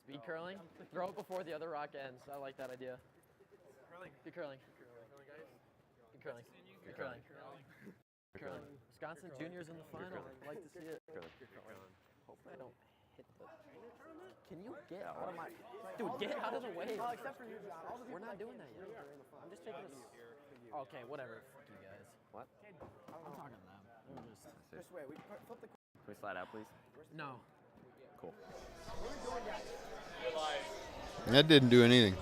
Speed curling? Throw it before the other rock ends. I like that idea. Be curling. Be curling. Be curling. Be curling. Wisconsin Juniors in the final. I'd like to see it. Hopefully I don't hit the... Can you get out of my... Dude, get out of the way. Except for you, John. We're not doing that yet. I'm just taking this... Okay, whatever. Fuck you guys. What? I'm talking to them. This way. Flip the... Can we slide out, please? No. Cool. That didn't do anything.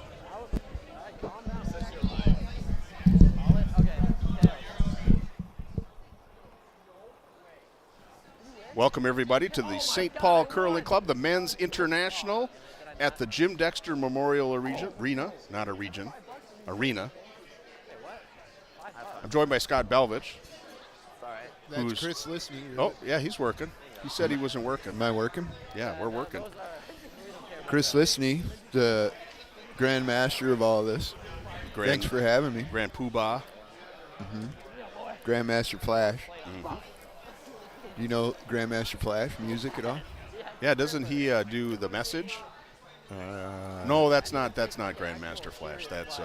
Welcome, everybody, to the St. Paul Curling Club, the Men's International at the Jim Dexter Memorial Arena. I'm joined by Scott Belvich. That's Chris listening. Oh, yeah, he's working. He said he wasn't working. Am I working? Yeah, we're working. Chris Liснey, the Grand Master of all this. Thanks for having me. Grand Poobah. Grandmaster Flash. Do you know Grandmaster Flash music at all? Yeah, doesn't he do the message? No, that's not Grandmaster Flash. That's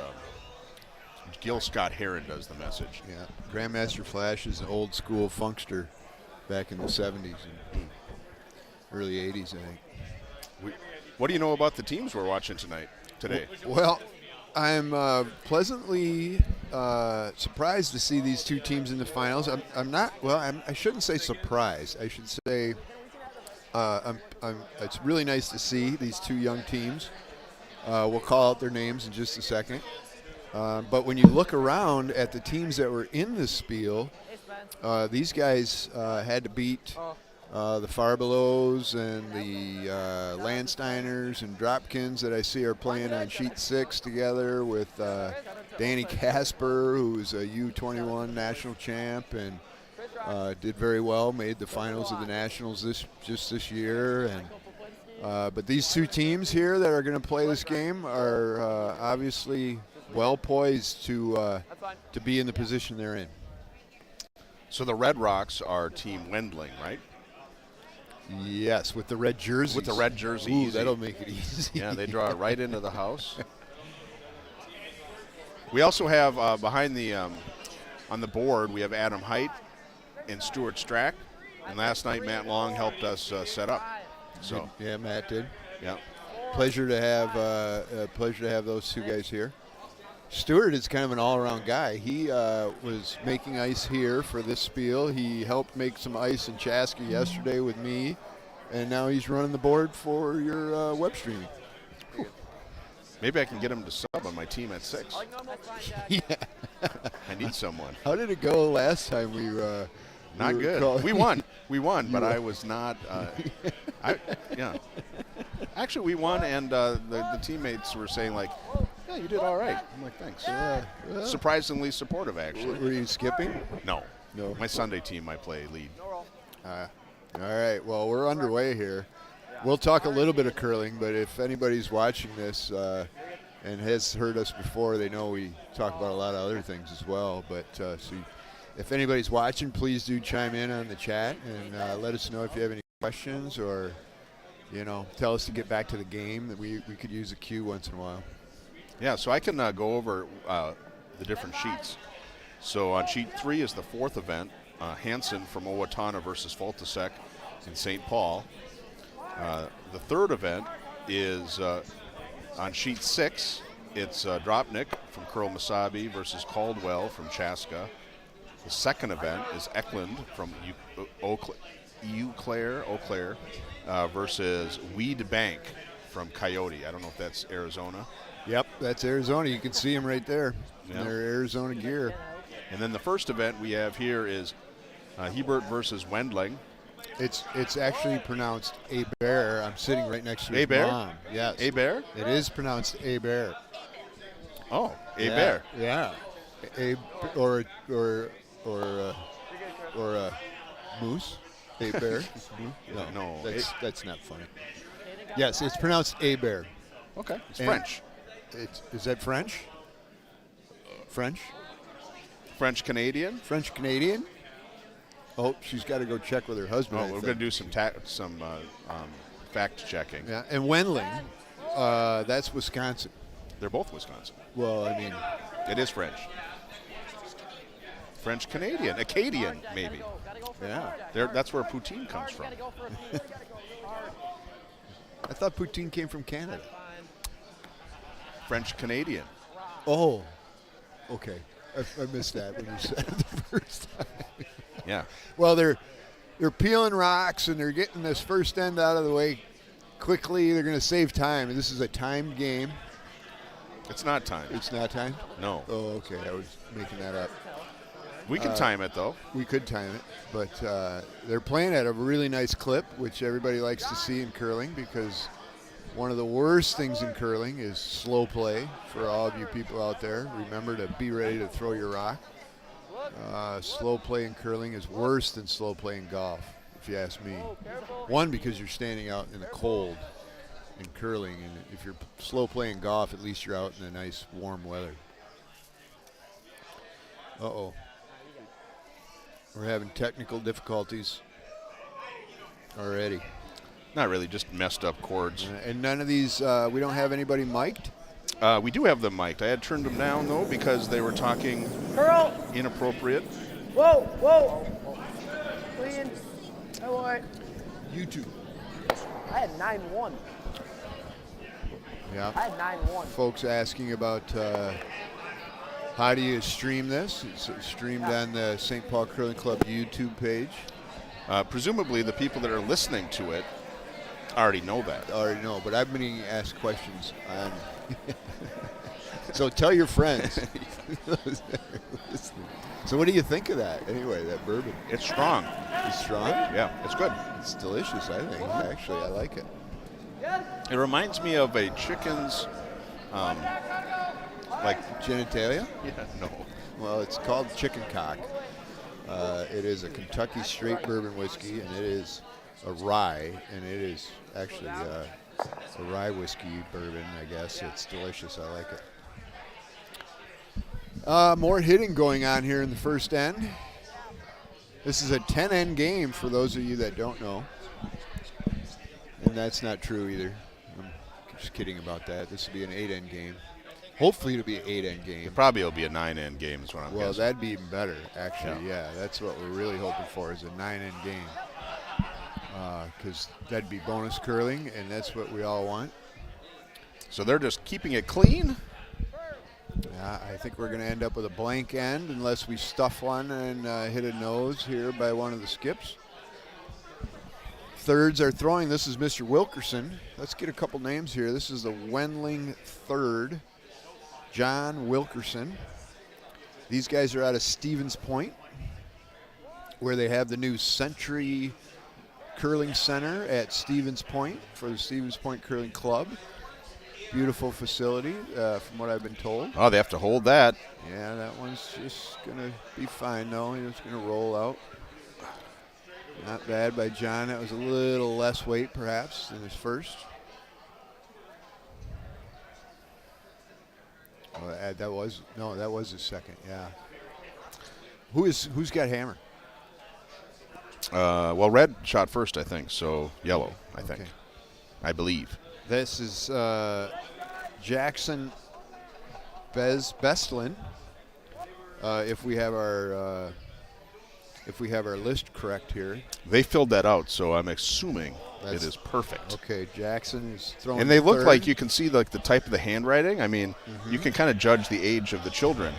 Gil Scott Heron does the message. Yeah, Grandmaster Flash is an old school funkster back in the 70s and early 80s, I think. What do you know about the teams we're watching today? Well, I'm pleasantly surprised to see these two teams in the finals. I shouldn't say surprised. I should say it's really nice to see these two young teams. We'll call out their names in just a second. But when you look around at the teams that were in the spiel, these guys had to beat the Farbelows and the Landsteiners and Dropkins that I see are playing on sheet 6 together with Danny Casper, who's a U21 national champ and did very well, made the finals of the Nationals this year. And but these two teams here that are going to play this game are obviously well poised to be in the position they're in. So the Red Rocks are Team Wendling, right? Yes, with the red jerseys. With the red jersey. Ooh, that'll make it easy. Yeah, they draw it right into the house. We also have behind the on the board, we have Adam Height and Stuart Strack. And last night, Matt Long helped us set up. So yeah, Matt did. Yeah, pleasure to have those two guys here. Stuart is kind of an all-around guy. He was making ice here for this spiel. He helped make some ice in Chaska yesterday with me, and now he's running the board for your web streaming. Cool. Maybe I can get him to sub on my team at 6. Yeah. I need someone. How did it go last time Not good. We won, but I was not. Yeah. Actually, we won, and the teammates were saying, like, yeah, you did all right. I'm like, thanks. Surprisingly supportive, actually. Were you skipping? No. No. My Sunday team, I play lead. All right. Well, we're underway here. We'll talk a little bit of curling, but if anybody's watching this and has heard us before, they know we talk about a lot of other things as well. But if anybody's watching, please do chime in on the chat and let us know if you have any questions or, tell us to get back to the game. That we could use a cue once in a while. Yeah, so I can go over the different sheets. So on sheet 3 is the 4th event, Hansen from Owatonna versus Fultasek in St. Paul. The 3rd event is on sheet 6. It's Dropnik from Curl Masabi versus Caldwell from Chaska. The 2nd event is Eklund from Eau Claire versus Weed Bank from Coyote. I don't know if that's Arizona. Yep, that's Arizona. You can see them right there in their Arizona gear. And then the first event we have here is Hebert versus Wendling. It's actually pronounced Hebert. I'm sitting right next to his mom. Yes. Hebert? It is pronounced Hebert. Oh, Hebert. Yeah. Or a moose. Hebert. No, that's not funny. Yes, it's pronounced Hebert. Okay, it's French. Is that French? French? French-Canadian? French-Canadian? Oh, she's got to go check with her husband. Oh, we're going to do some fact checking. Yeah, and Wendling, that's Wisconsin. They're both Wisconsin. Well, I mean, it is French. French Canadian, Acadian maybe. Yeah. That's where poutine comes from. I thought poutine came from Canada. French Canadian. Oh, okay. I missed that when you said it the first time. Yeah. Well, they're peeling rocks and they're getting this first end out of the way quickly. They're going to save time. This is a timed game. It's not timed. It's not timed? No. Oh, okay. I was making that up. We can time it, though. We could time it, but they're playing at a really nice clip, which everybody likes to see in curling, because one of the worst things in curling is slow play. For all of you people out there, remember to be ready to throw your rock. Slow play in curling is worse than slow play in golf, if you ask me. One, because you're standing out in the cold in curling, and if you're slow playing golf, at least you're out in the nice warm weather. Uh-oh. We're having technical difficulties already. Not really, just messed up chords. And none of these, we don't have anybody mic'd? We do have them mic'd. I had turned them down, though, because they were talking inappropriate. Whoa, whoa. Clean. I want. YouTube. I had 9-1. Yeah. I had 9-1. Folks asking about how do you stream this? It's streamed on the St. Paul Curling Club YouTube page. Presumably the people that are listening to it already know that. Already know, but I've been asked questions on. So tell your friends. So what do you think of that, anyway, that bourbon? It's strong. It's strong? Yeah, it's good. It's delicious, I think. Actually, I like it. It reminds me of a chicken's, like genitalia? Yeah, no. Well, it's called chicken cock. It is a Kentucky straight bourbon whiskey, and it is a rye, and it is actually a rye whiskey bourbon, I guess. It's delicious. I like it. More hitting going on here in the first end. This is a 10-end game for those of you that don't know. And that's not true either. I'm just kidding about that. This will be an 8-end game. Hopefully it'll be an 8-end game. It probably will be a 9-end game is what I'm guessing. Well, that'd be even better, actually. Yeah, that's what we're really hoping for, is a 9-end game. Because that'd be bonus curling, and that's what we all want. So they're just keeping it clean? Yeah, I think we're going to end up with a blank end unless we stuff one and hit a nose here by one of the skips. Thirds are throwing. This is Mr. Wilkerson. Let's get a couple names here. This is the Wendling third, John Wilkerson. These guys are out of Stevens Point, where they have the new Century Curling Center at Stevens Point for the Stevens Point Curling Club. Beautiful facility, from what I've been told. Oh, they have to hold that. Yeah, that one's just going to be fine, though. It's going to roll out. Not bad by John. That was a little less weight, perhaps, than his first. Oh, that was his second, yeah. Who's got hammer? Well, red shot first, I think, so yellow, I think. I believe. This is Jackson Bestlin. If we have our list correct here. They filled that out, so I'm assuming it is perfect. Okay, Jackson is throwing. And they look third. like, you can see like the type of the handwriting. I mean, you can kind of judge the age of the children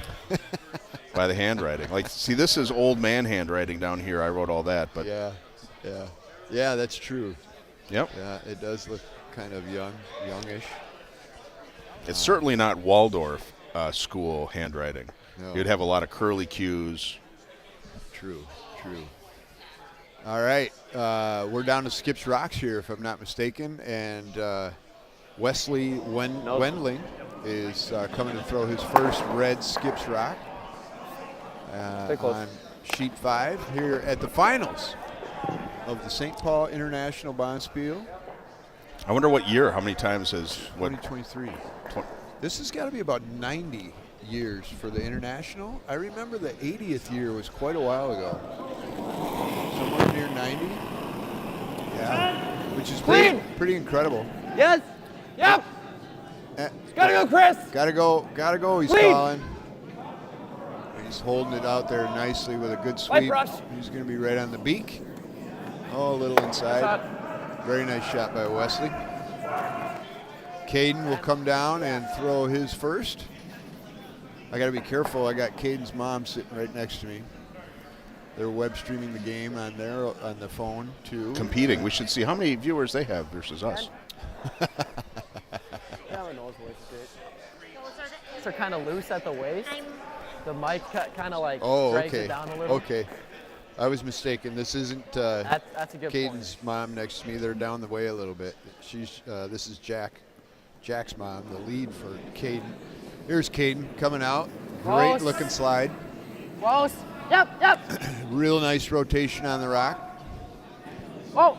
by the handwriting. Like, see, this is old man handwriting down here. I wrote all that, but yeah, that's true. Yep. Yeah, it does look kind of youngish. It's certainly not Waldorf school handwriting. No. You'd have a lot of curly cues. True. All right, we're down to Skips Rocks here, if I'm not mistaken, and Wesley Wendling is coming to throw his first red Skips Rock on sheet 5 here at the finals of the St. Paul International Bonspiel. I wonder what year, how many times has 2023. This has got to be about 90 years for the International. I remember the 80th year was quite a while ago. Somewhere near 90. Yeah. which is Clean. pretty incredible. Yes. Yep. Gotta go, Chris. Gotta go. He's Clean. calling. He's holding it out there nicely with a good Light sweep. brush. He's going to be right on the beak. Oh, a little inside. Very nice shot by Wesley. Caden will come down and throw his first. I got to be careful. I got Caden's mom sitting right next to me. They're web streaming the game on the phone too. Competing. We should see how many viewers they have versus us. They're kind of loose at the waist. The mic kind of like drags it down a little. Okay. I was mistaken. This isn't That's a good Caden's mom next to me. They're down the way a little bit. This is Jack's mom, the lead for Caden. Here's Caden coming out. Great Close. looking slide. Close. Yep. Real nice rotation on the rock. Oh.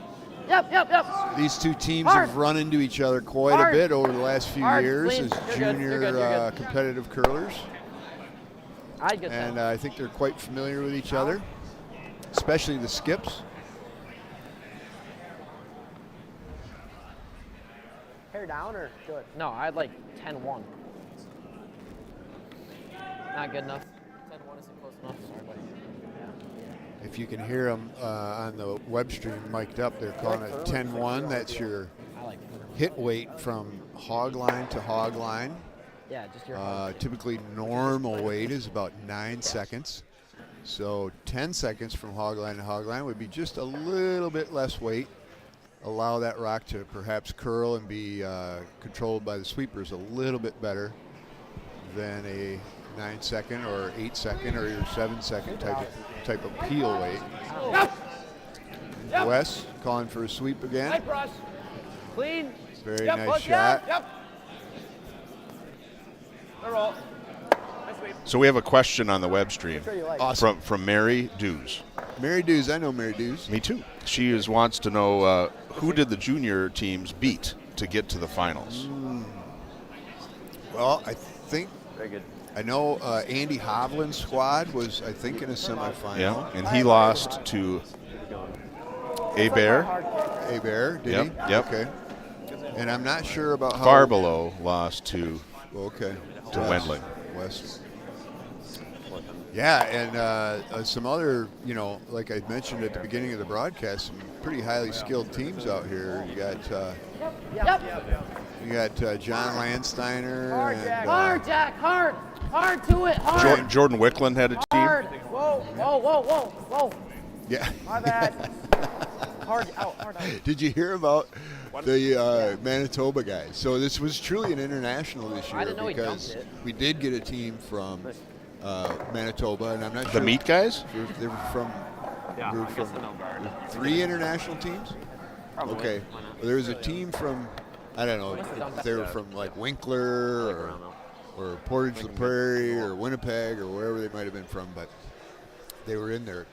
Yep. These two teams Hard. have run into each other quite Hard. a bit over the last few Hard. years Clean. as You're good. junior You're good. competitive curlers. I get that. And I think they're quite familiar with each other, especially the skips. Hair down or good? No, I'd like 10-1. Not good enough. 10-1 isn't close enough. Sorry, buddy. If you can hear them on the web stream mic'd up, they're calling it 10-1. That's your I like hit weight from hog line to hog line. Yeah, just your Typically normal weight is about 9 seconds. So 10 seconds from hog line to hog line would be just a little bit less weight. Allow that rock to perhaps curl and be controlled by the sweepers a little bit better than a 9-second or 8-second or your 7-second type of peel weight. Yep. Wes calling for a sweep again. Light brush. Clean. Very Yep, nice look, shot. Yep. Good roll. Nice sweep. So we have a question on the web stream Awesome. from Mary Dews. Mary Dews, I know Mary Dews. Me too. She wants to know who did the junior teams beat to get to the finals. Well, I think Very good. I know Andy Hovland's squad was, I think, in a semifinal. Yeah, and he lost to Hebert. Hebert, did Yep, he? yep. Okay. And I'm not sure about how. Far below lost to Okay. to Wendling. West. Yeah, and some other, like I mentioned at the beginning of the broadcast, some pretty highly skilled teams out here. You got John Landsteiner. And, Hard, Jack. Hard. Hard to it. Hard. Jordan Wickland had a team. Hard. Whoa. Yeah. My bad. Hard out. Did you hear about the Manitoba guys? So this was truly an international this year I didn't know he because dumped it. we did get a team from Manitoba, and I'm not The sure. meat guys? They were from. Yeah, we were I guess from the mill guard. 3 international teams. Probably. Okay. Why not? Well, there was a team from, I don't know, if they were from like Winkler around or Portage la Prairie or Winnipeg or wherever they might have been from, but they were in their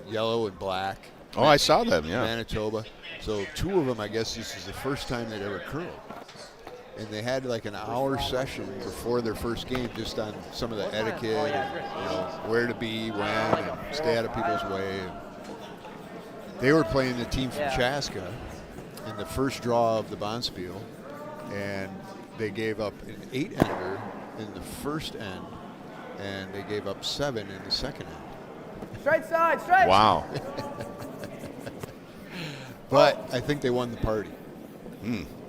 yellow and black. Oh, I saw them, yeah. Manitoba. So 2 of them, I guess this is the first time they'd ever curled. And they had like an hour session before their first game just on some of the etiquette and where to be, when, and stay out of people's way. And they were playing the team from Chaska in the first draw of the Bonspiel, and they gave up an 8-ender in the first end, and they gave up 7 in the second end. Straight side, straight. Wow. But I think they won the party.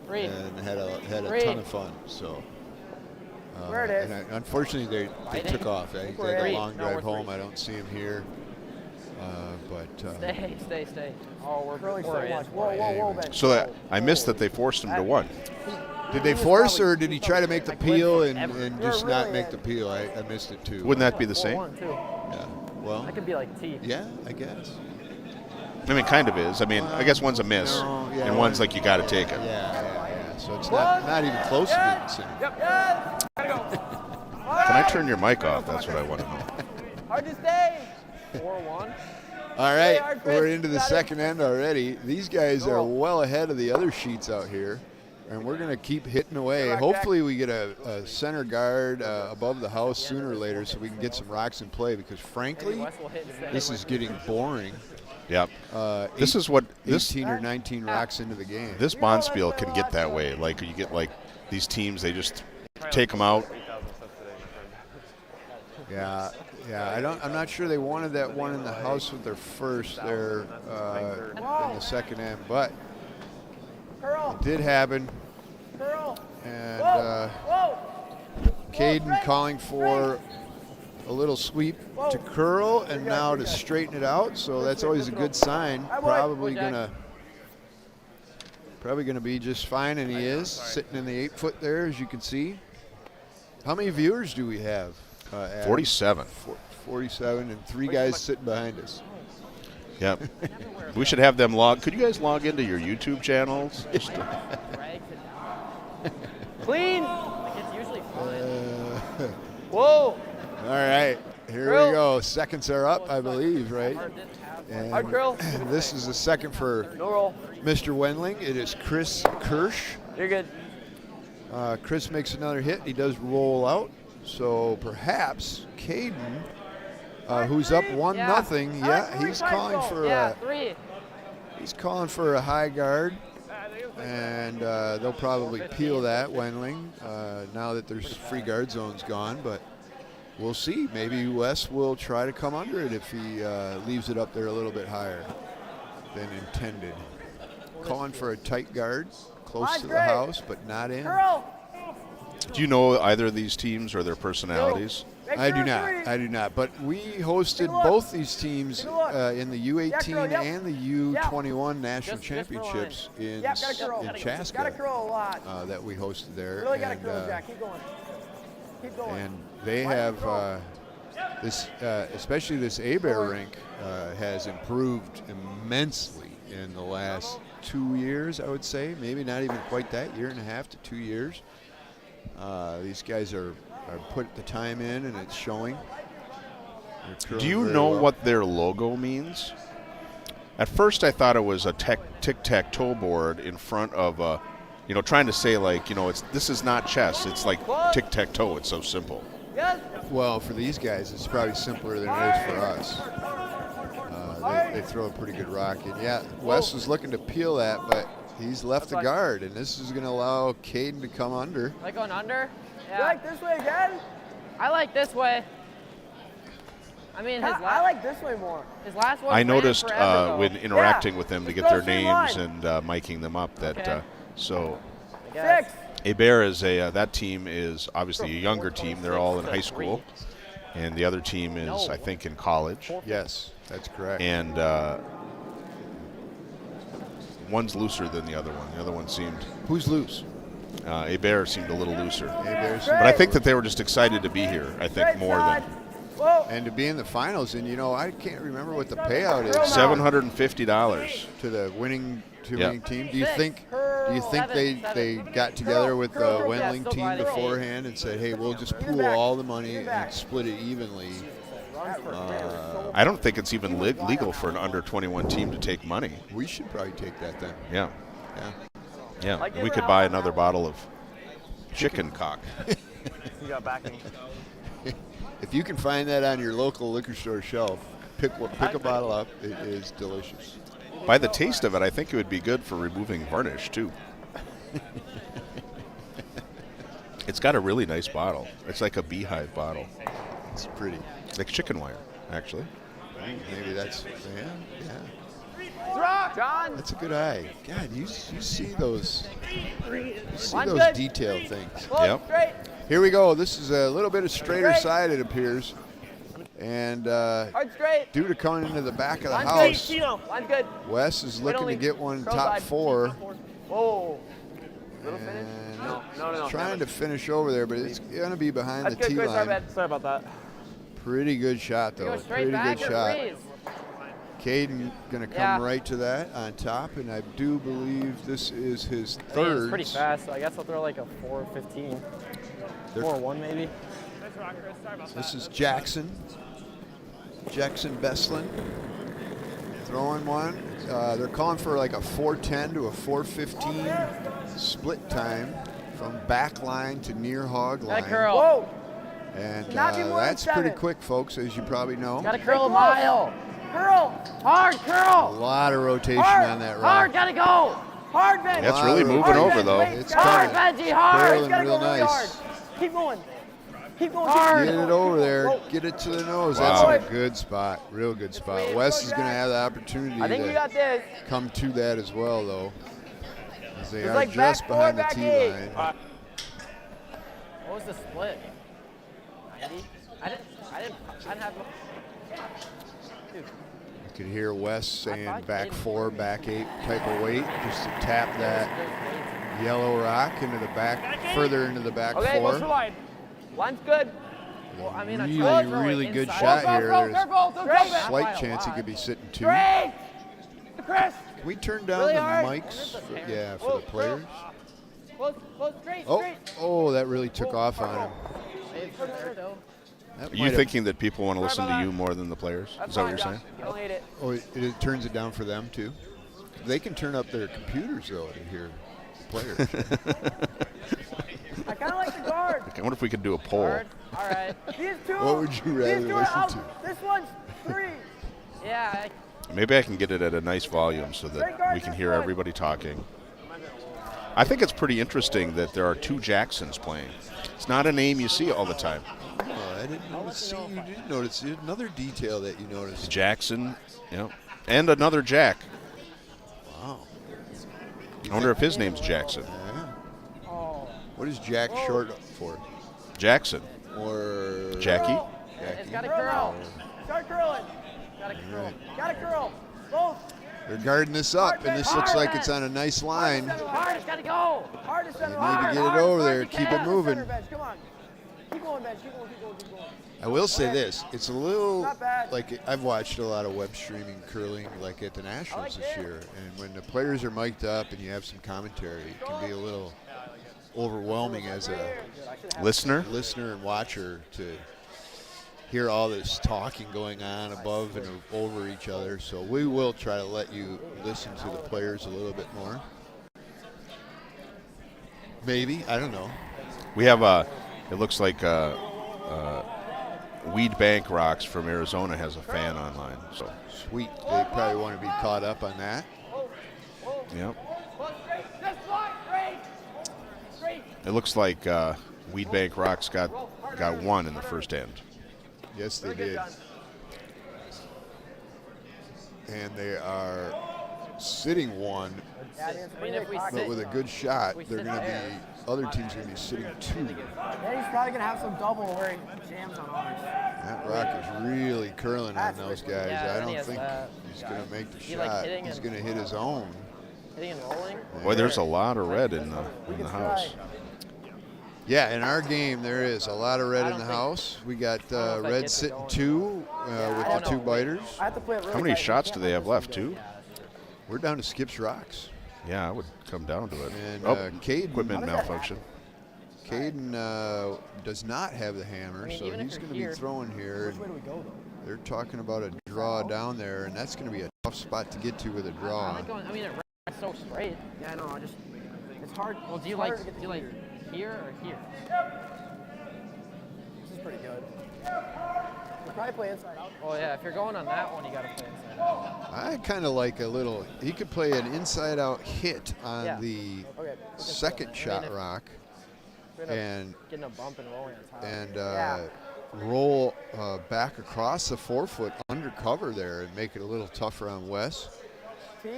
Three. And had a ton of fun. So There it is. And unfortunately they took off. They had a long drive home. I don't see him here. Stay. Oh, we're Really so we're in. much. Whoa, Ben. So that I missed that they forced him to one. Did they force or did he try to make the peel and just not really make the peel? I missed it too. Wouldn't that be the same? 1, 2. Yeah. Well, That could be like T. yeah, I guess. I mean, kind of is. I mean, I guess one's a miss, No, yeah, and one's like you got to take it. Yeah. So it's not even close to being the same. Can I turn your mic off? That's what I want to know. Hard to stay. 4-1. All right, hard, we're Chris. into the Got it. second end already. These guys are well ahead of the other sheets out here. and we're going to keep hitting away. Hopefully we get a center guard above the house sooner or later so we can get some rocks in play because, frankly, this is getting boring. Yep. This is what 18 or 19 rocks into the game. This Bonspiel can get that way. Like you get like these teams, they just take them out. Yeah. I'm not sure they wanted that one in the house with their first there in the second end, but it did happen. And Caden calling for a little sweep to curl and now to straighten it out. So that's always a good sign. Probably gonna be just fine, and he is sitting in the 8 foot there, as you can see. How many viewers do we have? 47. 47, and 3 guys sitting behind us. Yep. We should have them log. Could you guys log into your YouTube channels? Clean. It's usually fun. Whoa. All right, here we go. Seconds are up, I believe, right? Hard curl. And this is the second for No roll. Mr. Wendling. It is Chris Kirsch. You're good. Chris makes another hit. He does roll out. So perhaps Caden, who's up 1-0. Yeah, he's calling for he's calling for a high guard, and they'll probably peel that Wendling now that there's free guard zones gone. But we'll see. Maybe Wes will try to come under it if he leaves it up there a little bit higher than intended. Calling for a tight guard, close to the house, but not in. Do you know either of these teams or their personalities? I do not. But we hosted both these teams in the U18 and the U21 national championships in Chaska that we hosted there. And they have this, especially this Hebert rink, has improved immensely in the last 2 years, I would say. Maybe not even quite that, 1.5 to 2 years. These guys are put the time in, and it's showing. Do you know what their logo means? At first, I thought it was a tic-tac-toe board in front of a, trying to say like, this is not chess. It's like tic-tac-toe. It's so simple. Well, for these guys, it's probably simpler than it is for us. They throw a pretty good rock. And yeah, Wes was looking to peel that, but he's left the guard, and this is going to allow Caden to come under. Like going under? Yeah. You like this way again? I like this way. I mean, I like this way more. His last one. I noticed when interacting with them to get their names and miking them up that so. 6. Hebert is that team is obviously a younger team. They're all in high school, and the other team is I think in college. Yes, that's correct. And one's looser than the other one. The other one seemed. Who's loose? Hebert seemed a little looser. But I think that they were just excited to be here. I think more than. And to be in the finals, and I can't remember what the payout is. $750 to the winning team. Do you think they got together with the Wendling team beforehand and said, hey, we'll just pool all the money and split it evenly? I don't think it's even legal for an under-21 team to take money. We should probably take that then. Yeah. We could buy another bottle of chicken cock. You got backing. If you can find that on your local liquor store shelf, pick a bottle up. It is delicious. By the taste of it, I think it would be good for removing varnish, too. It's got a really nice bottle. It's like a beehive bottle. It's pretty. Like chicken wire, actually. Maybe that's, John. That's a good eye. God, you see those detailed things. Yep. Here we go. This is a little bit of straighter side, it appears. And due to coming into the back of the house, Wes is looking to get one top 4. Whoa. And No. trying to finish over there, but it's going to be behind the tee line. Sorry about that. Pretty good shot, though. Pretty good shot. Caden going to come right to that on top, and I do believe this is his third. It's pretty fast, so I guess I'll throw like a 4.15. 4.1 maybe. This is Jackson Beslin throwing one. They're calling for like a 4:10 to a 4:15 split time from back line to near hog line. Got a curl. Whoa. And Not be more than that's pretty 7. quick, folks, as you probably know. Got a curl a mile. Curl. Hard A curl. lot of rotation Hard. on that Hard, rock. gotta go. Hard bench. That's really moving Hard over, bench. though. Wait, It's Hard, coming. Benji, hard. Barreling Gotta real go really nice. hard. Keep going. Keep going. Hard. Get it over there. Get it to the nose. Wow. That's a good spot. Real good spot. Wes is going to have the opportunity I think we to got this. come to that as well, though. As they It's are like just back four, behind the back tee 8. line. What was the split? 90? I didn't have. Dude, You could hear Wes saying thought back Caden- 4, back 8 type of weight, just to tap that yellow rock into the back, further into the back Okay, what's 4. the line? Line's good. well, I mean, I Really, tried to throw it really good inside. shot Go, here. go, There's careful, don't Great. jump back. slight By a chance he lot. could be sitting 2. Great. Chris. Can we turn down Really the hard. mics? Yeah, for Whoa, the players. Close, straight, Oh, straight. oh, that really took off on him. Hey, for there, though. That Are you might have- thinking that people want to listen to you more than the players? Is that what you're saying? I don't hate it. Oh, it turns it down for them too. They can turn up their computers though to hear the players. I kind of like the guard. I wonder if we could do a poll. Hard. All right. These two. What would you rather these two are listen out. to? This one's 3. Yeah. Maybe I can get it at a nice volume so that we can hear everybody talking. I think it's pretty interesting that there are 2 Jacksons playing. It's not a name you see all the time. Oh, I didn't notice. See, you did notice another detail that you noticed. Jackson, and another Jack. Wow. I wonder if his name's Jackson. Yeah. What is Jack short for? Jackson. Or Jackie? It's got a curl. Start curling. Got a curl. Got a curl. Both. They're guarding this up, and this looks like it's on a nice line. Hard, it's gotta go. Hard to center. You need to get it over there. Keep it moving. Come on. Keep going, bench. Keep going. I will say this: it's a little Not bad. like I've watched a lot of web streaming curling, like at the Nationals this year, and when the players are mic'd up and you have some commentary, it can be a little overwhelming as a Listener? listener and watcher to hear all this talking going on above and over each other. So we will try to let you listen to the players a little bit more. Maybe, I don't know. We have it looks like Weed Bank Rocks from Arizona has a fan online. So, Sweet. They probably want to be caught up on that. yep. It looks like Weed Bank Rocks got 1 in the first end. Yes, they did. And they are sitting 1, I mean, if we but sit, with a good shot, we they're sit going to there. be, other teams are going to be sitting 2. Yeah, he's probably gonna have some double where he jams on ours. That rock is really curling on those guys. Yeah, I and he don't has think that. he's going to make the He like shot. hitting He's and- going to hit his own. hitting and rolling. Boy, there's a lot of red in the house. Yeah, in our game there is a lot of red I in the don't think- house. We got know if that red gets it sitting going. 2 I with don't the 2 know. biters. I have to play it really How many tight. shots You do can't they let have this left? one 2? go. We're down to Skip's Rocks. Yeah, I would come down to it. And Oh, Caden, equipment malfunction. Caden does not have the hammer, I mean, so even if he's you're going to here- be throwing here. Which way do we go though? They're talking about a draw down there, and that's going to be a tough spot to get to with a I draw. like going. I mean, it's so straight. Yeah, I know. It's hard. Well, do you it's like harder to get to here. here or here? This is pretty good. We'll probably play inside out. Oh yeah, if you're going on that one, you gotta play inside out. I kind of like a little. He could play an inside-out hit on Yeah. the Okay. second shot if- rock, We're gonna and getting a bump and rolling on top. and roll back across the 4-foot undercover there and make it a little tougher on Wes. T.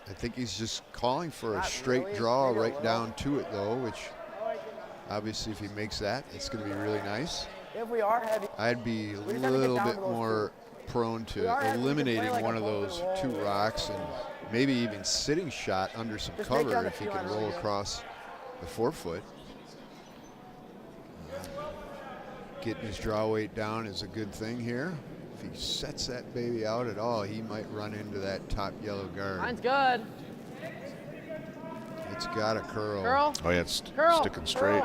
I think he's just calling for a Not straight really, draw maybe a right little. down to it though, which obviously if he makes that, it's going to be really nice. If we are heavy, I'd be a just have to get little down bit to those more prone We to are heavy, we can play eliminating like a one of bump and those roll 2 or rocks and maybe even sitting shot under some Just make cover down the if he tee can line roll really good. across the 4-foot. Getting his draw weight down is a good thing here. If he sets that baby out at all, he might run into that top yellow guard. Mine's good. It's got a curl. Curl. Oh, yeah, it's Curl. sticking straight.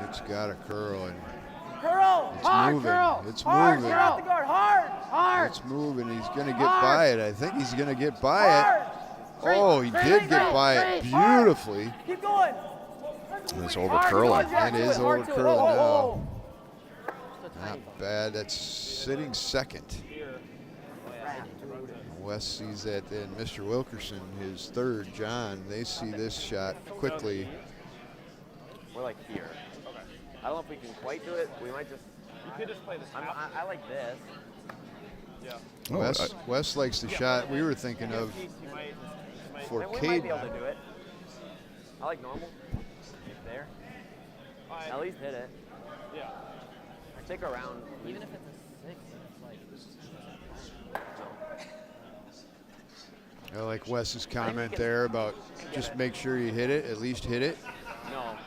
It's got a curl, and Curl. It's Hard, moving. curl. It's Hard, moving. get off the guard. Hard. It's moving. He's going to get Hard. by it. I think he's going to get by Hard. it. Oh, he did get by it beautifully. Keep going. And it's over curling. It is over curling now. Oh. Not bad. That's sitting second. Wes sees that, and Mr. Wilkerson, his third. John, they see this shot quickly. We're like here. Okay. I don't know if we can quite do it. We might just. You could just play this. I like this. Yeah. Wes likes the shot we were thinking of for We might be able Caden. to do it. I like normal. There. At least hit it. Yeah. Or take a round. Even if it's a 6, it's like. I like Wes's comment there about just make sure you hit it, at least hit it. No.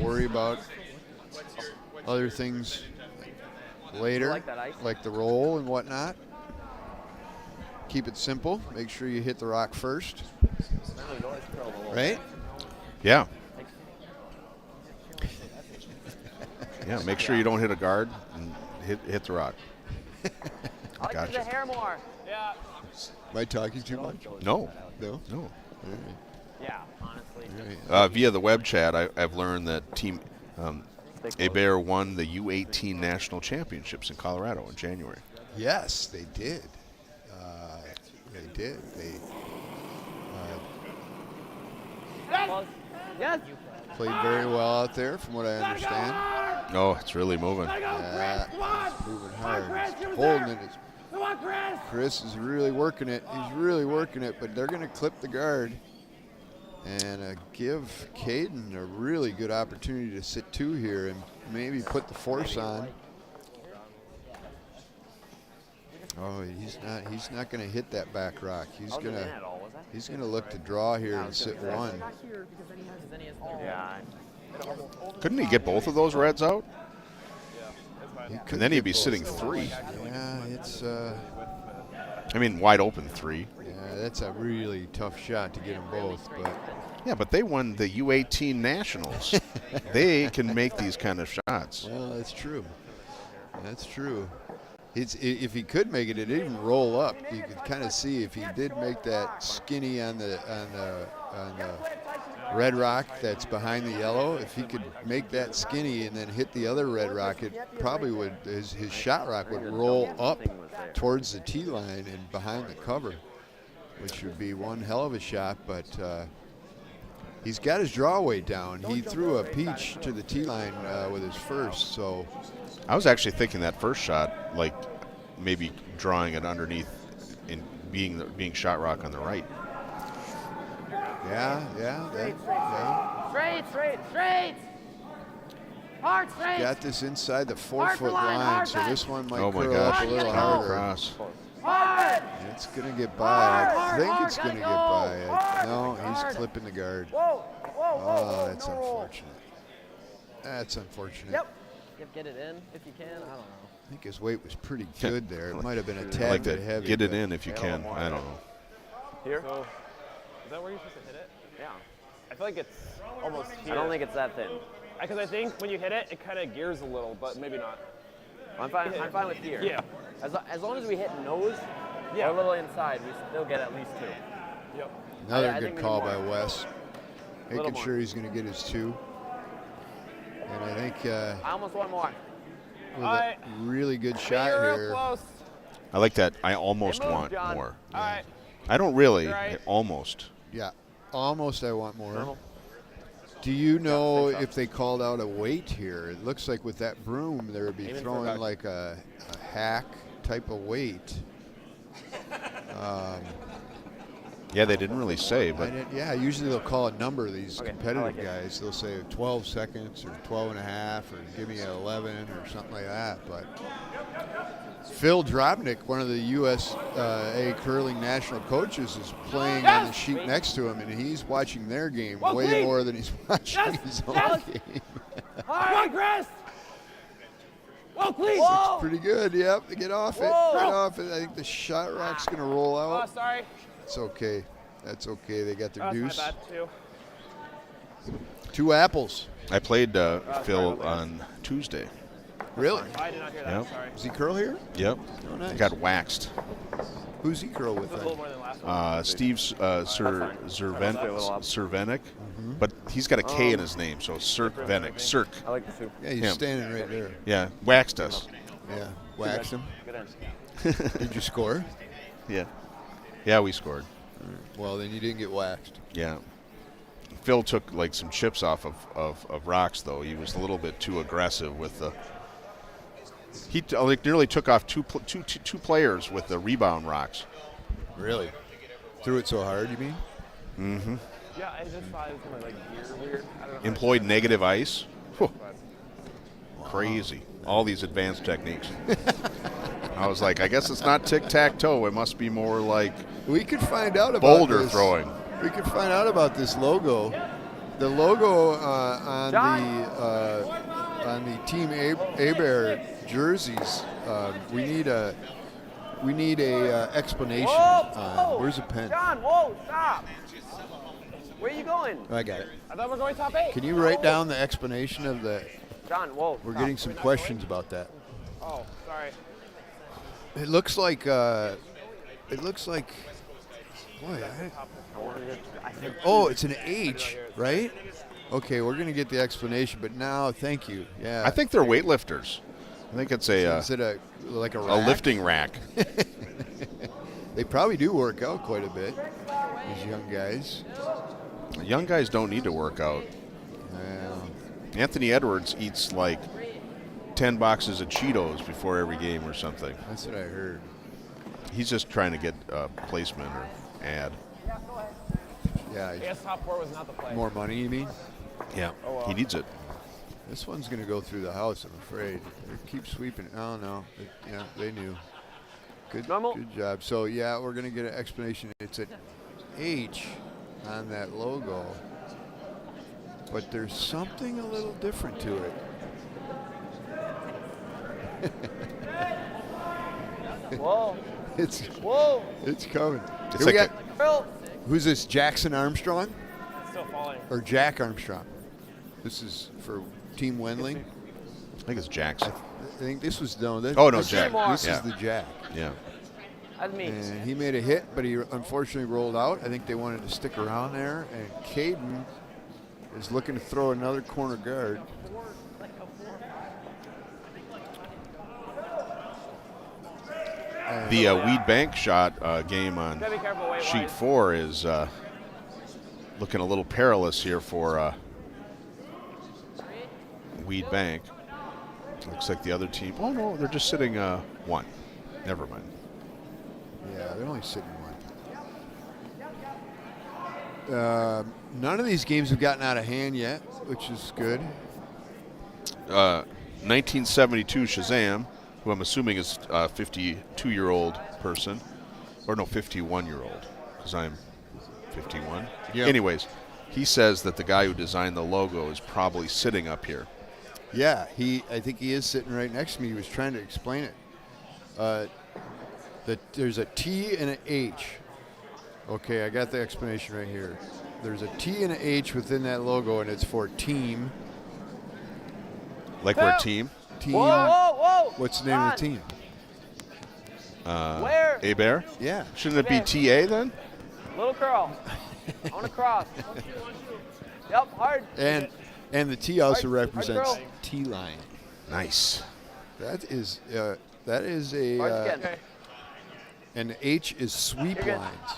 Worry about other things later, like that ice? like the roll and whatnot. Keep it simple. Make sure you hit the rock first. Right? Yeah. Yeah, make sure you don't hit a guard and hit the rock. I like Gotcha. the hair more. Yeah. Am I talking too much? No. No? No. All Yeah, honestly. right. Via the web chat, I've learned that Team Hebert won the U18 National Championships in Colorado in January. Yes, they did. They did. They Yes. played very well out there, from what I understand. Oh, it's really moving. Yeah, it's moving hard. It's holding it. Chris is really working it. He's really working it, but they're going to clip the guard and give Caden a really good opportunity to sit 2 here and maybe put the force on. Oh, he's not going to hit that back rock. He's going to look to draw here and sit 1. Yeah. Couldn't he get both of those reds out? He could And then he'd get be both. sitting 3. Yeah, it's I mean, wide open 3. yeah, that's a really tough shot to get them both, but Yeah, but they won the U18 Nationals. They can make these kind of shots. well, that's true. That's true. If he could make it, it'd even roll up. You could kind of see if he did make that skinny on the red rock that's behind the yellow. If he could make that skinny and then hit the other red rock, it probably would. His shot rock would roll up towards the tee line and behind the cover, which would be one hell of a shot. But he's got his draw weight down. He threw a peach to the tee line with his first, so. I was actually thinking that first shot, like maybe drawing it underneath and being shot rock on the right. Yeah. Straight. Hard, straight. Got this inside the 4-foot Hard line, line, hard so line. this one might Oh my curl up gosh! a little Oh, harder. cross. Hard. It's going to get by. I Hard, think hard, it's going to get gotta go. by. Hard, No, he's hard. clipping the guard. Whoa. Oh, that's no roll. unfortunate. That's unfortunate. Yep. Get it in if you can. I don't know. I think his weight was pretty good there. It might have been a I tad like bit that. heavy. Get it but- in if you can. I don't know. Here? So, is that where you're supposed to hit it? Yeah. I feel like it's almost here. I don't think it's that thin. Because I think when you hit it, it kind of gears a little, but maybe not. I'm fine with here. Yeah. As long as we hit nose Yeah. or a little inside, we still get at least 2. Yep. Another I good think we call need by more. Wes. Little Making more. sure he's going to get his 2. And I think I almost want more. with a really good shot You're here. close. I like that. I almost Hey, move, want John. more. All right. I don't really. You're right. Almost. Yeah, almost I want more. Normal. Do you know if they called out a weight here? It looks like with that broom, they would be Aiming for throwing about- like a hack type of weight. Yeah, they didn't really say, but Yeah, usually they'll call a number, these Okay, I competitive like it. guys. They'll say 12 seconds or 12 and a half or give me an 11 or something like that. But Phil Drobnik, one of the USA curling national coaches, is playing on the sheet next to him, and he's watching their game way more than he's watching his own game. Come on, Chris. Whoa, please. It's pretty good. Yep, get off it. Get off it. I think the shot rock's going to roll Oh, out. sorry. It's okay. That's okay. They got their That's my deuce. bad, too. 2 apples. I played Phil on Tuesday. Really? I did not hear that. Yep. Sorry. Does he curl here? Yep. Oh, nice. Got waxed. Who's he curl with A then? little more than last one. Steve Cervenic, but he's got a K in his name, so Cervenic. Cirque. I like the soup. Yeah, he's Him. standing right there. Yeah, waxed us. Yeah, waxed him. Good end. Did you score? Yeah. Yeah, we scored. Well, then you didn't get waxed. Yeah. Phil took like some chips off of rocks, though. He was a little bit too aggressive with the. He nearly took off two players with the rebound rocks. Really? Threw it so hard, you mean? Mm-hmm. Yeah, I just thought it was going to like gear weird. I don't know. Employed negative ice. Whew. Crazy. All these advanced techniques. I was like, I guess it's not tic-tac-toe. It must be more like We could find out about boulder this. throwing. We could find out about this logo. The logo on the Team Hebert jerseys. We need a explanation. Where's a pen? John, whoa, stop. Where are you going? I got it. I thought we were going top 8. Can you write down the explanation of the? John, whoa. We're stop. getting some questions about that. Oh, sorry. It looks like. Boy, it's an H, right? Okay, we're gonna get the explanation, but now, thank you. Yeah. I think they're weightlifters. I think it's a Is it a a rack? lifting rack. They probably do work out quite a bit. These young guys. Young guys don't need to work out. Well, Anthony Edwards eats like 10 boxes of Cheetos before every game or something. that's what I heard. He's just trying to get placement or ad. Yeah. I guess top 4 was not the play. More money, you mean? Yeah, he needs it. This one's gonna go through the house, I'm afraid. They keep sweeping. Oh no. Yeah, they knew. Good. Normal. Good job. So yeah, we're gonna get an explanation. It's an H on that logo, but there's something a little different to it. Whoa. It's coming. It's Here we like got, Phil. who's this? Jackson Armstrong Still falling. or Jack Armstrong? This is for Team Wendling. I think it's Jackson. I think this was Oh, no, this- Jack. This Yeah. is the Jack. Yeah. That's me. And he made a hit, but he unfortunately rolled out. I think they wanted to stick around there. And Caden is looking to throw another corner guard. The Weed Bank shot game on Gotta be careful way sheet wide. 4 is looking a little perilous here for Weed Bank. Looks like the other team. Oh, no, they're just sitting 1. Never mind. Yeah, they're only sitting one. None of these games have gotten out of hand yet, which is good. 1972 Shazam, who I'm assuming is a 52-year-old person. Or no, 51-year-old, because I'm 51. Yep. Anyways, he says that the guy who designed the logo is probably sitting up here. Yeah, I think he is sitting right next to me. He was trying to explain it. That there's a T and an H. Okay, I got the explanation right here. There's a T and an H within that logo, and it's for team. Like we're a team. Team. Whoa. What's the name of the team? Where? Hebert? Yeah. Shouldn't it be TA then? Little curl. I want to cross. Yep, hard. And the T also Hard represents girl. T line. Nice. That is Hard a again. and the H is sweep You're good. lines.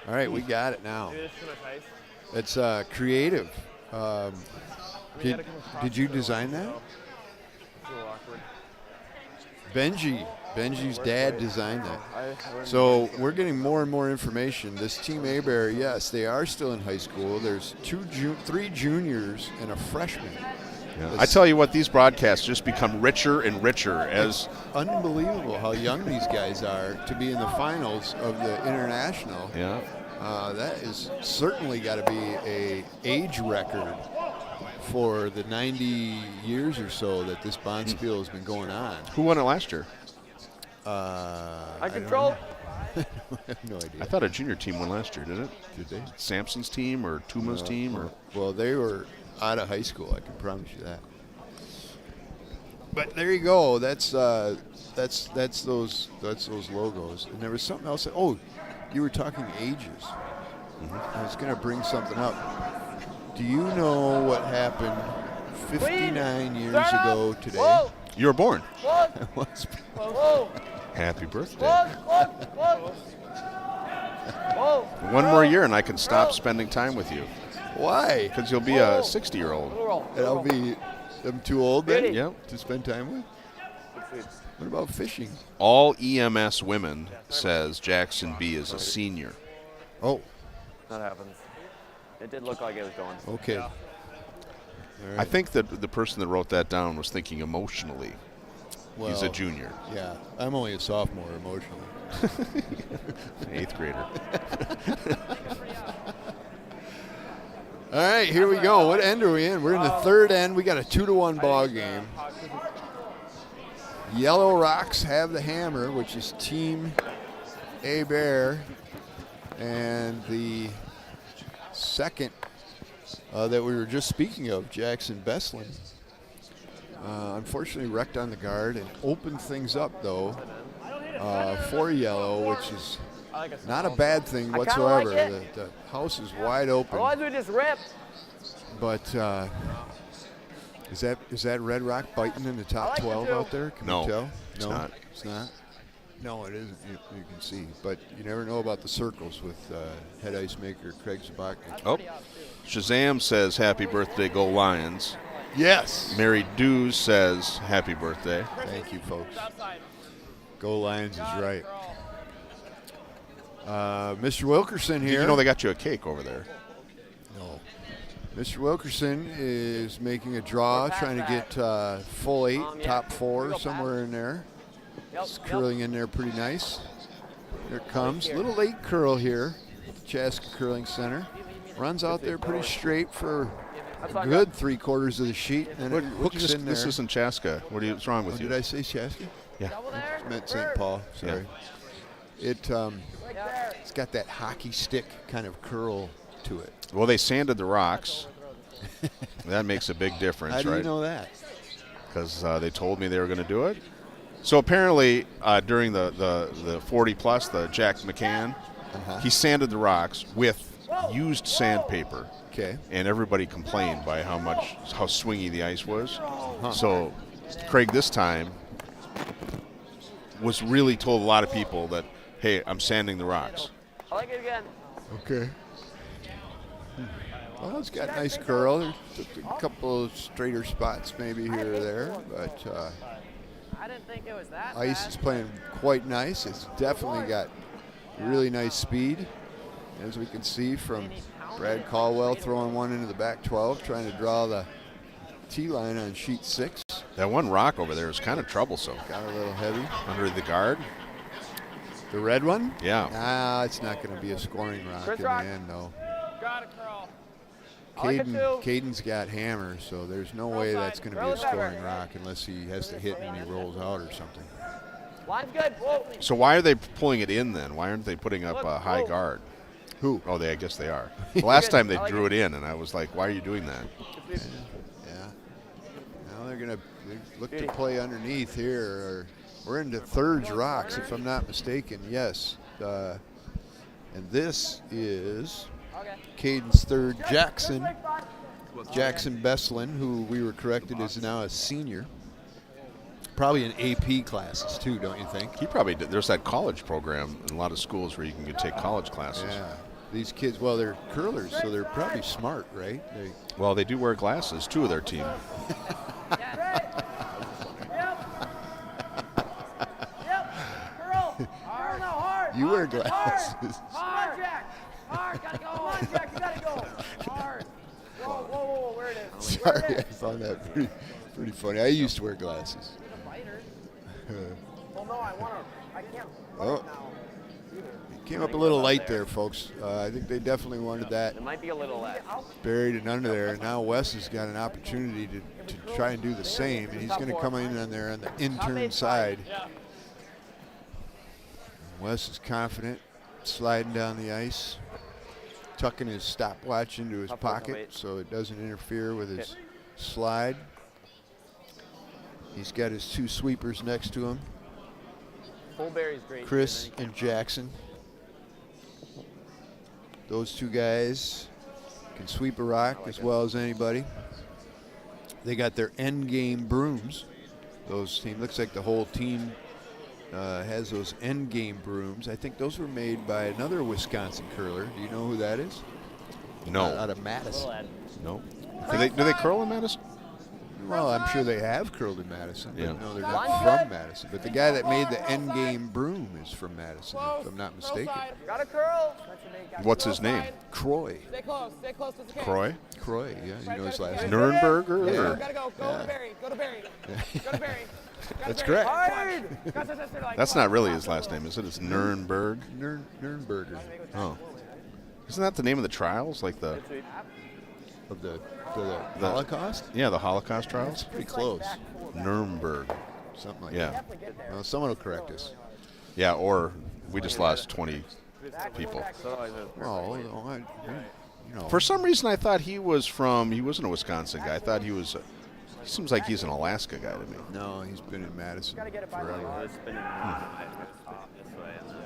All right, we got it now. Maybe there's too much ice. It's creative. We gotta come across Did you the design line, that? so it's a little awkward. Benji's dad designed that. So we're getting more and more information. This Team Hebert, yes, they are still in high school. There's 3 juniors and a freshman. Yeah. I tell you what, these broadcasts just become richer and richer as Unbelievable how young these guys are to be in the finals of the international. yeah. That is certainly got to be a age record for the 90 years or so that this Bonspiel has been going on. Who won it last year? I control. I have no idea. I thought a junior team won last year, did it? Did they? Sampson's team or Tuma's team or Well, they were out of high school. I can promise you that. But there you go. That's those logos. And there was something else. Oh, you were talking ages. I was going to bring something up. Do you know what happened 59 years ago today? Whoa. You were born. I was. Whoa. Happy birthday. Whoa. One more year and I can stop spending time with you. Why? Because you'll be a 60-year-old. And I'm too old then Yep. to spend time with? What about fishing? All EMS women says Jackson B is a senior. Oh, That happens. It did look like it was going. okay. Yeah. All I right. think that the person that wrote that down was thinking emotionally. He's a Well, junior, Yeah, I'm only a sophomore emotionally. 8th grader. All right, here we go. What end are we in? We're in the third end. We got a 2-1 ball game. Yellow Rocks have the hammer, which is Team Hebert, and the second that we were just speaking of, Jackson Beslin. Unfortunately wrecked on the guard and opened things up, though, for yellow, which is not a bad thing I kinda whatsoever. like The house is wide open. Otherwise, we just rip. But is that Red Rock biting in the top like it 12 too. out there? Can No, you tell? it's No, not. It's not. No, it isn't. You can see, but you never know about the circles with head ice maker Craig Zabotny. Oh, Shazam says happy birthday, go Lions. Yes. Mary Dews says happy birthday. Thank you, folks. Go Lions is right. Mr. Wilkerson Did here. you know they got you a cake over there? No. Mr. Wilkerson is making a draw, trying to get full 8, Yeah. top 4, somewhere in there. It's curling in there pretty nice. There it comes. A little late curl here at the Chaska Curling Center. Runs out there pretty straight for a good 3/4 of the sheet, and it hooks in there. This isn't Chaska. What's wrong with you? Did I say Chaska? Yeah. I meant St. Paul. Sorry. It's got that hockey stick kind of curl to it. Well, they sanded the rocks. That makes a big difference, How do right? you know that? Because they told me they were going to do it. So apparently, during the 40 plus, the Jack McCann, he sanded the rocks with used sandpaper. Okay. And everybody complained by how swingy the ice was. So Craig this time was really told a lot of people that, hey, I'm sanding the rocks. I like it again. Okay. Well, it's got nice curl. There's a couple of straighter spots maybe here or there, but I didn't think it was that ice is playing quite nice. It's definitely got really nice speed, as we can see from Brad Caldwell throwing one into the back 12, trying to draw the tee line on sheet 6. That one rock over there is kind of troublesome. Got a little heavy. Under the guard? The red one? Yeah. Nah, it's not going to be a scoring rock in the end, though. Got it, Carl. Caden's got hammer, so there's no way that's going to be a scoring rock unless he has to hit and he rolls out or something. Line's good. Whoa. So why are they pulling it in then? Why aren't they putting up a high guard? Who? Oh, I guess they are. The last time they drew it in, and I was like, why are you doing that? Yeah. Now they're going to look to play underneath here. We're into thirds rocks, if I'm not mistaken. Yes. And this is Caden's third. Jackson Beslin, who we were corrected is now a senior. Probably in AP classes too, don't you think? He probably did. There's that college program in a lot of schools where you can take college classes. Yeah. These kids, well, they're curlers, so they're probably smart, right? Well, they do wear glasses, 2 of their team. You wear glasses. Hard, Jack. Hard. Gotta go. Come on, Jack. You gotta go. Hard. Whoa. Where it is? Sorry, I found that pretty funny. I used to wear glasses. Well, no, I can't Oh, now. it came up a little light there, folks. I think they definitely wanted that It might be a little less. buried and under there. Now Wes has got an opportunity to try and do the same, and he's going to come in on there on the intern side. Wes is confident, sliding down the ice, tucking his stopwatch into his pocket so it doesn't interfere with his slide. He's got his 2 sweepers next to him, Fullberry's great. Chris and Jackson. Those 2 guys can sweep a rock as well as anybody. They got their end game brooms. Those team looks like the whole team has those end game brooms. I think those were made by another Wisconsin curler. Do you know who that is? No. Out of Madison. No. Do they curl in Madison? Well, I'm sure they have curled in Madison, but Yeah. no, they're not from Madison. But the guy that made the end game broom is from Madison, if I'm not mistaken. Got a curl. What's his name? Croy. Stay close as you can. Croy? Croy, yeah, you know his last name. Nurnberger? Yeah. Or- Gotta go. Go to Barry. Go to Barry. Go to Barry. That's correct. That's not really his last name, is it? It's Nurnberg. Nurnberger. Oh. Isn't that the name of the trials? Like the Of the Holocaust? Yeah, the Holocaust trials? Pretty close. Nuremberg. Something like Yeah. that. Well, someone will correct us. Yeah, or we just lost 20 people. Oh, you know. For some reason, I thought he wasn't a Wisconsin guy. I thought he was, he seems like he's an Alaska guy to me. No, he's been in Madison forever. Hmm.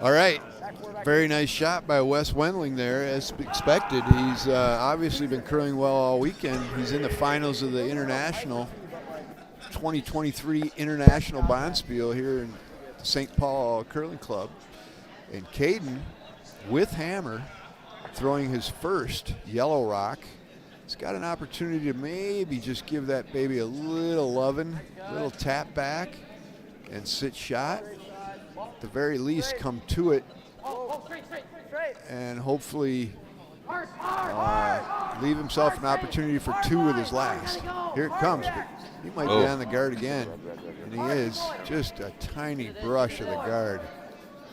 All right. Very nice shot by Wes Wendling there, as expected. He's obviously been curling well all weekend. He's in the finals of the International 2023 International Bonspiel here in St. Paul Curling Club. And Caden, with hammer, throwing his first yellow rock. He's got an opportunity to maybe just give that baby a little lovin', a little tap back, and sit shot. At the very least, come to it and hopefully leave himself an opportunity for 2 with his last. Here it comes, but he might be on the guard again, and he is. Just a tiny brush of the guard.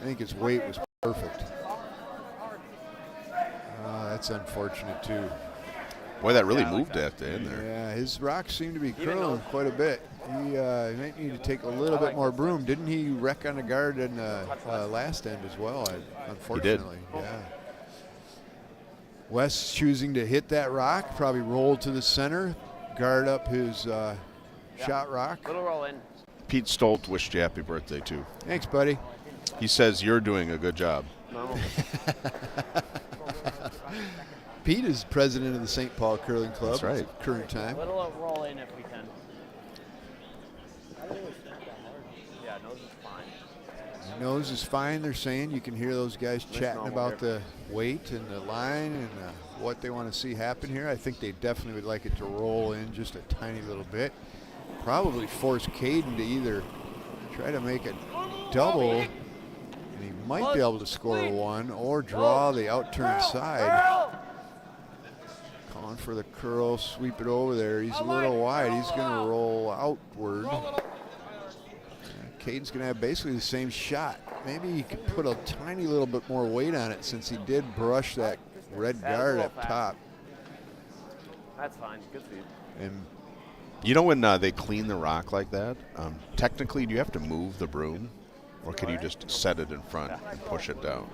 I think his weight was perfect. That's unfortunate too. Boy, that really moved at the end there. Yeah, his rocks seem to be curling quite a bit. He might need to take a little bit more broom. Didn't he wreck on the guard in the last end as well, unfortunately? He did. Yeah. Wes choosing to hit that rock, probably roll to the center, guard up his shot rock. Little roll in. Pete Stolt wished you happy birthday, too. Thanks, buddy. He says you're doing a good job. No. Pete is president of the St. Paul Curling Club. That's right. At the current time. Little roll in if we can. Yeah, nose is fine. Nose is fine, they're saying. You can hear those guys chatting about the weight and the line and what they want to see happen here. I think they definitely would like it to roll in just a tiny little bit. Probably force Caden to either try to make a double, and he might be able to score a 1, or draw the out-turn side. Calling for the curl, sweep it over there. He's a little wide. He's going to roll outward. Caden's going to have basically the same shot. Maybe he could put a tiny little bit more weight on it, since he did brush that red guard up top. That's fine. Good speed. And You know when they clean the rock like that, technically, do you have to move the broom? Or can you just set it in front and push it down?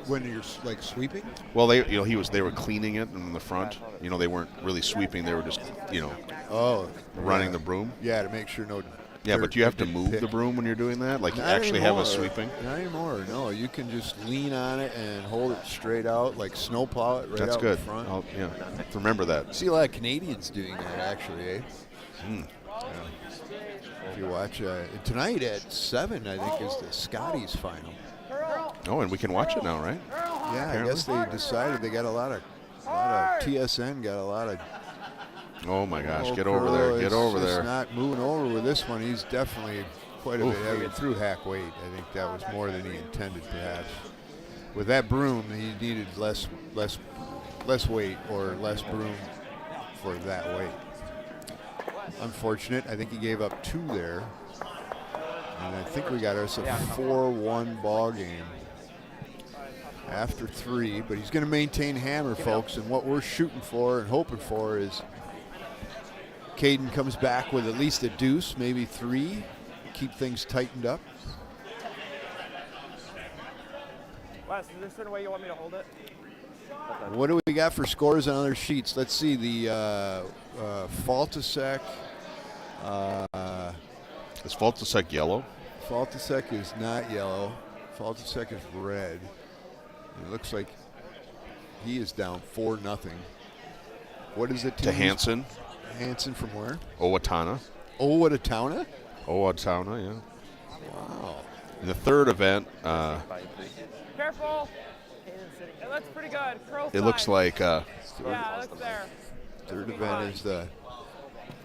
when you're like sweeping? Well, they were cleaning it in the front. You know, they weren't really sweeping. They were just, running the broom. Yeah, to make sure no. Yeah, but you have to move the broom when you're doing that? Like, you actually have a sweeping? Not anymore, no. You can just lean on it and hold it straight out, like snowplow it right That's out good. in front. I'll remember that. See a lot of Canadians doing that, actually, eh? Mm. Yeah. If you watch, tonight at 7, I think, is the Scotties final. Oh, and we can watch it now, right? Yeah, Apparently. I guess they decided they got a lot of TSN got a lot of. Oh my gosh, get over there, get over there. He's not moving over with this one. He's definitely quite a bit heavy through hack weight. I think that was more than he intended, perhaps. With that broom, he needed less weight or less broom for that weight. Unfortunate. I think he gave up 2 there. And I think we got us a 4-1 ball game after 3. But he's going to maintain hammer, folks. And what we're shooting for and hoping for is Caden comes back with at least a deuce, maybe 3. Keep things tightened up. Wes, is there a certain way you want me to hold it? What do we got for scores on other sheets? Let's see. The Faltasek Is Faltasek yellow? Faltasek is not yellow. Faltasek is red. It looks like he is down 4-0. What is it? To Hansen. Hansen from where? Owatonna. Owatonna? Owatonna, yeah. Wow. In the third event, Careful. It looks pretty good. Curl it looks like yeah, that's there. Third event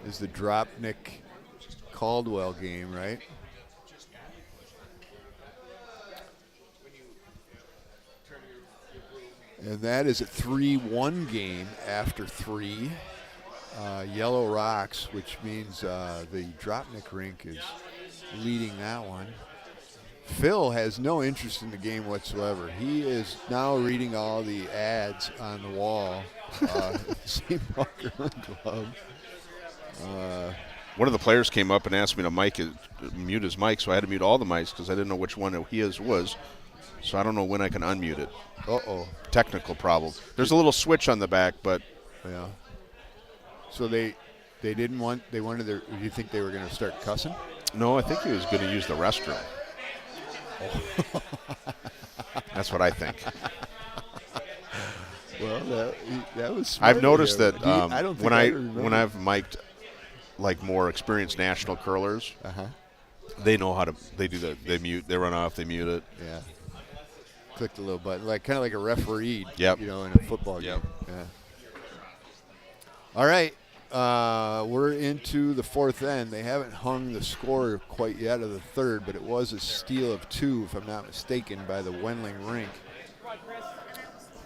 is the Dropnik Caldwell game, right? And that is a 3-1 game after 3. Yellow Rocks, which means the Dropnik rink is leading that one. Phil has no interest in the game whatsoever. He is now reading all the ads on the wall. St. Paul Curling Club. one of the players came up and asked me to mute his mic, so I had to mute all the mics because I didn't know which one his was. So I don't know when I can unmute it. Uh-oh. Technical problem. There's a little switch on the back, but Yeah. So they didn't want, they wanted their, do you think they were going to start cussing? no, I think he was going to use the restroom. That's what I think. Well, that was smart. I've noticed that I don't think when I've mic'd like more experienced national curlers, they know how to, they mute, they run off, they mute it. Yeah. Clicked a little button, like kind of like a referee, Yep. you know, in a football game. Yep. Yeah. All right. We're into the fourth end. They haven't hung the score quite yet of the third, but it was a steal of 2, if I'm not mistaken, by the Wendling rink.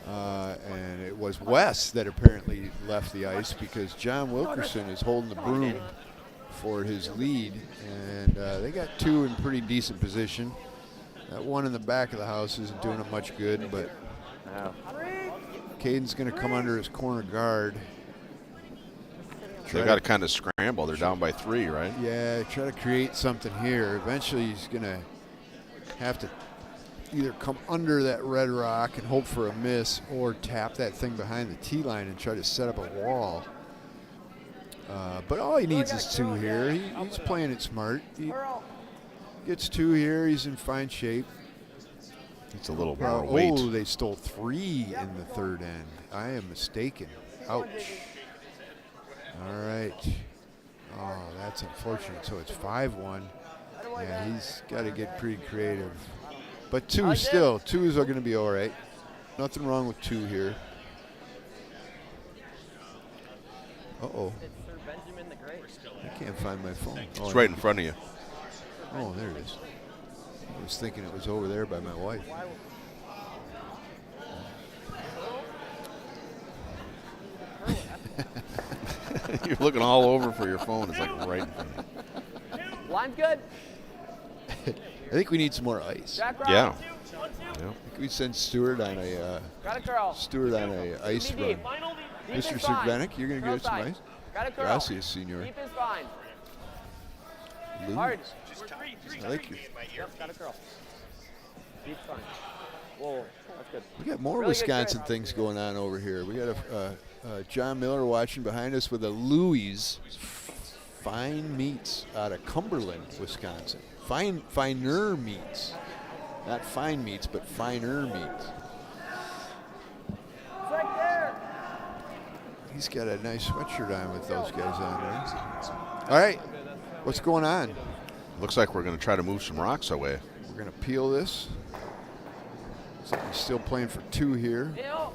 And it was Wes that apparently left the ice because John Wilkerson is holding the broom for his lead. And they got 2 in pretty decent position. That one in the back of the house isn't doing him much good, but Caden's going to come under his corner guard. They got to kind of scramble. They're down by 3, right? Yeah, try to create something here. Eventually he's going to have to either come under that red rock and hope for a miss or tap that thing behind the tee line and try to set up a wall. But all he needs is 2 here. He's playing it smart. He gets 2 here. He's in fine shape. It's a little more weight. Oh, they stole 3 in the third end. I am mistaken. Ouch. All right. Oh, that's unfortunate. So it's 5-1. Yeah, he's got to get pretty creative. But 2 still. 2s are going to be all right. Nothing wrong with 2 here. Uh-oh. I can't find my phone. It's right in front of you. Oh, there it is. I was thinking it was over there by my wife. You're looking all over for your phone. It's like right in front of you. Line's good. I think we need some more ice. Yeah. I think we send Stewart on a ice run. Mr. Cervenic, you're going to get some ice? Gracias, senor. Deep is fine. Lou, Hard. I like you. Yep, got a curl. Deep's fine. Whoa, that's good. We got more Really good Wisconsin grit. things going on over here. We got John Miller watching behind us with a Louis Fine Meats out of Cumberland, Wisconsin. Finer meats. Not fine meats, but finer meats. It's right there. He's got a nice sweatshirt on with those guys on there. All right, what's going on? Looks like we're going to try to move some rocks away. We're going to peel this. So he's still playing for 2 here. Yep.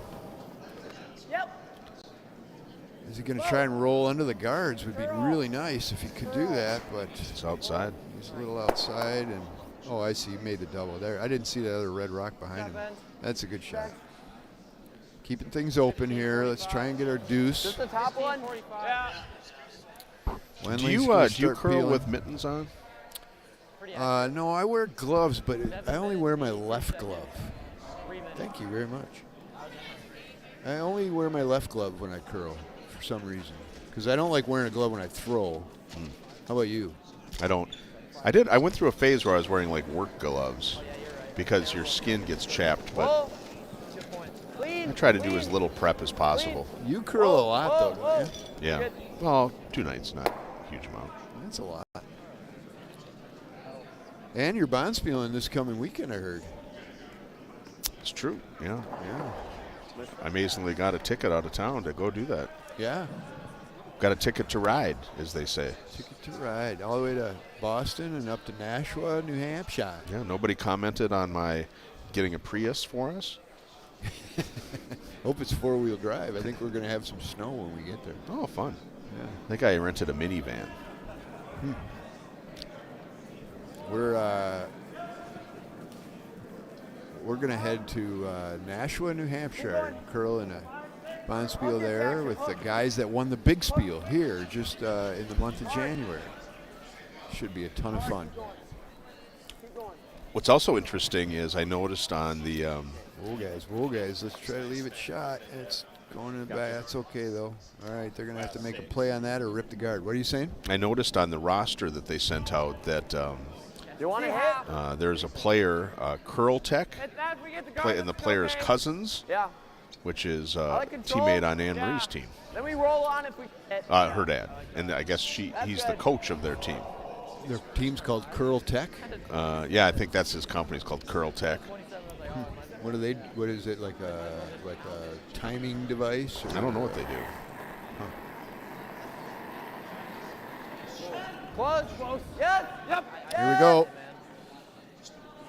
Is he going to try and roll under the guards? Would be really nice if he could do that, but It's outside. he's a little outside. And oh, I see. He made the double there. I didn't see that other red rock behind him. That's a good shot. Keeping things open here. Let's try and get our deuce. Just the top one? Yeah. Wendling's Do you gonna do you start curl peeling. with mittens on? No, I wear gloves, but I only wear my left glove. Thank you very much. I only wear my left glove when I curl for some reason, because I don't like wearing a glove when I throw. How about you? I don't. I went through a phase where I was wearing like work gloves because your skin gets chapped, but I try to do as little prep as possible. You curl a lot, though, don't you? Yeah. Well, 2 nights, not a huge amount. That's a lot. And you're Bonspieling this coming weekend, I heard. It's true. Yeah. I amazingly got a ticket out of town to go do that. Yeah. Got a ticket to ride, as they say. Ticket to ride all the way to Boston and up to Nashua, New Hampshire. Yeah, nobody commented on my getting a Prius for us. Hope it's four-wheel drive. I think we're going to have some snow when we get there. Oh, fun. Yeah. I think I rented a minivan. We're going to head to Nashua, New Hampshire, curl in a Bonspiel there with the guys that won the big spiel here just in the month of January. Should be a ton of fun. What's also interesting is I noticed on the Whoa, guys, let's try to leave it shot. It's going in the back. That's okay, though. All right, they're going to have to make a play on that or rip the guard. What are you saying? I noticed on the roster that they sent out that You want to hit? there's a player, Curl Tech, and the player's cousins, Yeah. which is like a control. teammate on Anne Marie's team. Then we roll on if we hit. Her dad. And I guess he's the coach of their team. Their team's called Curl Tech. Yeah, I think that's his company. It's called Curl Tech. What is it, like a timing device? Or I don't know what they do. Close. Yes. Yep. Here we go.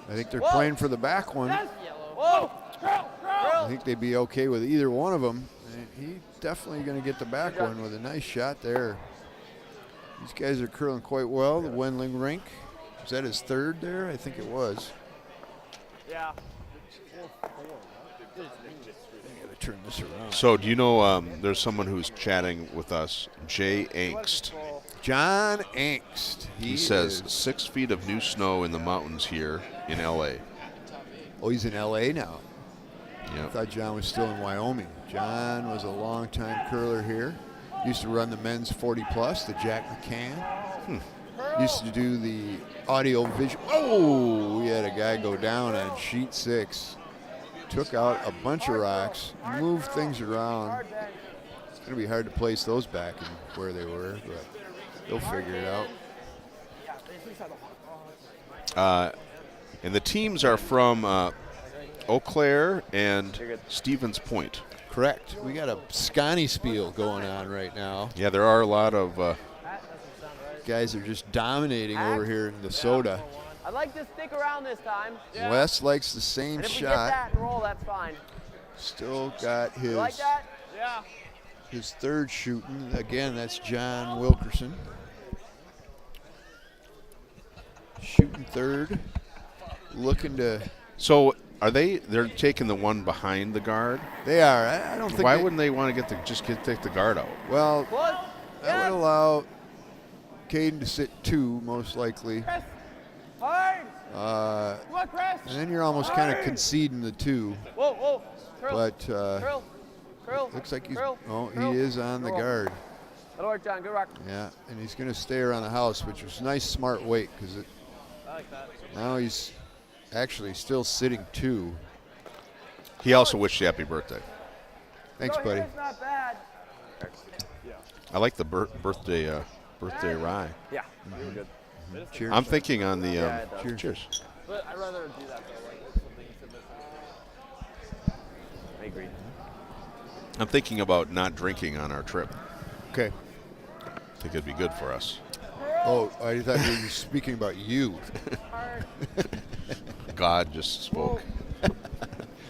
I think they're playing for the back one. Whoa. I think they'd be okay with either one of them. He's definitely going to get the back one with a nice shot there. These guys are curling quite well. The Wendling rink. Was that his third there? I think it was. Yeah. I got to turn this around. So do you know there's someone who's chatting with us, Jay Angst. John Angst. He says 6 feet of new snow in the mountains here in L.A. Oh, he's in L.A. now. I Yeah. thought John was still in Wyoming. John was a long-time curler here. Used to run the men's 40-plus, the Jack McCann. Used to do the audio-visual. Oh, we had a guy go down on sheet 6. Took out a bunch of rocks, moved things around. It's going to be hard to place those back in where they were, but they'll figure it out. And the teams are from Eau Claire and Stevens Point. Correct. We got a Scotty spiel going on right now. Yeah, there are a lot of Guys are just dominating over here in the soda. I'd like to stick around this time. Wes likes the same And if we get shot. that and roll, that's fine. Still got You like that? Yeah. his third shooting. Again, that's John Wilkerson. Shooting third. Looking to. So they're taking the one behind the guard? They are. I don't think. Why wouldn't they want to take the guard out? Well, Close. that would allow Caden to sit 2, most likely. Hard. And then you're almost kind of conceding the 2. Whoa. Curl. But Curl. looks like he's. Curl. Oh, Curl. he is on the Curl. guard. That'll work, John. Good rock. Yeah, and he's going to stay around the house, which was a nice, smart weight because I like that. now he's actually still sitting 2. He also wished you happy birthday. Thanks, buddy. It's not bad. I like the birthday rye. Yeah. You were good. Cheers. I'm thinking on the Cheers. But I'd rather do that though. Like something to miss. I agree. I'm thinking about not drinking on our trip. Okay. I think it'd be good for us. Oh, I thought you were speaking about you. God just spoke.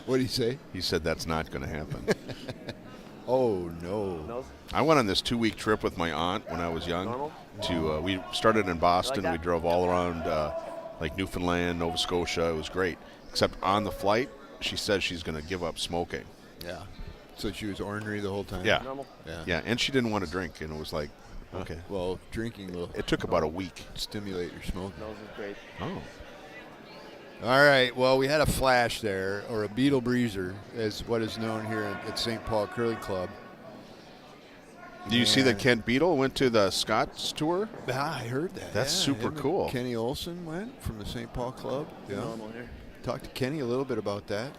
What did he say? He said that's not going to happen. Oh, no. Nose. I went on this 2-week trip with my aunt when I was young. Normal? We started in Boston. that? We drove all around like Newfoundland, Nova Scotia. It was great. Except on the flight, she said she's going to give up smoking. Yeah. So she was ornery the whole time? Yeah. Normal. Yeah, and she didn't want to drink, and it was like, okay. Well, drinking will It took about a week. stimulate your smoking. Nose is great. Oh. All right. Well, we had a flash there, or a Beetle Breezer, as what is known here at St. Paul Curling Club. Do you see that Kent Beadle went to the Scots tour? Ah, I heard that. That's super him and cool. Kenny Olson went from the St. Paul Club. Yeah. Normal here. Talked to Kenny a little bit about that.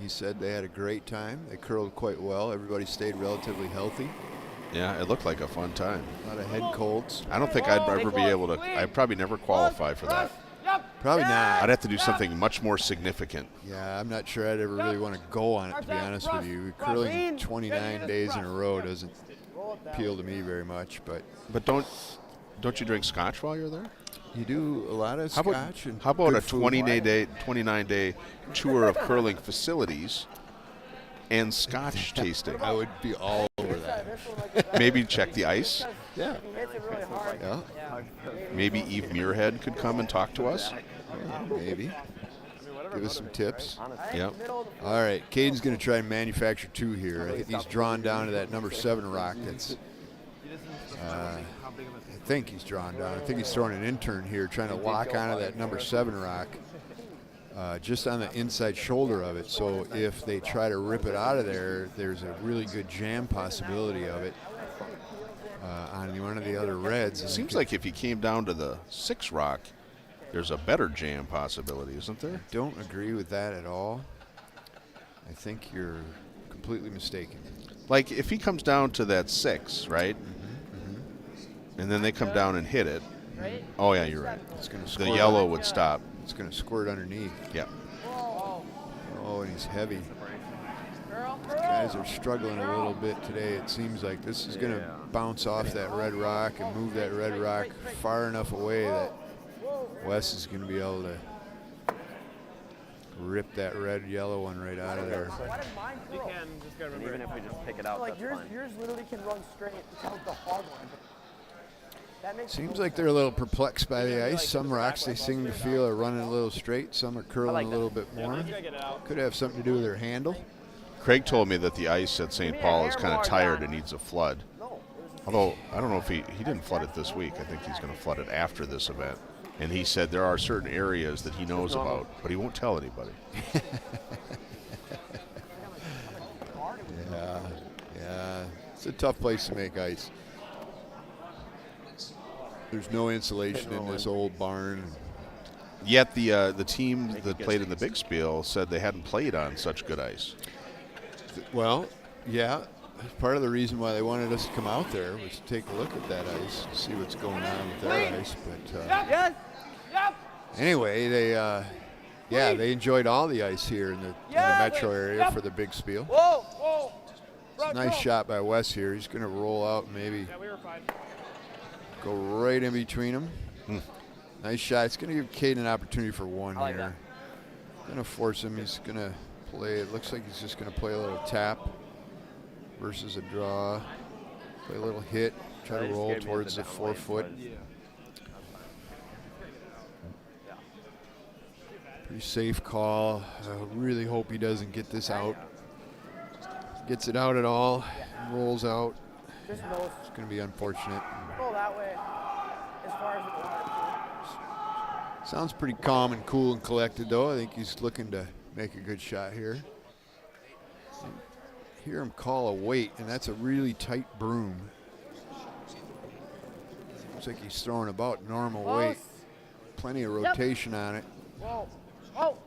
He said they had a great time. They curled quite well. Everybody stayed relatively healthy. Yeah, it looked like a fun time. A lot of head colds. I don't think I'd ever be able to. I'd probably never qualify for that. Probably not. I'd have to do something much more significant. Yeah, I'm not sure I'd ever really want to go on it, to be honest with you. Curling 29 days in a row doesn't appeal to me very much, but don't you drink scotch while you're there? you do a lot of scotch. How about good a food. 29-day tour of curling facilities and scotch tasting? I would be all over that. Maybe check the ice. Yeah. Yeah, Maybe Eve Muirhead could come and talk to us. maybe. Give us some tips. Yep. All right, Caden's going to try and manufacture 2 here. I think he's drawn down to that number 7 rock. That's. I think he's drawn down. I think he's throwing an intern here, trying to lock onto that number 7 rock, just on the inside shoulder of it. So if they try to rip it out of there, there's a really good jam possibility of it on one of the other reds. It seems like if he came down to the 6 rock, there's a better jam possibility, isn't there? Don't agree with that at all. I think you're completely mistaken. Like if he comes down to that 6, right? And then they come down and hit it. Oh yeah, you're right. It's going to The yellow would stop. It's going to squirt underneath. Yeah. Oh, and he's heavy. These guys are struggling a little bit today. It seems like this is going to bounce off that red rock and move that red rock far enough away that Wes is going to be able to rip that red-yellow one right out of there. You can just gotta And remember. even if we just pick it out, Like that's yours, fine. yours literally can run straight. It's like the hard one. That makes Seems no like they're a little perplexed by the ice. Some rocks they seem to feel are running a little straight. Some are curling a little bit more. Could have something to do with their handle. Craig told me that the ice at St. Paul is kind of tired and needs a flood. Although, I don't know if he didn't flood it this week. I think he's going to flood it after this event. And he said there are certain areas that he knows about, but he won't tell anybody. Yeah. It's a tough place to make ice. There's no insulation in this old barn. Yet the team that played in the Big Spiel said they hadn't played on such good ice. Well, yeah. Part of the reason why they wanted us to come out there was to take a look at that ice, see what's going on with their ice. But anyway, they enjoyed all the ice here in the metro area for the Big Spiel. It's a nice shot by Wes here. He's going to roll out and maybe go right in between them. Nice shot. It's going to give Caden an opportunity for one here. Going to force him. He's going to play. It looks like he's just going to play a little tap versus a draw. Play a little hit. Try to roll towards the 4 foot. Pretty safe call. I really hope he doesn't get this out. Gets it out at all. Rolls out. Just know It's going to be unfortunate. go that way. As far as the water. Sounds pretty calm and cool and collected, though. I think he's looking to make a good shot here. Hear him call a weight, and that's a really tight broom. Looks like he's throwing about normal weight. Plenty of rotation on it. Whoa. Oh.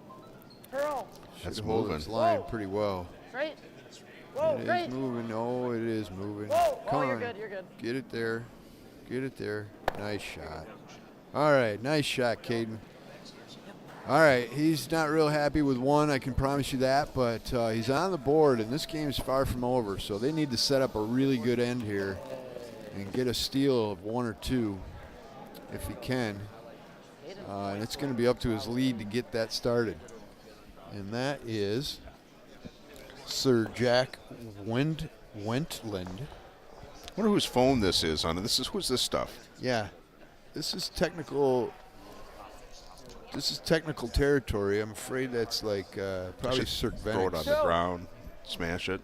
Curl. That's Should hold moving. its line pretty well. Straight. Whoa. It Great. is moving. Oh, it is moving. Whoa. Come Oh, you're on. good. You're good. Get it there. Get it there. Nice shot. All right. Nice shot, Caden. All right. He's not real happy with one, I can promise you that, but he's on the board, and this game is far from over, so they need to set up a really good end here and get a steal of 1 or 2 if he can. And it's going to be up to his lead to get that started. And that is Sir Jack Wendling. I wonder whose phone this is on. Who's this stuff? Yeah, this is technical. This is technical territory. I'm afraid that's like probably Sir Throw it on Venix. the ground, smash it.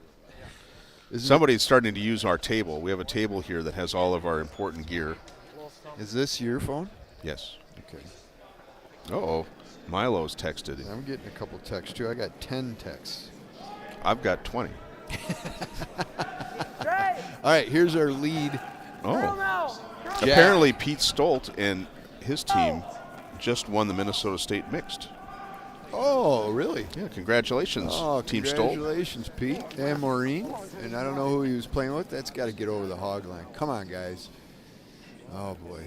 Isn't Somebody's starting to use our table. We have a table here that has all of our important gear. Is this your phone? Yes. Okay. Uh-oh. Milo's texted. I'm getting a couple texts too. I got 10 texts. I've got 20. All right, here's our lead. Oh. Jack. Apparently Pete Stolt and his team just won the Minnesota State Mixed. Oh, Oh, really? Yeah, congratulations, Oh, Team Stolt. congratulations, Pete and Maureen. And I don't know who he was playing with. That's got to get over the hog line. Come on, guys. Oh, boy.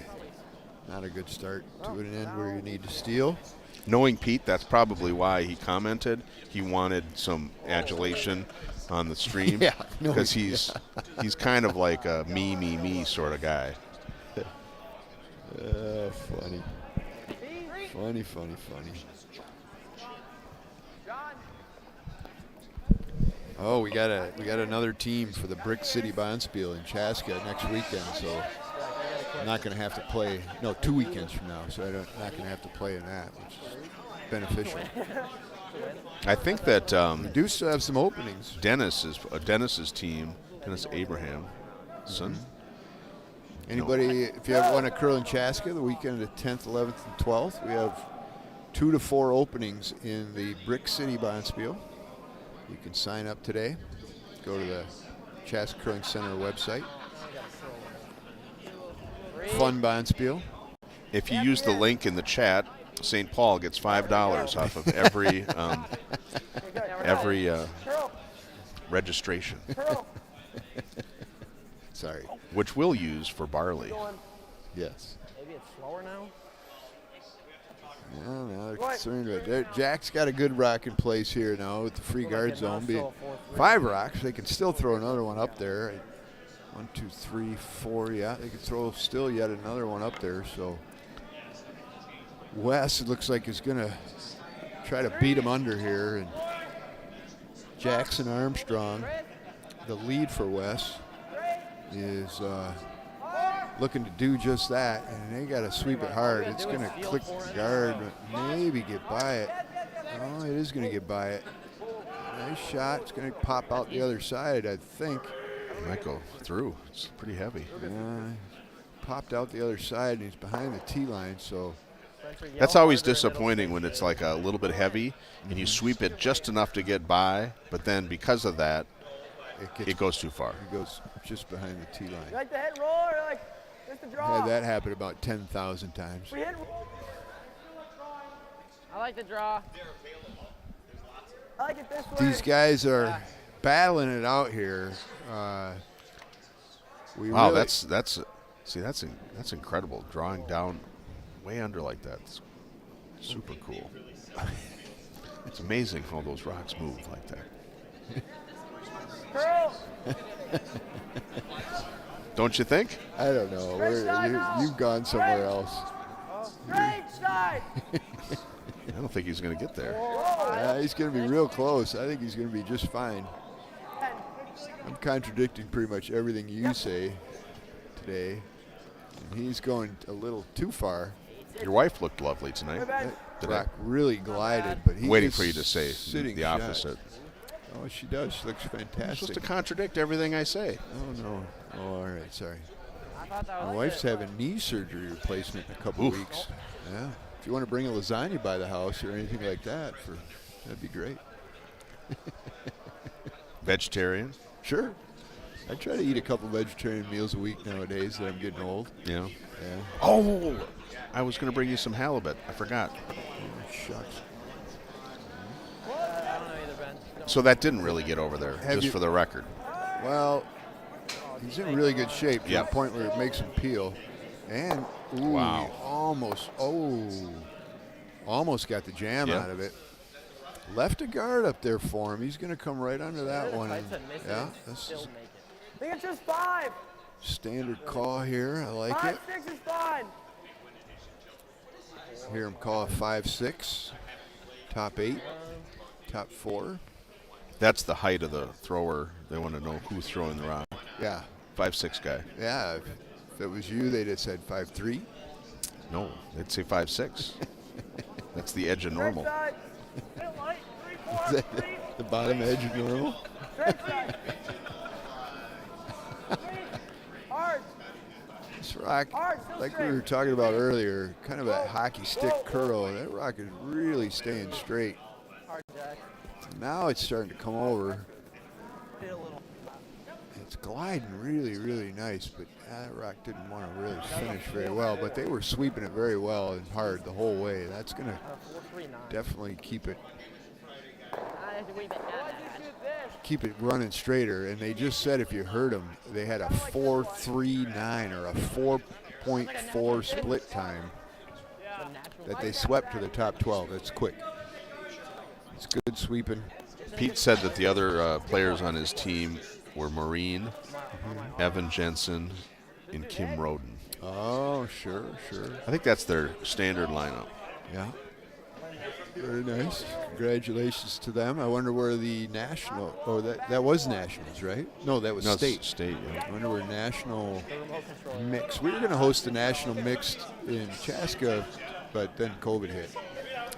Not a good start to an end where you need to steal. Knowing Pete, that's probably why he commented. He wanted some adulation on the stream. Yeah, no, because he's kind of like a me sort of guy. Funny. Funny. Oh, we got another team for the Brick City Bonspiel in Chaska next weekend, so I'm not going to have to play. No, 2 weekends from now, so I'm not going to have to play in that, which is beneficial. I think that We do still have some openings. Dennis's team, Dennis Abraham, son. Anybody, if you want to curl in Chaska the weekend of the 10th, 11th, and 12th, we have 2 to 4 openings in the Brick City Bonspiel. You can sign up today. Go to the Chaska Curling Center website. Fun Bonspiel. If you use the link in the chat, St. Paul gets $5 off of every registration, Sorry. which we'll use for barley. Yes. Maybe it's slower now. Yeah, now they're concerned with it. Jack's got a good rock in place here now with the free guard zone being 5 rocks. They can still throw another one up there. 1, 2, 3, 4. Yeah, they could throw still yet another one up there. So Wes, it looks like, is going to try to beat him under here. And Jackson Armstrong, the lead for Wes, is looking to do just that, and they got to sweep it hard. It's going to click the guard, but maybe get by it. Oh, it is going to get by it. Nice shot. It's going to pop out the other side, I think. It might go through. It's pretty heavy. Yeah, popped out the other side, and he's behind the tee line, so. That's always disappointing when it's like a little bit heavy, and you sweep it just enough to get by, but then because of that, it goes too far. It goes just behind the tee line. You like the hit roll or like just the draw? Had that happen about 10,000 times. We hit. I like the draw. I like it this way. These guys are battling it out here. Wow, Really, that's incredible. Drawing down way under like that. It's super cool. It's amazing how those rocks move like that. Curl. Don't you think? I don't know. You've gone somewhere else. Straight side. I don't think he's going to get there. He's going to be real close. I think he's going to be just fine. I'm contradicting pretty much everything you say today. And he's going a little too far. Your wife looked lovely tonight. That rock really glided, but he's waiting for you to say sitting the shot. opposite. Oh, she does. She looks You're fantastic. supposed to contradict everything I say. Oh, no. Oh, all right. Sorry. I thought that My was wife's having knee surgery replacement in a couple Oof. weeks. Yeah. If you want to bring a lasagna by the house or anything like that, that'd be great. Vegetarian? Sure. I try to eat a couple vegetarian meals a week nowadays that I'm getting old. Yeah. Yeah. Oh, I was going to bring you some halibut. I forgot. Oh, shucks. I don't know either, Ben. So that didn't really get over there, Have just you- for the record. Well, he's in really good shape to Yep. the point where it makes him peel. And, ooh, Wow. he almost got the jam Yep. out of it. Left a guard up there for him. He's going to come right under that one. Tights and miss it, Yeah, and this still is make it. I think it's just 5. standard call here. I like it. 5, 6 is fine. Hear him call a 5-6. Top 8. Top 4. That's the height of the thrower. They want to know who's throwing the rock. Yeah. 5'6" guy. Yeah. If it was you, they'd have said 5'3". No, they'd say 5'6". That's the edge of normal. Straight side. Hit light. 3, 4, Is that 3. the bottom edge of normal? Straight side. Hard. This rock, Hard, still like we straight. were talking about earlier, kind of a hockey stick curl. That rock is really staying straight. Hard, Jack. Now it's starting to come over. Hit a little. It's gliding really, really nice, but that rock didn't want to really finish very well. But they were sweeping it very well and hard the whole way. That's going to definitely keep it running straighter. And they just said if you heard them, they had a 4.39 or a 4.4 split time that they swept to the top 12. That's quick. It's good sweeping. Pete said that the other players on his team were Maureen, Evan Jensen, and Kim Roden. Oh, sure. I think that's their standard lineup. Yeah. Very nice. Congratulations to them. I wonder where the national, that was nationals, right? No, that was state. State, yeah. I wonder where national mix. We were going to host the national mixed in Chaska, but then COVID hit.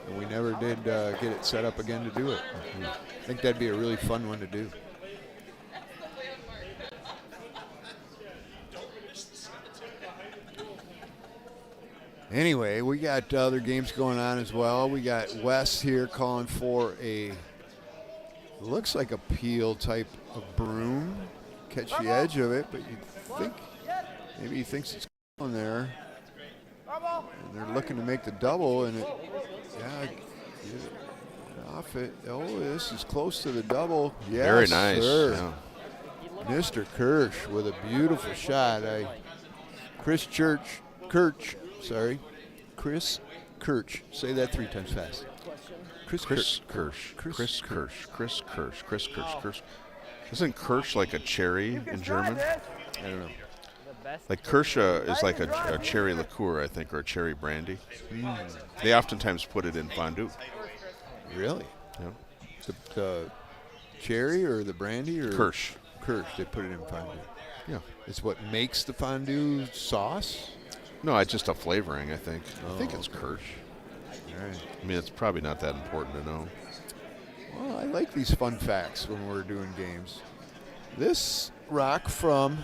And we never did get it set up again to do it. I think that'd be a really fun one to do. Anyway, we got other games going on as well. We got Wes here calling for looks like a peel type of broom. Catch the edge of it, but you think, maybe he thinks it's on there. And they're looking to make the double, and get it off it. Oh, this is close to the double. Yes, very nice. Sir. Yeah. Mr. Kirsch with a beautiful shot. Chris Kirsch. Say that 3 times fast. Chris Kirsch. Isn't Kirsch like a cherry in German? I don't know. Like Kirsch is like a cherry liqueur, I think, or a cherry brandy. They oftentimes put it in fondue. Really? Yeah. The cherry or the brandy or Kirsch. They put it in fondue. Yeah. It's what makes the fondue sauce? No, it's just a flavoring, I think. I think it's okay. Kirsch. All right. I mean, it's probably not that important to know. Well, I like these fun facts when we're doing games. This rock from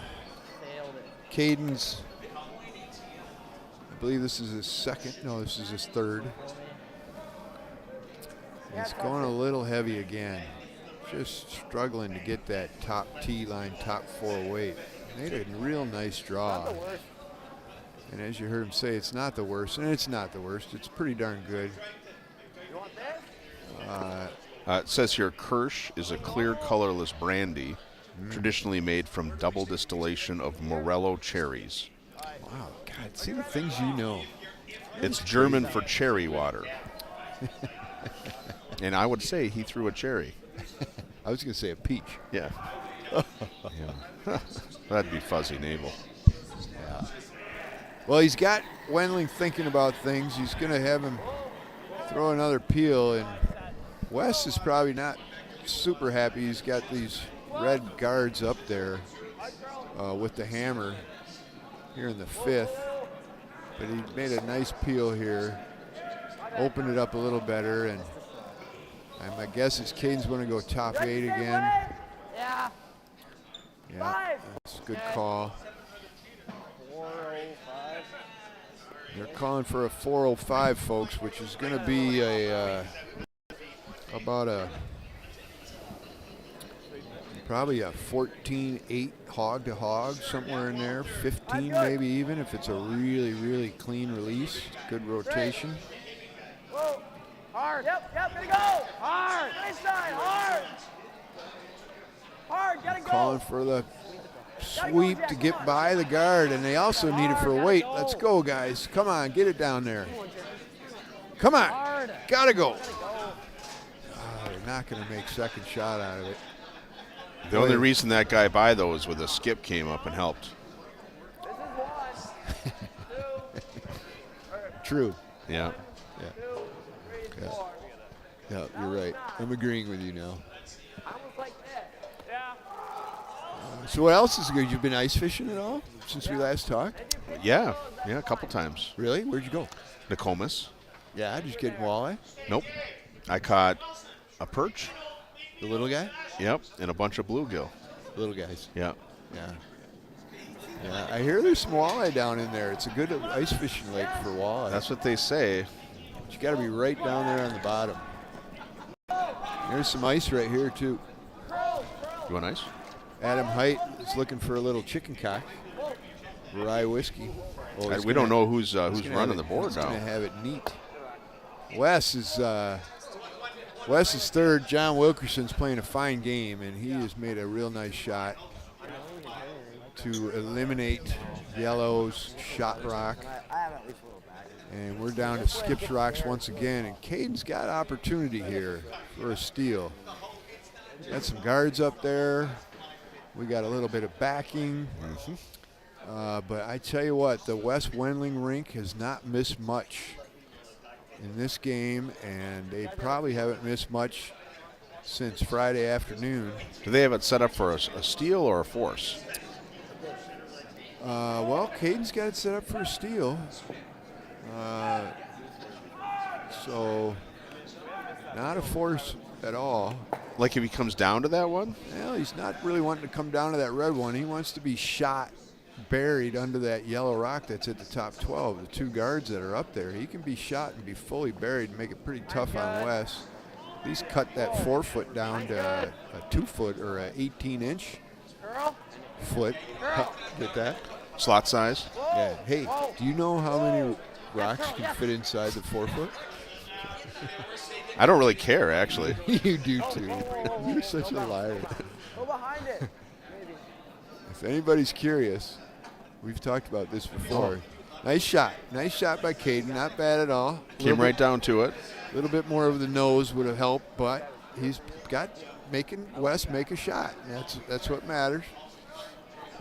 Caden's, I believe this is his second. No, this is his third. It's going a little heavy again. Just struggling to get that top T line, top 4 weight. Made a real nice draw. And as you heard him say, it's not the worst. And it's not the worst. It's pretty darn good. It says here, Kirsch is a clear, colorless brandy, traditionally made from double distillation of Morello cherries. Wow, God, see the things you know. It's German for cherry water. And I would say he threw a cherry. I was going to say a peach. Yeah. Yeah. That'd be fuzzy navel. Yeah. Well, he's got Wendling thinking about things. He's going to have him throw another peel, and Wes is probably not super happy. He's got these red guards up there with the hammer here in the 5th. But he made a nice peel here, opened it up a little better, and my guess is Caden's going to go top 8 again. Yeah, that's a good call. They're calling for a 405, folks, which is going to be probably a 14-8 hog to hog, somewhere in there, 15 maybe even if it's a really, really clean release. Good rotation. Whoa. Hard. Yep, gotta go. Hard. Nice side. Hard. Hard, gotta go. Calling for the sweep to get by the guard, and they also need it for a weight. Let's go, guys. Come on, get it down there. Come on. Gotta go. They're not going to make second shot out of it. The only reason that guy by, though, is when the skip came up and helped. True. Yeah. Yeah, you're right. I'm agreeing with you now. So what else is good? You've been ice fishing at all since we last talked? Yeah, a couple times. Really? Where'd you go? Nokomis. Yeah, just getting walleye? Nope. I caught a perch. The little guy? Yep, and a bunch of bluegill. Little guys. Yeah. Yeah, I hear there's some walleye down in there. It's a good ice fishing lake for walleye. That's what they say. But you got to be right down there on the bottom. There's some ice right here, too. You want ice? Adam Height is looking for a little chicken cock. Rye whiskey. Oh, We don't know who's running the board he's now. Going to have it neat. Wes is third. John Wilkerson's playing a fine game, and he has made a real nice shot to eliminate Yellow's shot rock. And we're down to Skip's rocks once again, and Caden's got opportunity here for a steal. Got some guards up there. We got a little bit of backing. But I tell you what, the West Wendling rink has not missed much in this game, and they probably haven't missed much since Friday afternoon. Do they have it set up for a steal or a force? Well, Caden's got it set up for a steal. So not a force at all. Like if he comes down to that one? Well, he's not really wanting to come down to that red one. He wants to be shot, buried under that yellow rock that's at the top 12. The two guards that are up there, he can be shot and be fully buried and make it pretty tough on Wes. At least cut that 4 foot down to a 2 foot or a 18-inch foot. Get that? Slot size? Yeah. Hey, do you know how many rocks can fit inside the 4 foot? I don't really care, actually. You do too. You're such a liar. Go behind it. If anybody's curious, we've talked about this before. Nice shot. Nice shot by Caden. Not bad at all. Came right down to it. A little bit more of the nose would have helped, but he's got making Wes make a shot. That's what matters.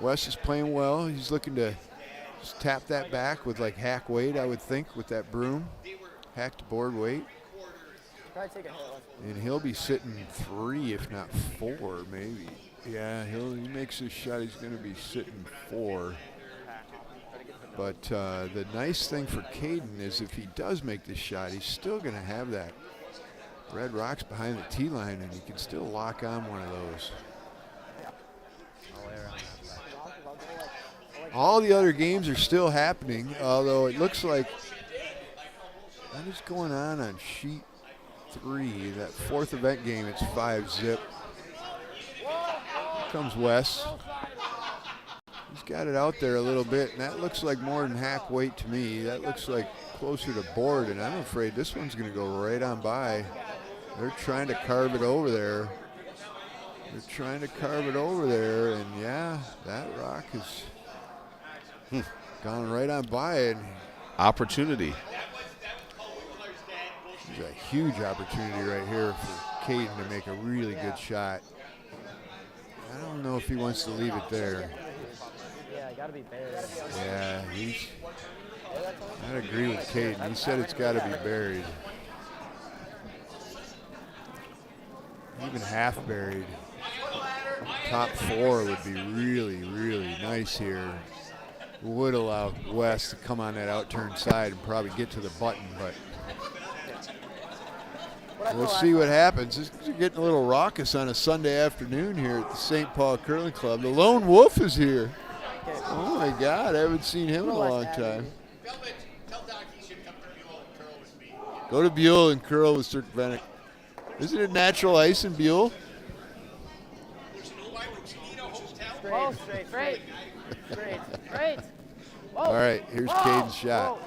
Wes is playing well. He's looking to just tap that back with like hack weight, I would think, with that broom. Hack to board weight. And he'll be sitting 3, if not 4, maybe. Yeah, he makes his shot, he's going to be sitting 4. But the nice thing for Caden is if he does make this shot, he's still going to have that red rocks behind the tee line, and he can still lock on one of those. All the other games are still happening, although it looks like what is going on sheet 3, that 4th event game, it's 5-zip. Here comes Wes. He's got it out there a little bit, and that looks like more than hack weight to me. That looks like closer to board, and I'm afraid this one's going to go right on by. They're trying to carve it over there. And yeah, that rock has gone right on by it. Opportunity. There's a huge opportunity right here for Caden to make a really good shot. I don't know if he wants to leave it there. Yeah, got to be buried. Yeah, I agree with Caden. He said it's got to be buried. Even half buried. Top 4 would be really, really nice here. Would allow Wes to come on that out-turn side and probably get to the button, but we'll see what happens. It's getting a little raucous on a Sunday afternoon here at the St. Paul Curling Club. The Lone Wolf is here. Oh my God, I haven't seen him in a long time. Go to Buell and curl with Sir Vennick. Isn't it natural ice in Buell? Straight. All right, here's Caden's shot.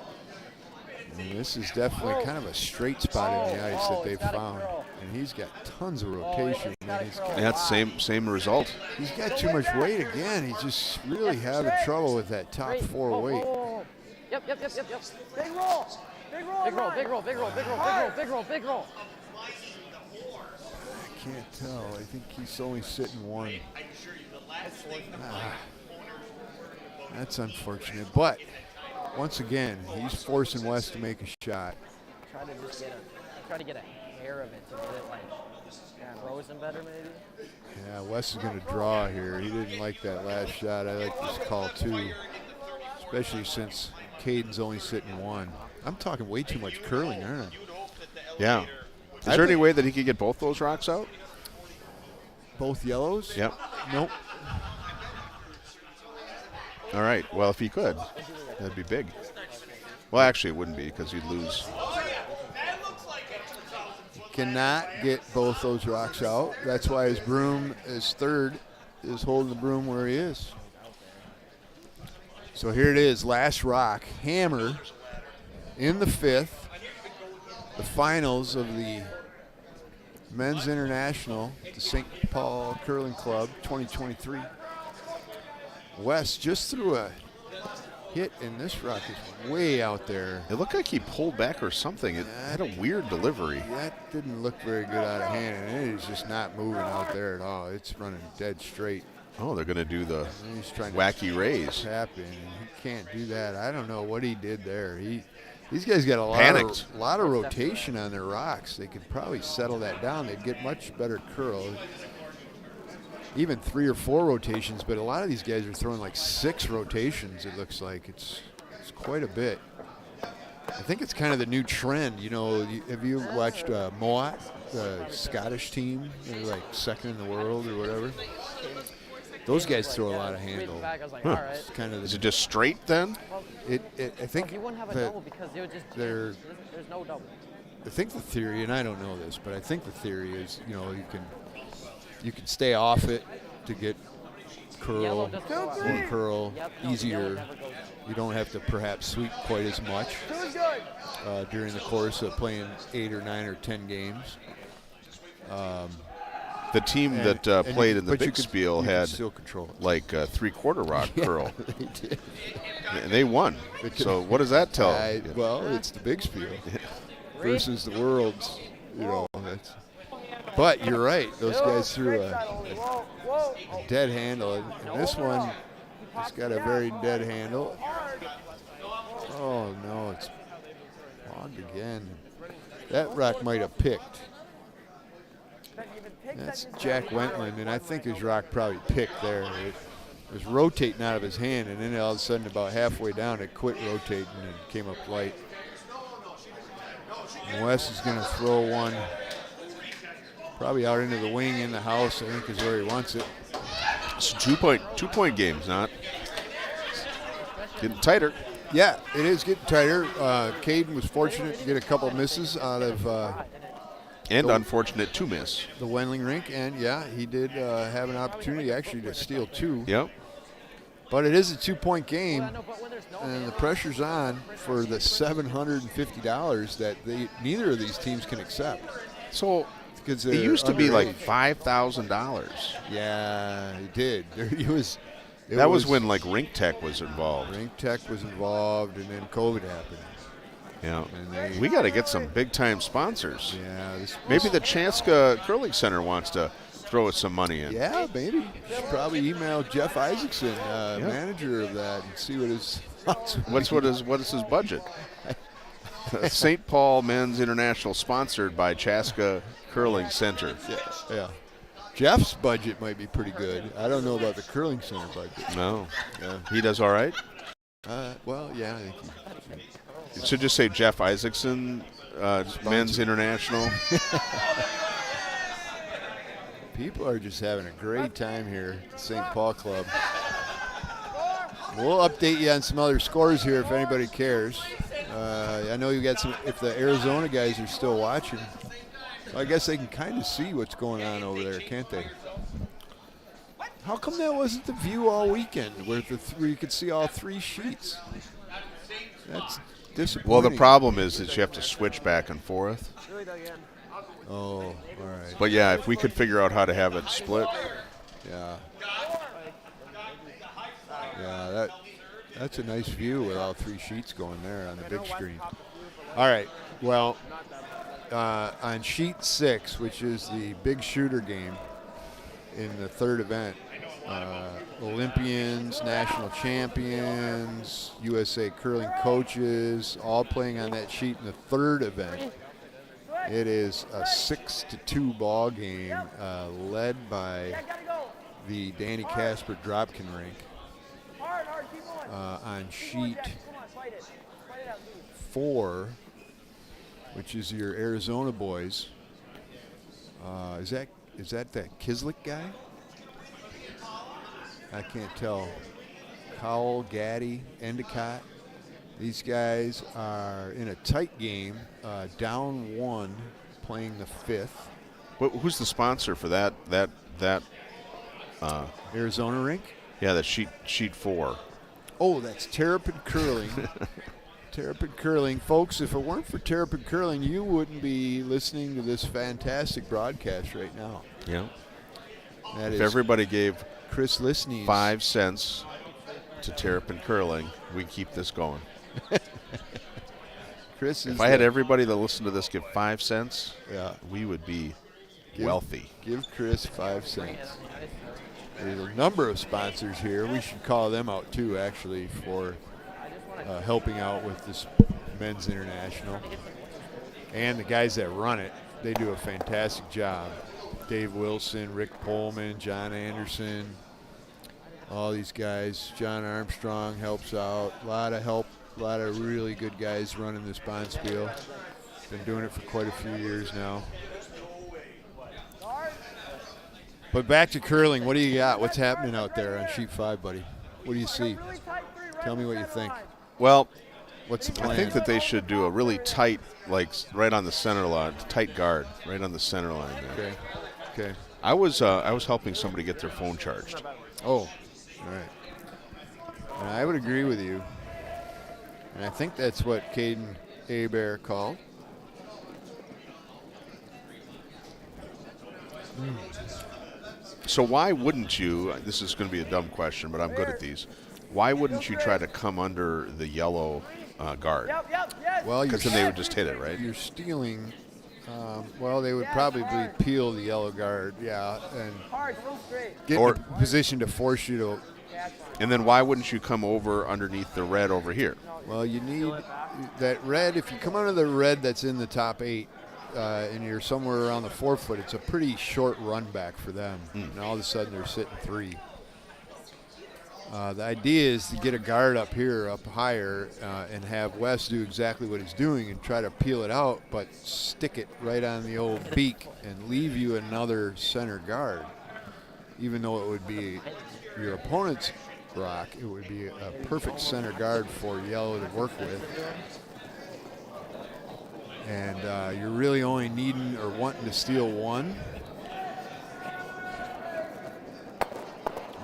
And this is definitely kind of a straight spot in the ice that they've found. And he's got tons of rotation. That's same result. He's got too much weight again. He's just really having trouble with that top 4 weight. Yep. Big roll. I can't tell. I think he's only sitting 1. That's unfortunate. But once again, he's forcing Wes to make a shot. Try to get a hair of it to get it like frozen better, maybe. Yeah, Wes is going to draw here. He didn't like that last shot. I like this call too, especially since Caden's only sitting 1. I'm talking way too much curling, aren't I? Yeah. Is there any way that he could get both those rocks out? Both yellows? Yep. Nope. All right. Well, if he could, that'd be big. Well, actually, it wouldn't be because you'd lose. Cannot get both those rocks out. That's why his broom is 3rd is holding the broom where he is. So here it is, last rock, hammer in the 5th, the finals of the Men's International, the St. Paul Curling Club 2023. Wes just threw a hit, and this rock is way out there. It looked like he pulled back or something. It had a weird delivery. That didn't look very good out of hand, and it is just not moving out there at all. It's running dead straight. Oh, they're going to do the He's trying wacky to raise. tap in, and he can't do that. I don't know what he did there. These guys got a lot of rotation on their rocks. They could probably settle that down. They'd get much better curl. Even 3 or 4 rotations, but a lot of these guys are throwing like 6 rotations, it looks like. It's quite a bit. I think it's kind of the new trend. You know, have you watched Moat, the Scottish team? They're like second in the world or whatever. Those guys throw a lot of handle. It's kind of Is it just straight then? I think You wouldn't have a double because they would just there's no double. I think the theory, and I don't know this, but I think the theory is, you know, you can stay off it to get curl, more curl, easier. You don't have to perhaps sweep quite as much during the course of playing 8 or 9 or 10 games. The team that played in the big spiel had still control it. like a 3/4 rock curl. They did. And they won. So what does that tell? Well, it's the big spiel versus the world's, you know. But you're right. Those guys threw a dead handle. And this one, it's got a very dead handle. Oh, no, it's logged again. That rock might have picked. That's Jack Wendling, and I think his rock probably picked there. It was rotating out of his hand, and then all of a sudden, about halfway down, it quit rotating and came up light. And Wes is going to throw one probably out into the wing in the house, I think is where he wants it. It's a two-point games, not getting tighter. Yeah, it is getting tighter. Caden was fortunate to get a couple misses out of and unfortunate to miss the Wendling rink, and yeah, he did have an opportunity actually to steal 2. Yep. But it is a 2-point game, and the pressure's on for the $750 that neither of these teams can accept. So it used to be like $5,000. Yeah, it did. That was when like Rink Tech was involved. Rink Tech was involved, and then COVID happened. Yeah, we got to get some big-time sponsors. Yeah, maybe the Chaska Curling Center wants to throw us some money in. Yeah, maybe. Should probably email Jeff Isaacson, manager of that, and see what his thoughts What is his budget? St. Paul Men's International, sponsored by Chaska Curling Center. Yeah. Jeff's budget might be pretty good. I don't know about the Curling Center budget. No. He does all right? Well, yeah, I think it should just say Jeff Isaacson, Men's International. People are just having a great time here at the St. Paul Club. We'll update you on some other scores here if anybody cares. I know you got some, if the Arizona guys are still watching, I guess they can kind of see what's going on over there, can't they? How come that wasn't the view all weekend where you could see all 3 sheets? That's disappointing. Well, the problem is that you have to switch back and forth. Oh, all right. But yeah, if we could figure out how to have it split. Yeah. Yeah, that's a nice view with all 3 sheets going there on the big screen. All right. Well, on sheet 6, which is the big shooter game in the 3rd event, Olympians, national champions, USA curling coaches, all playing on that sheet in the 3rd event. It is a 6-2 ball game led by the Danny Casper Dropkin rink. On sheet 4, which is your Arizona boys. Is that Kislik guy? I can't tell. Cowell, Gaddy, Endicott. These guys are in a tight game, down 1, playing the 5th. Who's the sponsor for that Arizona rink? Yeah, that's sheet 4. Oh, that's Terrapin Curling. Terrapin Curling. Folks, if it weren't for Terrapin Curling, you wouldn't be listening to this fantastic broadcast right now. Yeah. That If is everybody gave Chris Lisney's 5 cents to Terrapin Curling, we keep this going. Chris is If I had everybody that listened to this give 5 cents, yeah, we would be wealthy. give Chris 5 cents. There's a number of sponsors here. We should call them out too, actually, for helping out with this men's international. And the guys that run it, they do a fantastic job. Dave Wilson, Rick Pullman, John Anderson, all these guys. John Armstrong helps out. A lot of help, a lot of really good guys running this bonspiel. Been doing it for quite a few years now. But back to curling, what do you got? What's happening out there on sheet 5, buddy? What do you see? Tell me what you think. Well, What's the plan? I think that they should do a really tight, like right on the center line, tight guard, right on the center line there. Okay. Okay. I was helping somebody get their phone charged. Oh, all right. And I would agree with you. And I think that's what Caden Hebert called. So why wouldn't you, this is going to be a dumb question, but I'm good at these. Why wouldn't you try to come under the yellow guard? Well, Because then they would just hit it, right? you're stealing. Well, they would probably peel the yellow guard, yeah, and get Or- in a position to force you to. And then why wouldn't you come over underneath the red over here? Well, you need that red. If you come under the red that's in the top 8, and you're somewhere around the 4-foot, it's a pretty short run back for them. And all of a sudden they're sitting 3. The idea is to get a guard up here, up higher, and have Wes do exactly what he's doing and try to peel it out, but stick it right on the old beak and leave you another center guard. Even though it would be your opponent's rock, it would be a perfect center guard for yellow to work with. And you're really only needing or wanting to steal 1.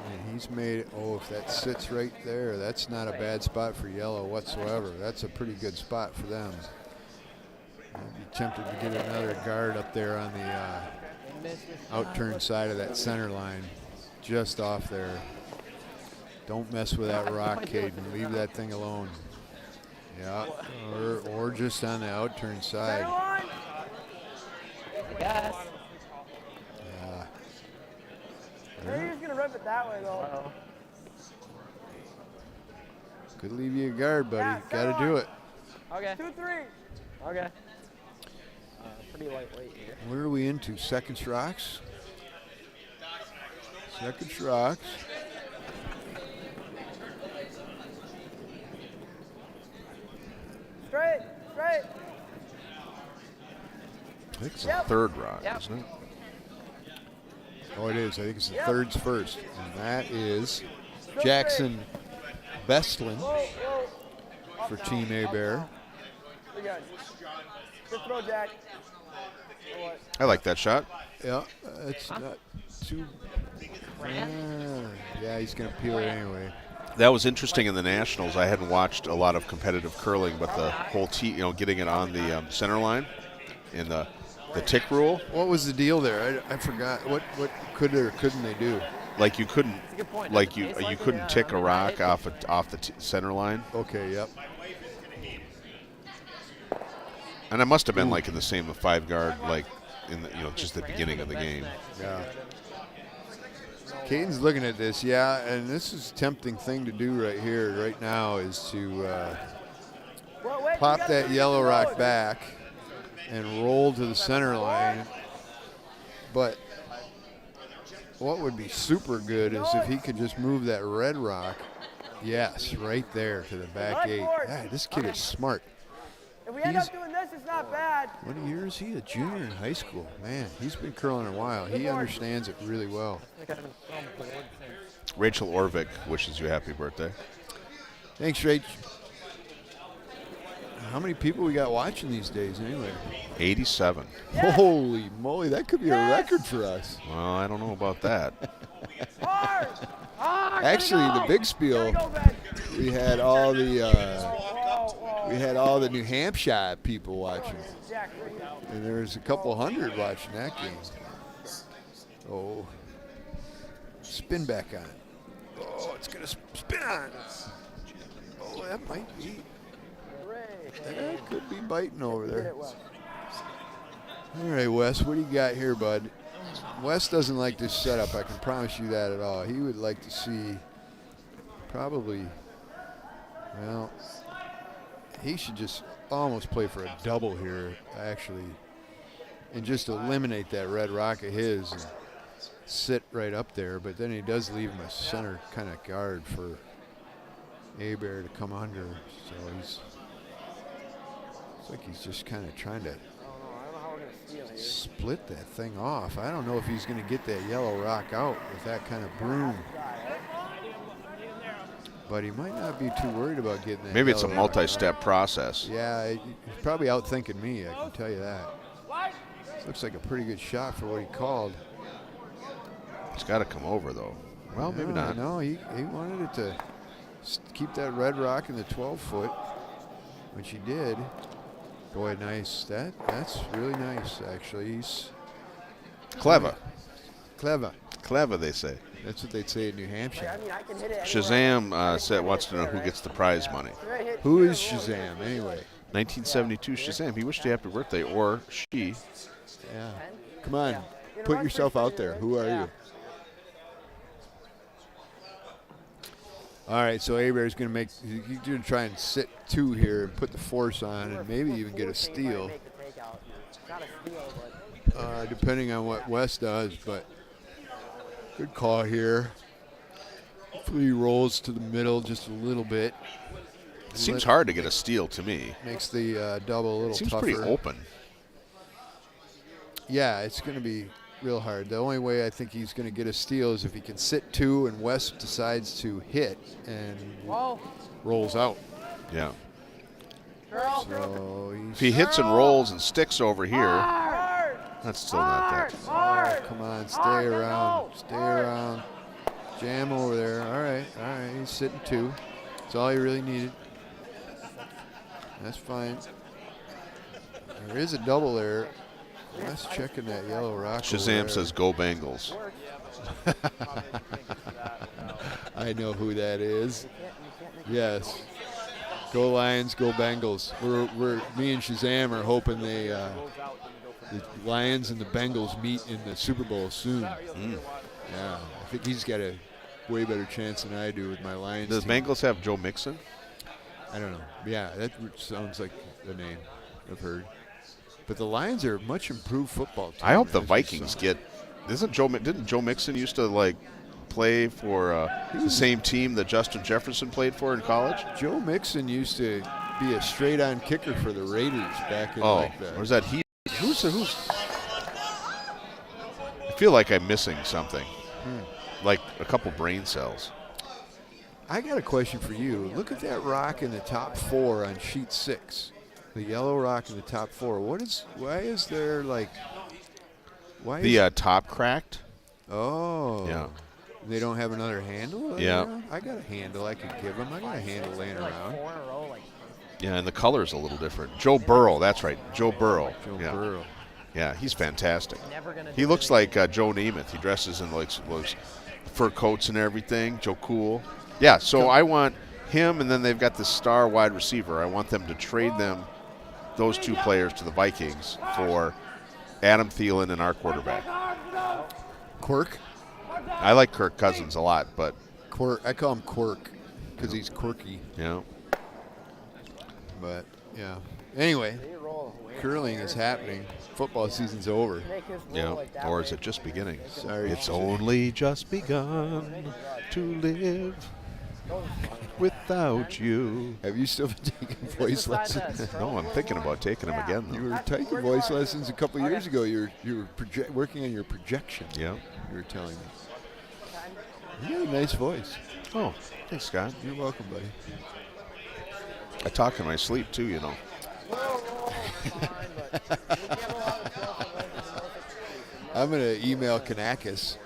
And he's made, if that sits right there, that's not a bad spot for yellow whatsoever. That's a pretty good spot for them. I'd be tempted to get another guard up there on the out-turn side of that center line, just off there. Don't mess with that rock, Caden. Leave that thing alone. Yeah, or just on the out-turn side. Yes. Yeah. Maybe he's gonna rip it that way though. Could leave you a guard, buddy. Yeah, Got to come do on. it. Okay. 2-3. Okay. Pretty lightweight here. Where are we into? Seconds rocks? Seconds rocks. Straight. I think it's the third rock, isn't it? Oh, it is. I think it's the thirds first. And that is Jackson Bestlin for Team Hebert. We got it. Good throw, Jack. I like that shot. Yeah, it's not too. Yeah, he's going to peel it anyway. That was interesting in the Nationals. I hadn't watched a lot of competitive curling, but the whole team, getting it on the center line in the tick rule. What was the deal there? I forgot. What could or couldn't they do? Like you couldn't, like you couldn't tick a rock off the center line. Okay, yep. And it must have been like in the same 5 guard, like in the, just the beginning of the game. Yeah. Caden's looking at this, yeah, and this is a tempting thing to do right here, right now, is to pop that yellow rock back and roll to the center line. But what would be super good is if he could just move that red rock, yes, right there to the back 8. Yeah, this kid is smart. If we end up doing this, it's not bad. What year is he? A junior in high school. Man, he's been curling a while. He understands it really well. Rachel Orvik wishes you a happy birthday. Thanks, Rach. How many people we got watching these days anyway? 87. Holy moly, that could be a record for us. Well, I don't know about that. Actually, the big spiel, we had all the New Hampshire people watching, and there was a couple hundred watching that game. Oh, spin back on. Oh, it's gonna spin on. Oh, that might be. That could be biting over there. All right, Wes, what do you got here, bud? Wes doesn't like this setup. I can promise you that at all. He would like to see probably, well, he should just almost play for a double here, actually, and just eliminate that red rock of his and sit right up there. But then he does leave him a center kind of guard for Hebert to come under. So it's like he's just kind of trying to split that thing off. I don't know if he's going to get that yellow rock out with that kind of broom. But he might not be too worried about getting that. Maybe it's a yellow multi-step process. Yeah, he's probably outthinking me, I can tell you that. Looks like a pretty good shot for what he called. It's got to come over, though. Well, maybe not. No, he wanted it to keep that red rock in the 12-foot, which he did. Boy, nice. That's really nice, actually. He's Clever. clever. Clever, they say. That's what they'd say in New Hampshire. Shazam wants to know who gets the prize money. Who is Shazam, anyway? 1972 Shazam. He wished you happy birthday, or she. Yeah. Come on. Put yourself out there. Who are you? All right, so Hebert's going to he's going to try and sit two here and put the force on and maybe even get a steal. Depending on what Wes does, but good call here. Hopefully he rolls to the middle just a little bit. It seems hard to get a steal to me. Makes the double a little seems tougher. Pretty open. Yeah, it's going to be real hard. The only way I think he's going to get a steal is if he can sit two and Wes decides to hit and rolls out. Yeah. So if he hits and rolls and sticks over here, that's still not that. Oh, come on, stay around. Stay around. Jam over there. All right. He's sitting two. That's all he really needed. That's fine. There is a double there. Let's checking that yellow rock. Shazam says, "Go Bengals." I know who that is. Yes. Go Lions, go Bengals. Me and Shazam are hoping the Lions and the Bengals meet in the Super Bowl soon. Yeah, I think he's got a way better chance than I do with my Lions. Does team. Bengals have Joe Mixon? I don't know. Yeah, that sounds like the name I've heard. But the Lions are a much improved football team. I hope the Vikings get. Didn't Joe Mixon used to play for the same team that Justin Jefferson played for in college? Joe Mixon used to be a straight-on kicker for the Raiders back in or is that he? Who's? I feel like I'm missing something, like a couple brain cells. I got a question for you. Look at that rock in the top four on sheet 6. The yellow rock in the top four. Why is there the top cracked? Oh. Yeah. They don't have another handle? Yeah. I got a handle I could give them. I got a handle laying around. Yeah, and the color's a little different. Joe Burrow, that's right. Joe Burrow. Burrow. Yeah, he's fantastic. He looks like Joe Namath. He dresses in those fur coats and everything. Joe Cool. Yeah, so I want him, and then they've got this star wide receiver. I want them to trade those two players to the Vikings for Adam Thielen and our quarterback. Quirk? I like Kirk Cousins a lot, but I call him Quirk because he's quirky. Yeah. But, yeah. Anyway, curling is happening. Football season's over. Yeah, or is it just beginning? Sorry. It's only just begun to live without you. Have you still been taking voice lessons? No, I'm thinking about taking them again, though. You were taking voice lessons a couple years ago. You were working on your projection. Yeah. You were telling me. You got a nice voice. Oh, thanks, Scott. You're welcome, buddy. I talk in my sleep, too, you know. I'm going to email Kanakis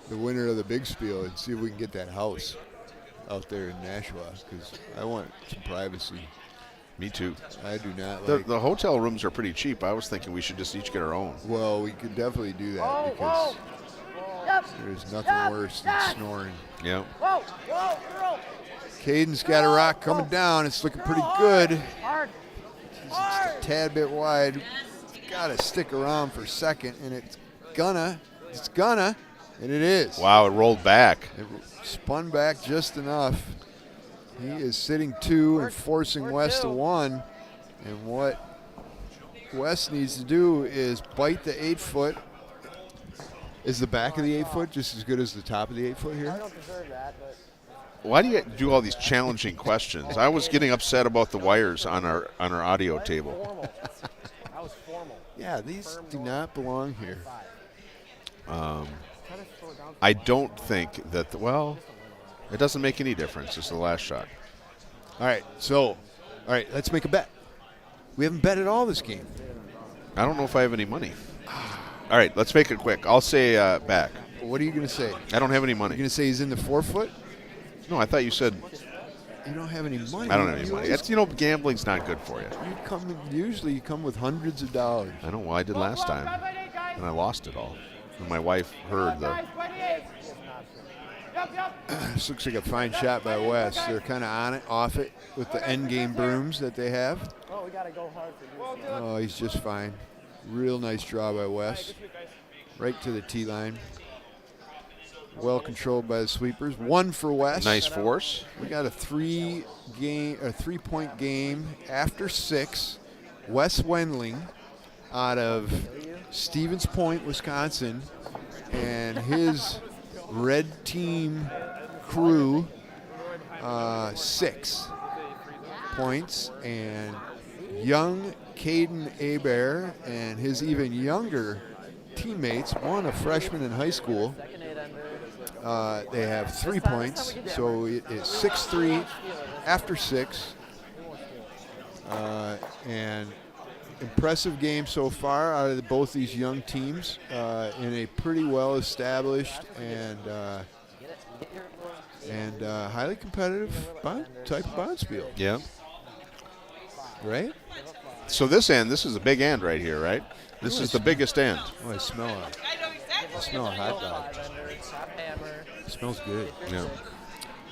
the winner of the big spiel and see if we can get that house out there in Nashua, because I want some privacy. Me too. I do not The hotel rooms are pretty cheap. I was thinking we should just each get our own. Well, we could definitely do that because there's nothing worse than snoring. Yeah. Caden's got a rock coming down. It's looking pretty good. He's just a tad bit wide. Got to stick around for a second, and it's gonna, and it is. Wow, it rolled back. It spun back just enough. He is sitting 2 and forcing West to 1. And what West needs to do is bite the 8-foot. Is the back of the 8-foot just as good as the top of the 8-foot here? I don't deserve that, but. Why do you do all these challenging questions? I was getting upset about the wires on our audio table. That was formal. Yeah, these do not belong here. I don't think that, well, it doesn't make any difference. It's the last shot. All right, let's make a bet. We haven't bet at all this game. I don't know if I have any money. All right, let's make it quick. I'll say back. What are you going to say? I don't have any You're money. going to say he's in the 4-foot? No, I thought you said You don't have any money. I don't have any money. It's, gambling's not good for you. Usually you come with hundreds of dollars. I know. Well, I did last time, and I lost it all. And my wife heard the. This looks like a fine shot by West. They're kind of on it, off it with the end game brooms that they have. Oh, we got to go hard for this. Oh, he's just fine. Real nice draw by West. Right to the tee line. Well controlled by the sweepers. 1 for West. Nice force. We got a 3-point game after 6. Wes Wendling out of Stevens Point, Wisconsin, and his red team crew 6 points, and young Caden Hebert and his even younger teammates, one a freshman in high school, they have 3 points, so it is 6-3 after 6. And impressive game so far out of both these young teams in a pretty well established and highly competitive type of bonspiel. Yeah. Right? So this is a big end right here, right? This is the biggest end. Oh, I smell a hot dog. It smells good. Yeah.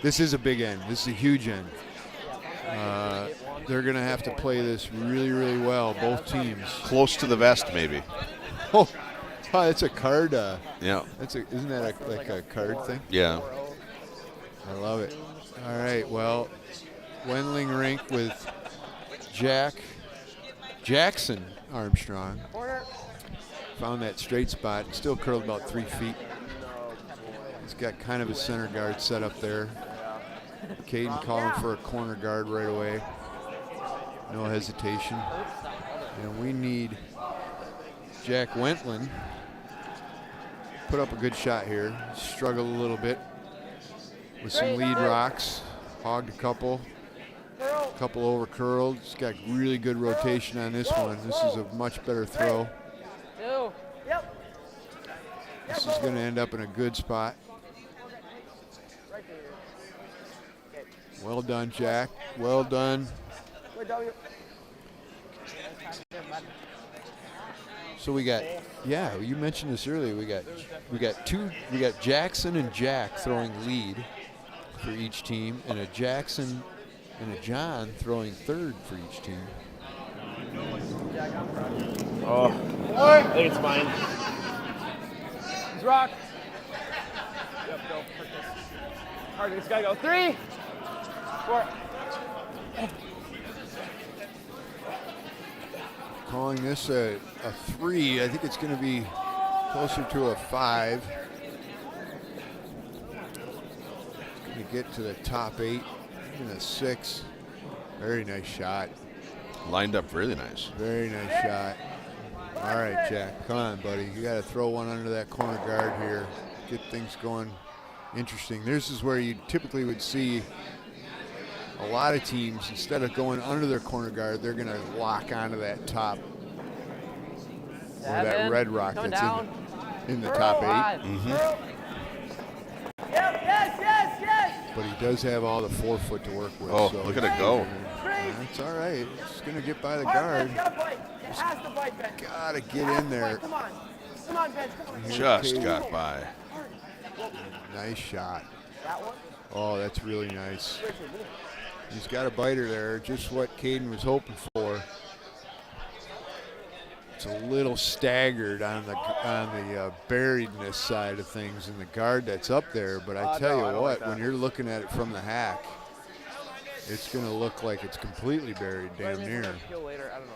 This is a big end. This is a huge end. They're going to have to play this really, really well, both teams. Close to the vest, maybe. Oh, that's a card. Yeah. Isn't that like a card thing? Yeah. I love it. All right, well, Wendling Rink with Jackson Armstrong. Found that straight spot. Still curled about 3 feet. He's got kind of a center guard set up there. Caden calling for a corner guard right away. No hesitation. And we need Jack Wendling. Put up a good shot here. Struggled a little bit with some lead rocks. Hogged a couple over curled. He's got really good rotation on this one. This is a much better throw. This is going to end up in a good spot. Well done, Jack. Well done. So we got, you mentioned this earlier. We got Jackson and Jack throwing lead for each team, and a Jackson and a John throwing third for each team. Oh, I think it's mine. It's rock. Yep, go. Hard, it's gotta go. 3, 4. Calling this a 3. I think it's going to be closer to a 5. It's going to get to the top 8. Even a 6. Very nice shot. Lined up really nice. Very nice shot. All right, Jack. Come on, buddy. You got to throw one under that corner guard here. Get things going interesting. This is where you typically would see a lot of teams, instead of going under their corner guard, they're going to lock onto that top, or that red rock that's in the top 8. Mm-hmm. but he does have all the forefoot to work with. Oh, so look at it go. That's all right. It's going to get by the Hard guard. bench, gotta bite. It has to bite, Ben. Got to get in there. Come on. Come on, Ben. Come on. Just Caden. got by. Nice shot. That one? Oh, that's really nice. He's got a biter there, just what Caden was hoping for. It's a little staggered on the buriedness side of things in the guard that's up there, but I tell you what, when you're looking at it from the hack, it's going to look like it's completely buried damn near. Later, I don't know.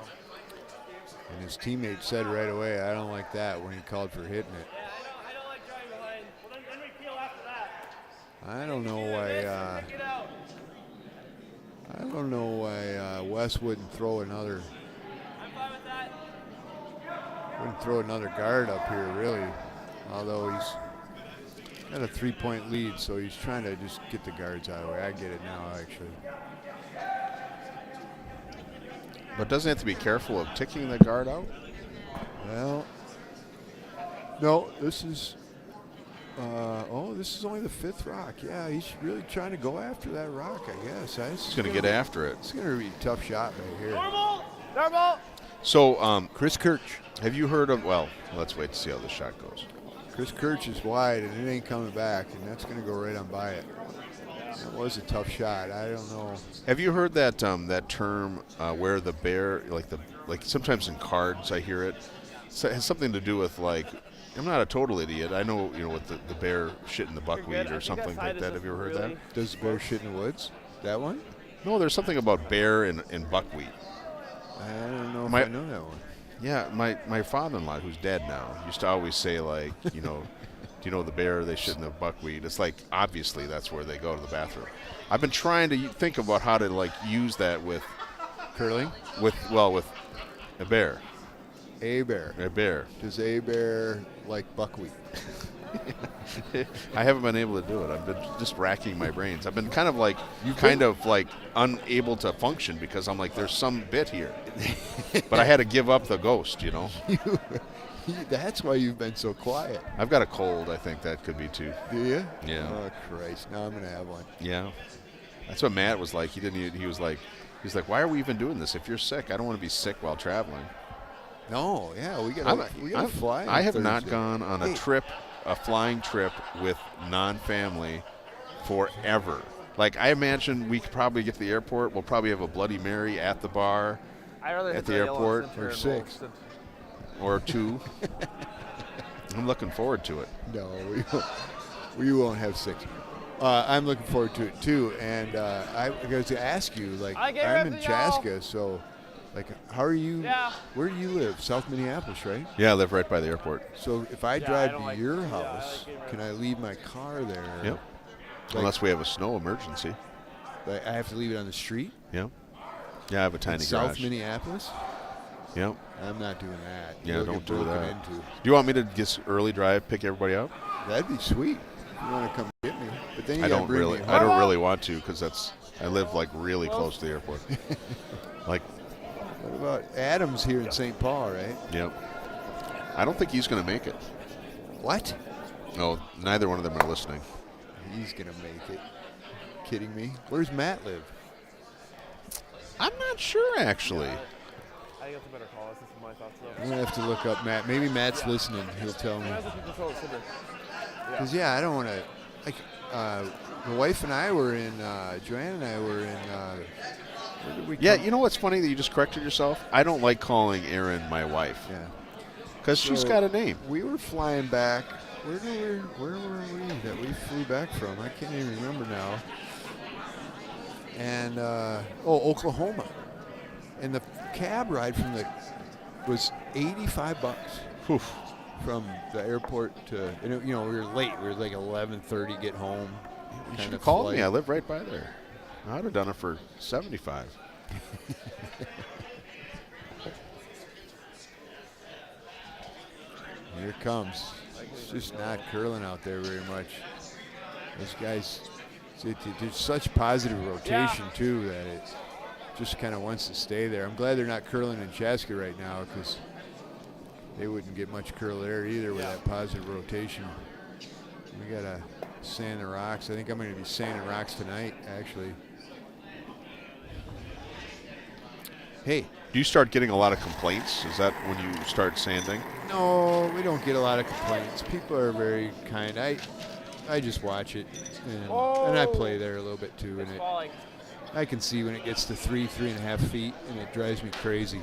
And his teammate said right away, I don't like that when he called for hitting it. I don't like driving behind. Well, then we peel after that. I don't know why Wes wouldn't throw another. I'm fine with that. Wouldn't throw another guard up here, really. Although he's got a 3-point lead, so he's trying to just get the guards out of the way. I get it now, actually. But doesn't he have to be careful of ticking the guard out? Well, no, this is. This is only the 5th rock. Yeah, he's really trying to go after that rock, I guess. He's going to get after it. It's going to be a tough shot right here. Normal. So, Chris Kirch. have you heard of, well, let's wait to see how this shot goes. Chris Kirch is wide, and it ain't coming back, and that's going to go right on by it. That was a tough shot. I don't know. Have you heard that that term where the bear, like sometimes in cards I hear it, so it has something to do with like, I'm not a total idiot. I know, with the bear shit in the buckwheat or something like that. Have you ever heard that? Does the bear shit in the woods? That one? No, there's something about bear and buckwheat. I don't know if I know that one. Yeah, my father-in-law, who's dead now, used to always say like, do you know the bear, they shit in the buckwheat? It's like, obviously that's where they go to the bathroom. I've been trying to think about how to like use that with curling? With a bear. A bear. A bear. Does a bear like buckwheat? I haven't been able to do it. I've been just racking my brains. I've been kind of like unable to function because I'm like, there's some bit here. But I had to give up the ghost, That's why you've been so quiet. I've got a cold. I think that could be too. Do you? Yeah. Oh Christ! Now I'm gonna have one. Yeah. That's what Matt was like. He was like, why are we even doing this? If you're sick, I don't want to be sick while traveling. No, yeah, we gotta fly. I have not gone on a flying trip with non-family forever. Like, I imagine we could probably get to the airport. We'll probably have a Bloody Mary at the bar at the airport. Or 6. Or 2. I'm looking forward to it. No, we won't have 6. I'm looking forward to it, too. And I was to ask you, like, I'm in Chaska, so... Like, how are you? Yeah. Where do you live? South Minneapolis, right? Yeah, I live right by the airport. So if I drive to your house, can I leave my car there? Yep. Like, unless we have a snow emergency. I have to leave it on the street? Yeah. Yeah, I have a tiny garage. South Minneapolis? Yep. I'm not doing that. Yeah, don't do that. Into. Do you want me to just early drive, pick everybody up? That'd be sweet. If you want to come get me. But then you I don't really want to because I live like really close to the airport. Like. What about Adams here in St. Paul, right? Yep. I don't think he's going to make it. What? No, neither one of them are listening. He's going to make it. Kidding me? Where's Matt live? I'm not sure, actually. I think that's a better call. That's just my thoughts, though. I'm going to have to look up Matt. Maybe Matt's listening. He'll tell me. Because, I don't want to... Like, the wife and I were in... Joanne and I were in... You know what's funny that you just corrected yourself? I don't like calling Erin my wife. Yeah. Because she's got a name. We were flying back. Where were we that we flew back from? I can't even remember now. And, Oklahoma. And the cab ride was $85. Oof. From the airport to, we were late. We were like 11:30 get home. You should have called me. I live right by there. I'd have done it for $75. Here it comes. It's just not curling out there very much. Those guys, there's such positive rotation, too, that it just kind of wants to stay there. I'm glad they're not curling in Chaska right now because they wouldn't get much curl there either with that positive rotation. We got a sand the rocks. I think I'm going to be sanding rocks tonight, actually. Hey. Do you start getting a lot of complaints? Is that when you start sanding? No, we don't get a lot of complaints. People are very kind. I just watch it, and I play there a little bit too. And I can see when it gets to 3.5 feet, and it drives me crazy.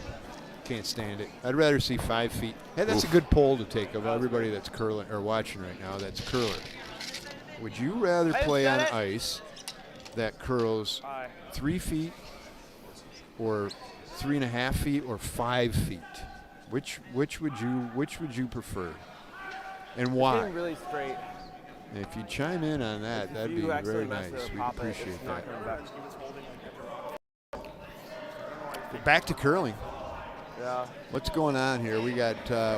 Can't stand it. I'd rather see 5 feet. Hey, that's a good poll to take of everybody that's curling or watching right now. That's curler. Would you rather play on ice that curls 3 feet, or 3.5 feet, or 5 feet? Which would you prefer, and why? Getting really straight. If you chime in on that, that'd be very nice. We'd appreciate that. Back to curling. Yeah. What's going on here? We got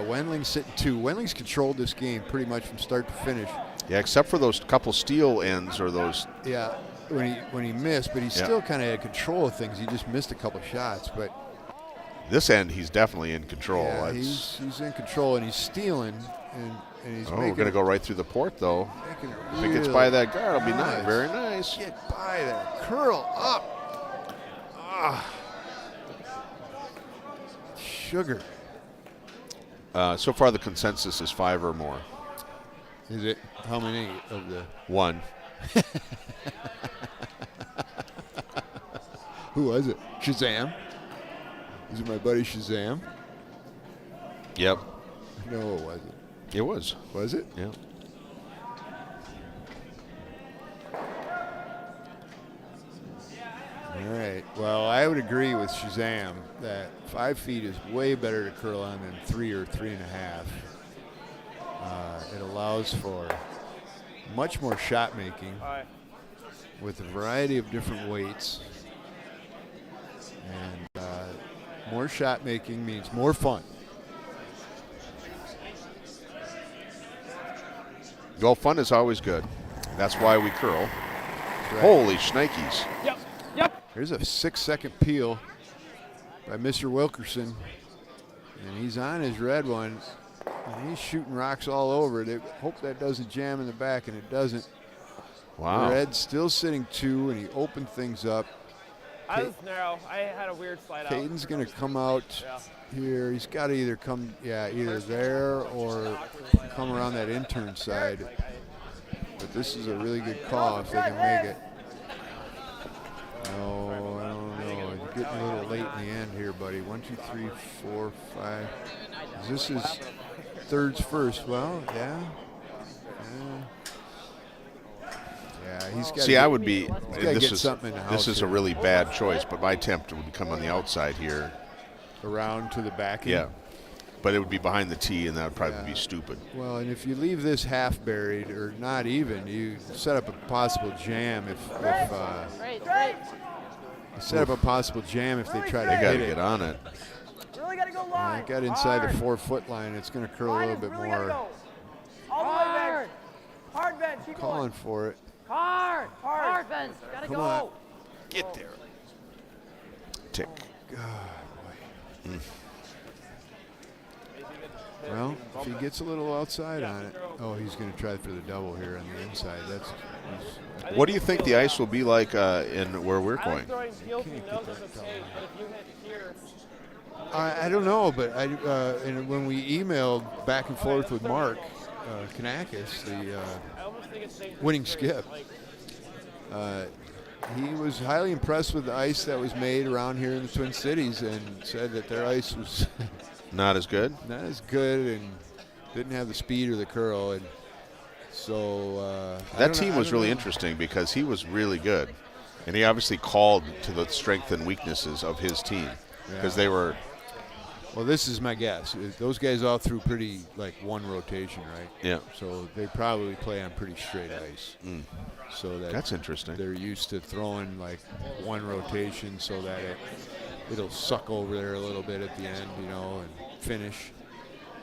Wendling sitting 2. Wendling's controlled this game pretty much from start to finish. Yeah, except for those couple steel ends or those. Yeah, when he missed, but he still kind of had control of things. He just missed a couple shots, but this end he's definitely in control. Yeah, he's in control, and he's stealing, and he's we're going to go right through the port, though. If it gets by that guard, it'll be nice. Very nice. Get by that. Curl up. Sugar. So far, the consensus is 5 or more. Is it? How many of the? 1. Who was it? Shazam? Is it my buddy Shazam? Yep. No, it wasn't. It was. Was it? Yeah. All right. Well, I would agree with Shazam that 5 feet is way better to curl on than 3 or 3.5. It allows for much more shot making with a variety of different weights. And more shot making means more fun. Well, fun is always good. That's why we curl. Right. Holy shnikes. Yep. Here's a 6-second peel by Mr. Wilkerson. And he's on his red one. And he's shooting rocks all over it. Hope that doesn't jam in the back, and it doesn't. Wow. Red's still sitting 2, and he opened things up. I was narrow. I had a weird slide out. Caden's going to come out here. He's got to either come, either there or come around that intern side. But this is a really good call if they can make it. No, I don't know. You're getting a little late in the end here, buddy. 1, 2, 3, 4, 5. This is thirds first. Well, yeah. Yeah, he's got. See, I would be. This is a really bad choice, but my attempt would come on the outside here. Around to the back. Yeah, but it would be behind the tee, and that would probably be stupid. Well, and if you leave this half buried or not even, you set up a possible jam if set up a possible jam if they try to They got hit to it. get on it. Really got to go line. It got inside the 4-foot line. It's going to curl a little bit Really more. go. All the way back. Hard bench. Keep Calling going. for it. Hard, Vince. Gotta Come go. on. Get there. Tick. God, boy. Well, if he gets a little outside on it, he's going to try for the double here on the inside. What do you think the ice will be like in where we're going? I don't know, but and when we emailed back and forth with Mark Kanakis, the winning skip, he was highly impressed with the ice that was made around here in the Twin Cities and said that their ice was not as good and didn't have the speed or the curl. And so that team was really interesting because he was really good, and he obviously called to the strengths and weaknesses of his team because they were. Well, this is my guess. Those guys all threw pretty one rotation, right? Yeah. So they probably play on pretty straight ice. So that's interesting. They're used to throwing one rotation so that it'll suck over there a little bit at the end, and finish.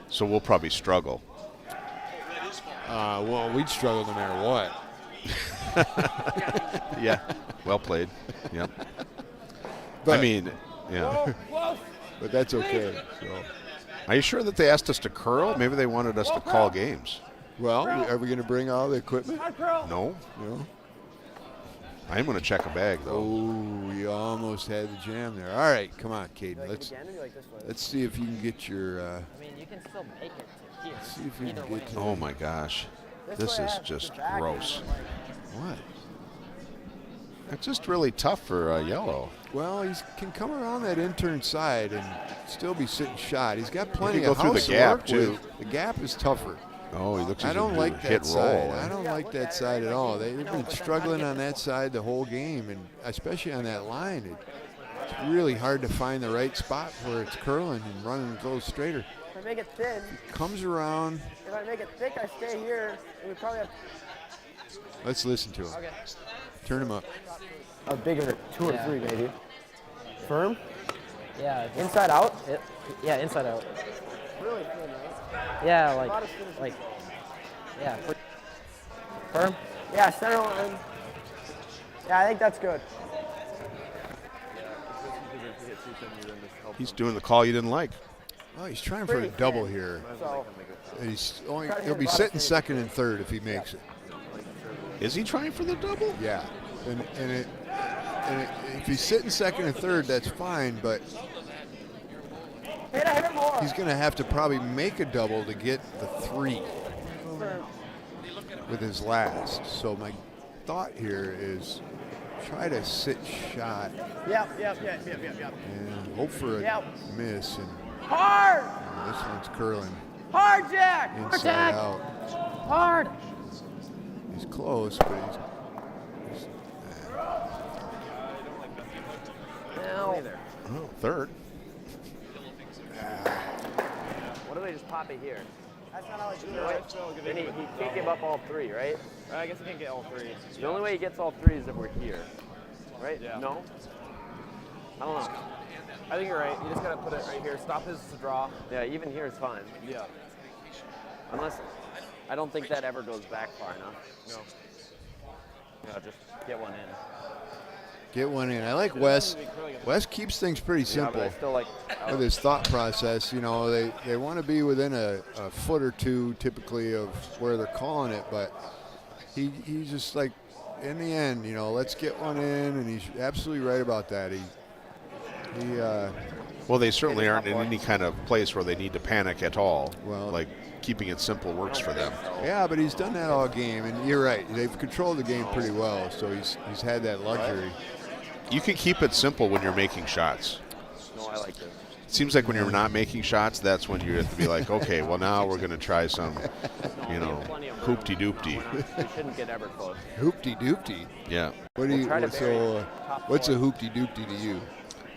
So we'll probably struggle. Well, we'd struggle no matter what. Yeah. Well played. Yeah. But, I mean, yeah. But that's okay. So. Are you sure that they asked us to curl? Maybe they wanted us to call games. Well, are we going to bring all the equipment? No. No. I'm going to check a bag, though. Oh, you almost had the jam there. All right, come on, Caden. Let's see if you can get your. I mean, you can still make it to here. See if you Either can way. get to. Oh, my gosh. This is just gross. What? It's just really tough for yellow. Well, he can come around that intern side and still be sitting shot. He's got plenty go of through the house to gap, work too. with. The gap is tougher. Oh, he looks. I don't like that side. I Roll. don't like that side at all. They've been struggling on that side the whole game, and especially on that line. It's really hard to find the right spot where it's curling and running and goes straighter. If I make it thin, Comes around. if I make it thick, I stay here. And we probably have Let's listen to him. Turn him up. a bigger 2 or 3, maybe. Firm? Yeah. just- Inside out? yeah, inside out. Really thin, right? Yeah, A lot like, of spin. like, yeah. Firm? Yeah, center line. Yeah, I think that's good. He's doing the call you didn't like. Oh, he's trying for a double here. So, And he'll be sitting second and third if he makes it. Is he trying for the double? Yeah. If he's sitting second and third, that's fine, but hit it more. he's going to have to probably make a double to get the 3 with his last. So my thought here is try to sit shot Yep. and hope for a miss. And Hard! this one's curling Hard, Jack! inside out. Hard! He's close, but he's Oh, third. What do they just pop it here? That's not how I do it. Then he can't give up all 3, right? I guess I can't get all 3. The only way he gets all 3 is if we're here, right? Yeah. No? I don't know. I think you're right. You just gotta put it right here. Stop his draw. Yeah, even here is fine. Yeah. Unless, I don't think that ever goes back far enough. No. Yeah, just get one in. get one in. I like Wes. Wes keeps things pretty Yeah, but simple I still like. with his thought process. You know, they want to be within a foot or two typically of where they're calling it, but he's just like, in the end, you know, let's get one in, and he's absolutely right about that. Well, they certainly aren't in any kind of place where they need to panic at all. Well- like keeping it simple works for them. Yeah, but he's done that all game, and you're right. They've controlled the game pretty well, so he's had that luxury. You can keep it simple when you're making shots. No, I like this. It seems like when you're not making shots, that's when you have to be like, okay, well now we're going to try some, you know, hoopty-doopty. We shouldn't get ever close. Hoopty doopty. Yeah. What do you? try to What's a hoopty doopty to you?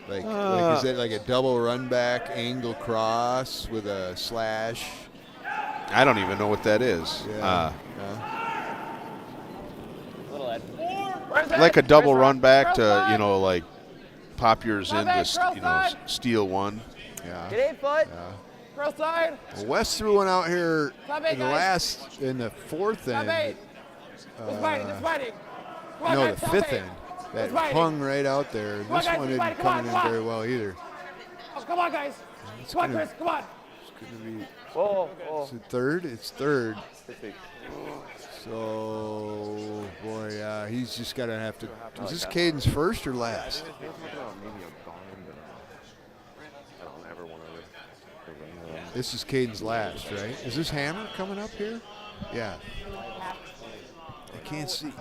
Like is that like a double run back angle cross with a slash? I don't even know what that is. Yeah. Little Ed. Like a double run back to, you know, like pop yours in to, you know, steal one. Yeah. Get 8 foot. Cross side. Well, Wes threw one out here Stop it, in the guys. in the fourth Stop end. it. Just fighting. Come on, No, guys, the stop fifth it. end. That It's fighting. hung right out there. on, This guys, one it's isn't fighting. Come on, coming in come on. very well either. Oh, come on, guys. Come on, gonna- Chris. Come on. It's gonna be. Oh. Is it third? It's third. This week. So, boy, he's just got to have to. Is this Caden's first or last? Maybe a bond. I don't ever want to. This is Caden's last, right? Is this Hammer coming up here? Yeah. I can't see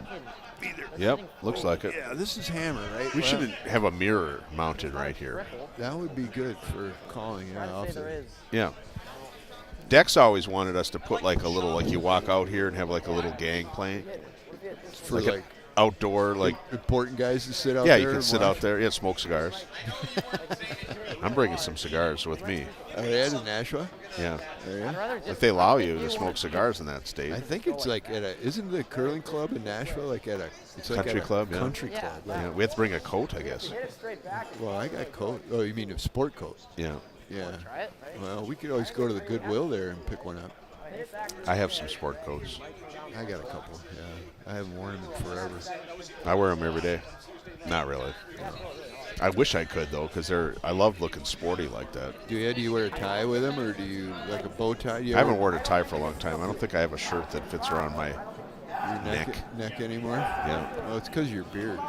either. Yep, looks like it. Yeah, this is Hammer, right? We Well, should have a mirror mounted right here. That would be good for calling. Yeah, I'll Say there say. is. Yeah. Dex always wanted us to put like a little, like you walk out here and have like a little gang playing. For Like an outdoor, like, important guys to sit out yeah, there. you can and sit watch. out there. Yeah, smoke cigars. I'm bringing some cigars with me. Oh, yeah, to Nashua? Yeah. There you I'd go. rather just If they allow you to smoke cigars in that state. I think it's like at a, isn't the curling club in Nashville like at a, it's like Country at a club, yeah. country Yeah, club. Yeah, we have to bring a coat, I guess. Hit it straight back. Well, I got coat. Oh, you mean a sport coat? Yeah. Yeah. try it. Well, we could always go to the Goodwill there and pick one up. I have some sport coats. I got a couple. Yeah. I haven't worn them in forever. I wear them every day. Not really. I wish I could though, because I love looking sporty like that. Do you wear a tie with them, or do you like a bow tie? I haven't worn a tie for a long time. I don't think I have a shirt that fits around my neck anymore. Yeah. Oh, it's because of your beard.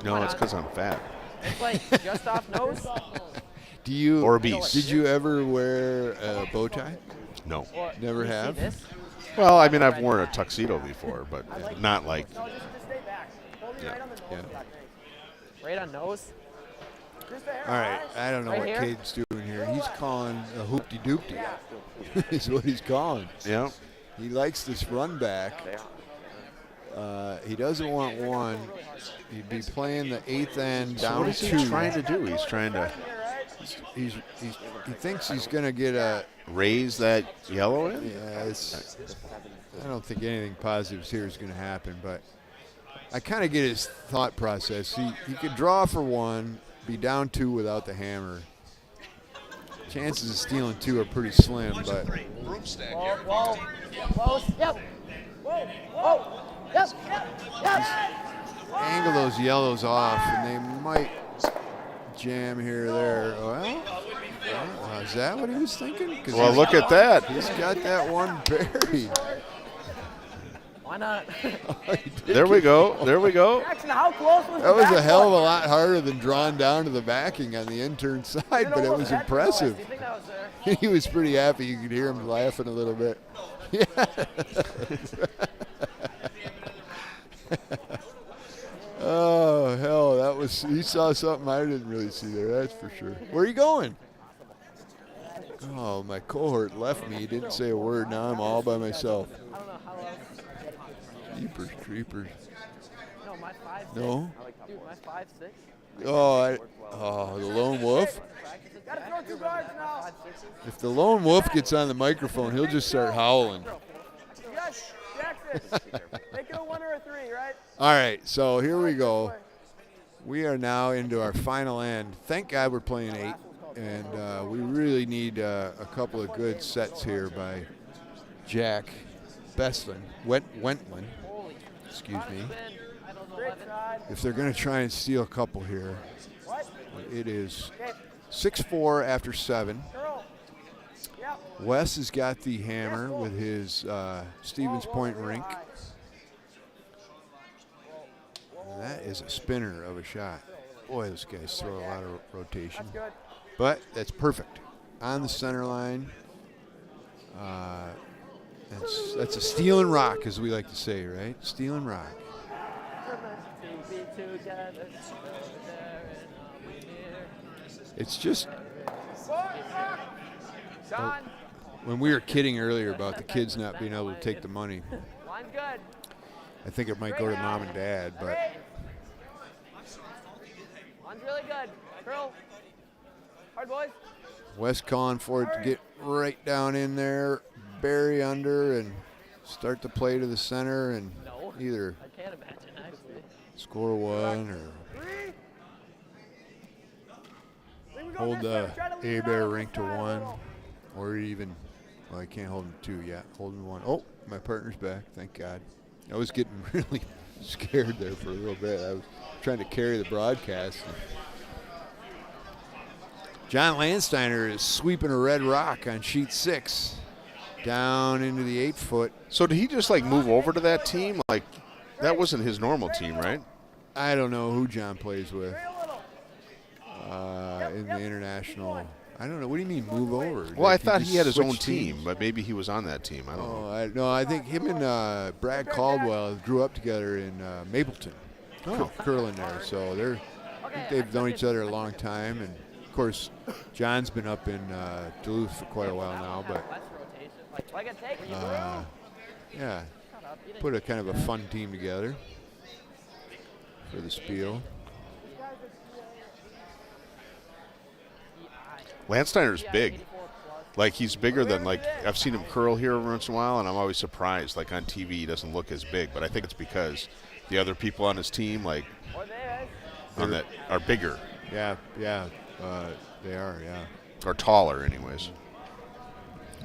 No, it's because I'm fat. It's like just off nose. Do you or obese? Did you ever wear a bow tie? No. Never have. Well, I mean, I've worn a tuxedo before, but not like. Yeah. Right on nose. All right, I don't know Right what here? Cade's doing here. He's calling a hoopty-doopty. Is what he's calling. Yeah. He likes this run back. He doesn't want one. He'd be playing the 8th end So down what is he 2. trying to do? He's trying to He thinks he's going to get a. raise that yellow in? Yeah, I don't think anything positive here is going to happen, but I kind of get his thought process. He could draw for 1, be down 2 without the hammer. Chances of stealing 2 are pretty slim, but Whoa. Close. Yep. Whoa. Whoa. Yep. Yep. angle those yellows off, and they might jam here or there. Well, is that what he was thinking? Well, look at that. He's got that one buried. Why not? There we go. There we go. Jackson, how close was That was the a hell of a lot harder than drawn down to the backing on the intern side, but it was impressive. Do you think that was there? He was pretty happy. You could hear him laughing a little bit. Yeah. Oh, hell, that was, he saw something I didn't really see there, that's for sure. Where are you going? Oh, my cohort left me. He didn't say a word. Now I'm all by myself. I don't know how else. Jeepers, creepers. No, my 5'6". No? Dude, my 5'6". Oh, the lone wolf? Gotta throw 2 guards now. If the lone wolf gets on the microphone, he'll just start howling. Yes, Jackson. Make it a 1 or a 3, right? All right, so here we go. We are now into our final end. Thank God we're playing 8, and we really need a couple of good sets here by Jack Wendling. Excuse me. If they're going to try and steal a couple here, it is 6-4 after 7. Wes has got the hammer with his Stevens Point rink. And that is a spinner of a shot. Boy, those guys throw a lot of rotation. But that's perfect. On the center line. That's a steel and rock, as we like to say, right? Steel and rock. It's just when we were kidding earlier about the kids not being able to take the money. Line's good. I think it might go to mom and dad, but Line's really good. Curl. Hard, boys. Wes calling for it to get right down in there, bury under, and start the play to the center, and either I can't imagine, actually. score 1 or hold the Hebert rink to 1, or even, well, I can't hold him 2 yet. Holding 1. Oh, my partner's back, thank God. I was getting really scared there for a little bit. I was trying to carry the broadcast. John Landsteiner is sweeping a red rock on sheet 6 down into the 8-foot. So did he just like move over to that team? Like that wasn't his normal team, right? I don't know who John plays with in the international. I don't know. What do you mean move over? Well, Like, I thought he had his own switched team, teams? but maybe he was on that team. I don't know. No, I think him and Brad Caldwell grew up together in Mapleton, curling there. So I think they've known each other a long time. And of course, John's been up in Duluth for quite a while now. But yeah, put a kind of a fun team together for the Spiel. Landsteiner's big. Like he's bigger than, like, I've seen him curl here every once in a while, and I'm always surprised. Like on TV, he doesn't look as big, but I think it's because the other people on his team, like, are bigger. Yeah, they are, yeah. Or taller, anyways.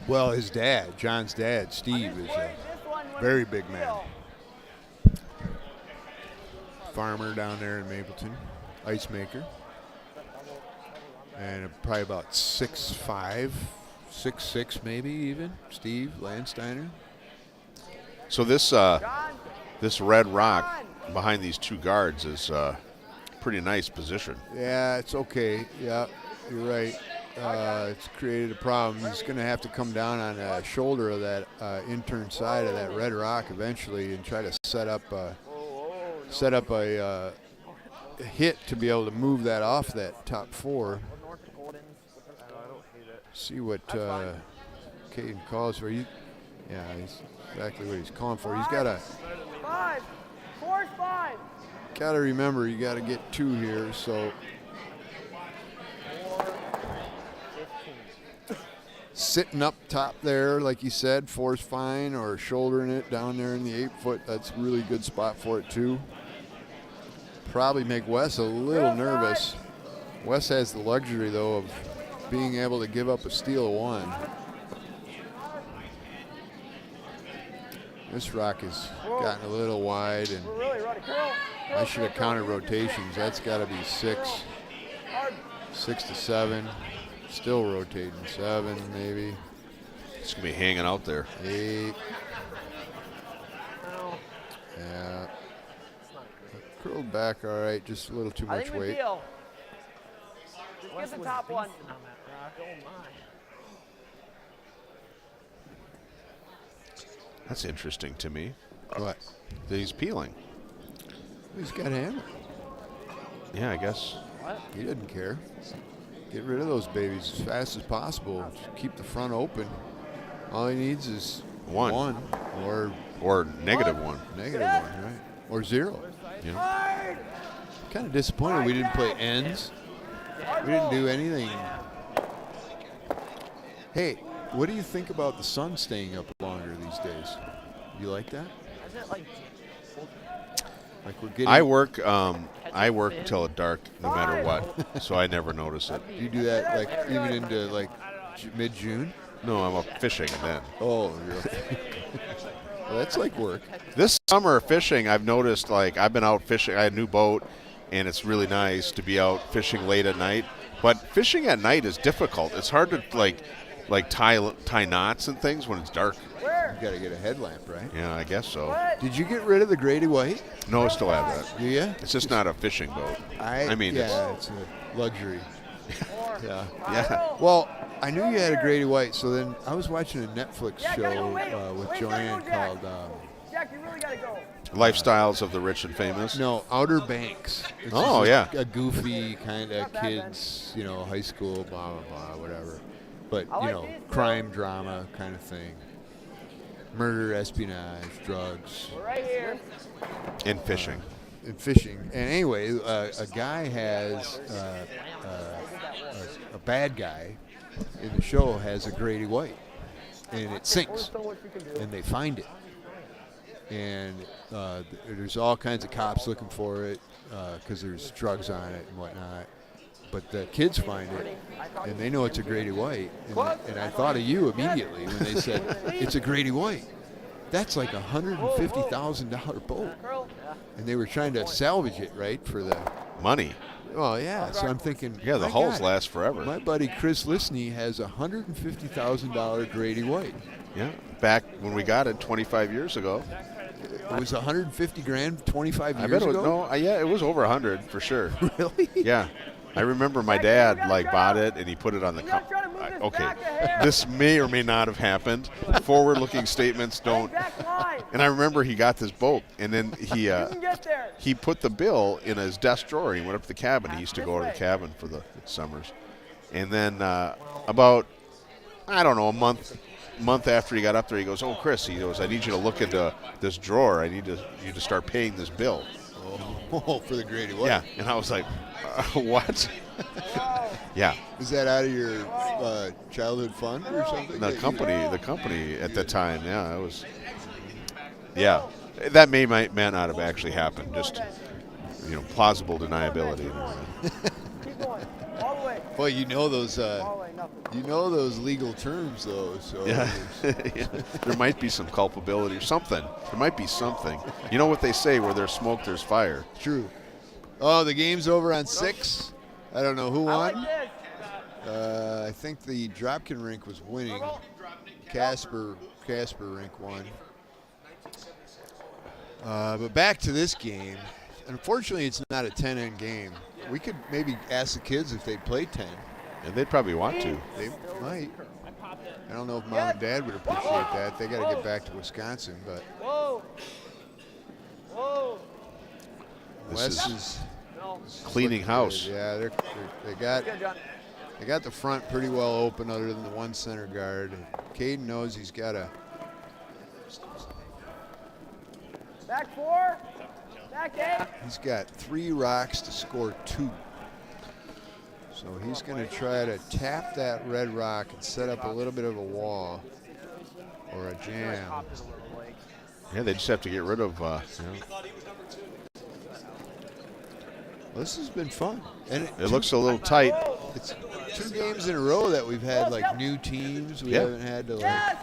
Well, his dad, John's dad, Steve, is a very big man. Farmer down there in Mapleton, ice maker. and probably about 6'5", 6'6", maybe even. Steve Landsteiner. So this this red rock behind these two guards is pretty nice position. Yeah, it's okay. Yeah, you're right. It's created a problem. He's going to have to come down on the shoulder of that intern side of that red rock eventually and try to set up a hit to be able to move that off that top four. See what Caden calls for. Yeah, he's exactly what he's calling for. He's got to. 5. 4 is 5. Got to remember, you got to get 2 here. So sitting up top there, like you said, 4's fine, or shouldering it down there in the 8-foot. That's a really good spot for it too. Probably make Wes a little nervous. Wes has the luxury though of being able to give up a steal of 1. This rock has gotten a little wide, and I should have counted rotations. That's got to be 6 to 7. Still rotating 7, maybe. It's going to be hanging out there. 8. Yeah. Curled back all right, just a little too much weight. Just get the top one. That's interesting to me. What? That he's peeling. He's got hammer. Yeah, I guess. He doesn't care. Get rid of those babies as fast as possible. Just keep the front open. All he needs is 1 or -1. Negative 1, right? Or 0. Yeah. Kind of disappointed we didn't play ends. We didn't do anything. Hey, what do you think about the sun staying up longer these days? You like that? Like we're getting. I work till dark no matter what, so I never notice it. You do that like even into like mid-June? No, I'm up fishing then. Oh, you're well, that's like work. This summer fishing, I've noticed, like, I've been out fishing. I had a new boat, and it's really nice to be out fishing late at night. But fishing at night is difficult. It's hard to, like tie knots and things when it's dark. You got to get a headlamp, right? Yeah, I guess so. Did you get rid of the Grady White? No, I still have that. Do you? It's just not a fishing boat. I mean, yeah, it's a luxury. Yeah. Yeah. Well, I knew you had a Grady White, so then I was watching a Netflix show with Joanne called Jack, you really gotta go. Lifestyles of the Rich and Famous. No, Outer Banks. It's Oh, just yeah. a goofy kind of kids, high school, blah, blah, blah, whatever. But, crime drama kind of thing. Murder, espionage, drugs. We're right here. And fishing. And fishing. And anyway, a guy has, a bad guy in the show has a Grady White. And it sinks. And they find it. And there's all kinds of cops looking for it because there's drugs on it and whatnot. But the kids find it, and they know it's a Grady White. And I thought of you immediately when they said, it's a Grady White. That's like a $150,000 boat. And they were trying to salvage it, right, for the Money. Oh, yeah. So I'm thinking, Yeah, the my hulls God, last forever. My buddy Chris Lisney has a $150,000 Grady White. Yeah. Back when we got it 25 years ago. It was 150 grand 25 I years bet it was, ago? it was over 100 for sure. Really? Yeah. I remember my dad bought it and he put it on the okay. This may or may not have happened. Forward-looking statements don't. And I remember he got this boat and then he put the bill in his desk drawer and he went up to the cabin. He used to go to the cabin for the summers. And then about I don't know a month after he got up there, he goes, "Oh, Chris," he goes, "I need you to look into this drawer. I need you to start paying this bill." Oh, for the Grady White. Yeah, and I was like, "What?" Yeah. Is that out of your childhood fund or something? The company at the time, yeah, it was. Yeah, that may not have actually happened. Just plausible deniability. Keep going. All the way. Boy, you know those All the way, nothing. You know those legal terms, though. So Yeah. Yeah. There might be some culpability or something. There might be something. You know what they say, where there's smoke, there's fire. True. Oh, the game's over on 6. I don't know who I won. like this. I think the Dropkin rink was winning. Casper rink won. But back to this game. Unfortunately, it's not a 10-end game. We could maybe ask the kids if they'd play 10. And they'd probably want to. They might. I don't know if Mom and Dad would appreciate that. They got to get back to Wisconsin, but Wes is cleaning house. Yeah, they got the front pretty well open, other than the one center guard. Caden knows he's got to. Back 4. Back 8. He's got 3 rocks to score 2. So he's going to try to tap that red rock and set up a little bit of a wall or a jam. Yeah, they just have to get rid of. This has been fun, and It looks a little tight. it's 2 games in a row that we've had like new teams. We haven't had to like,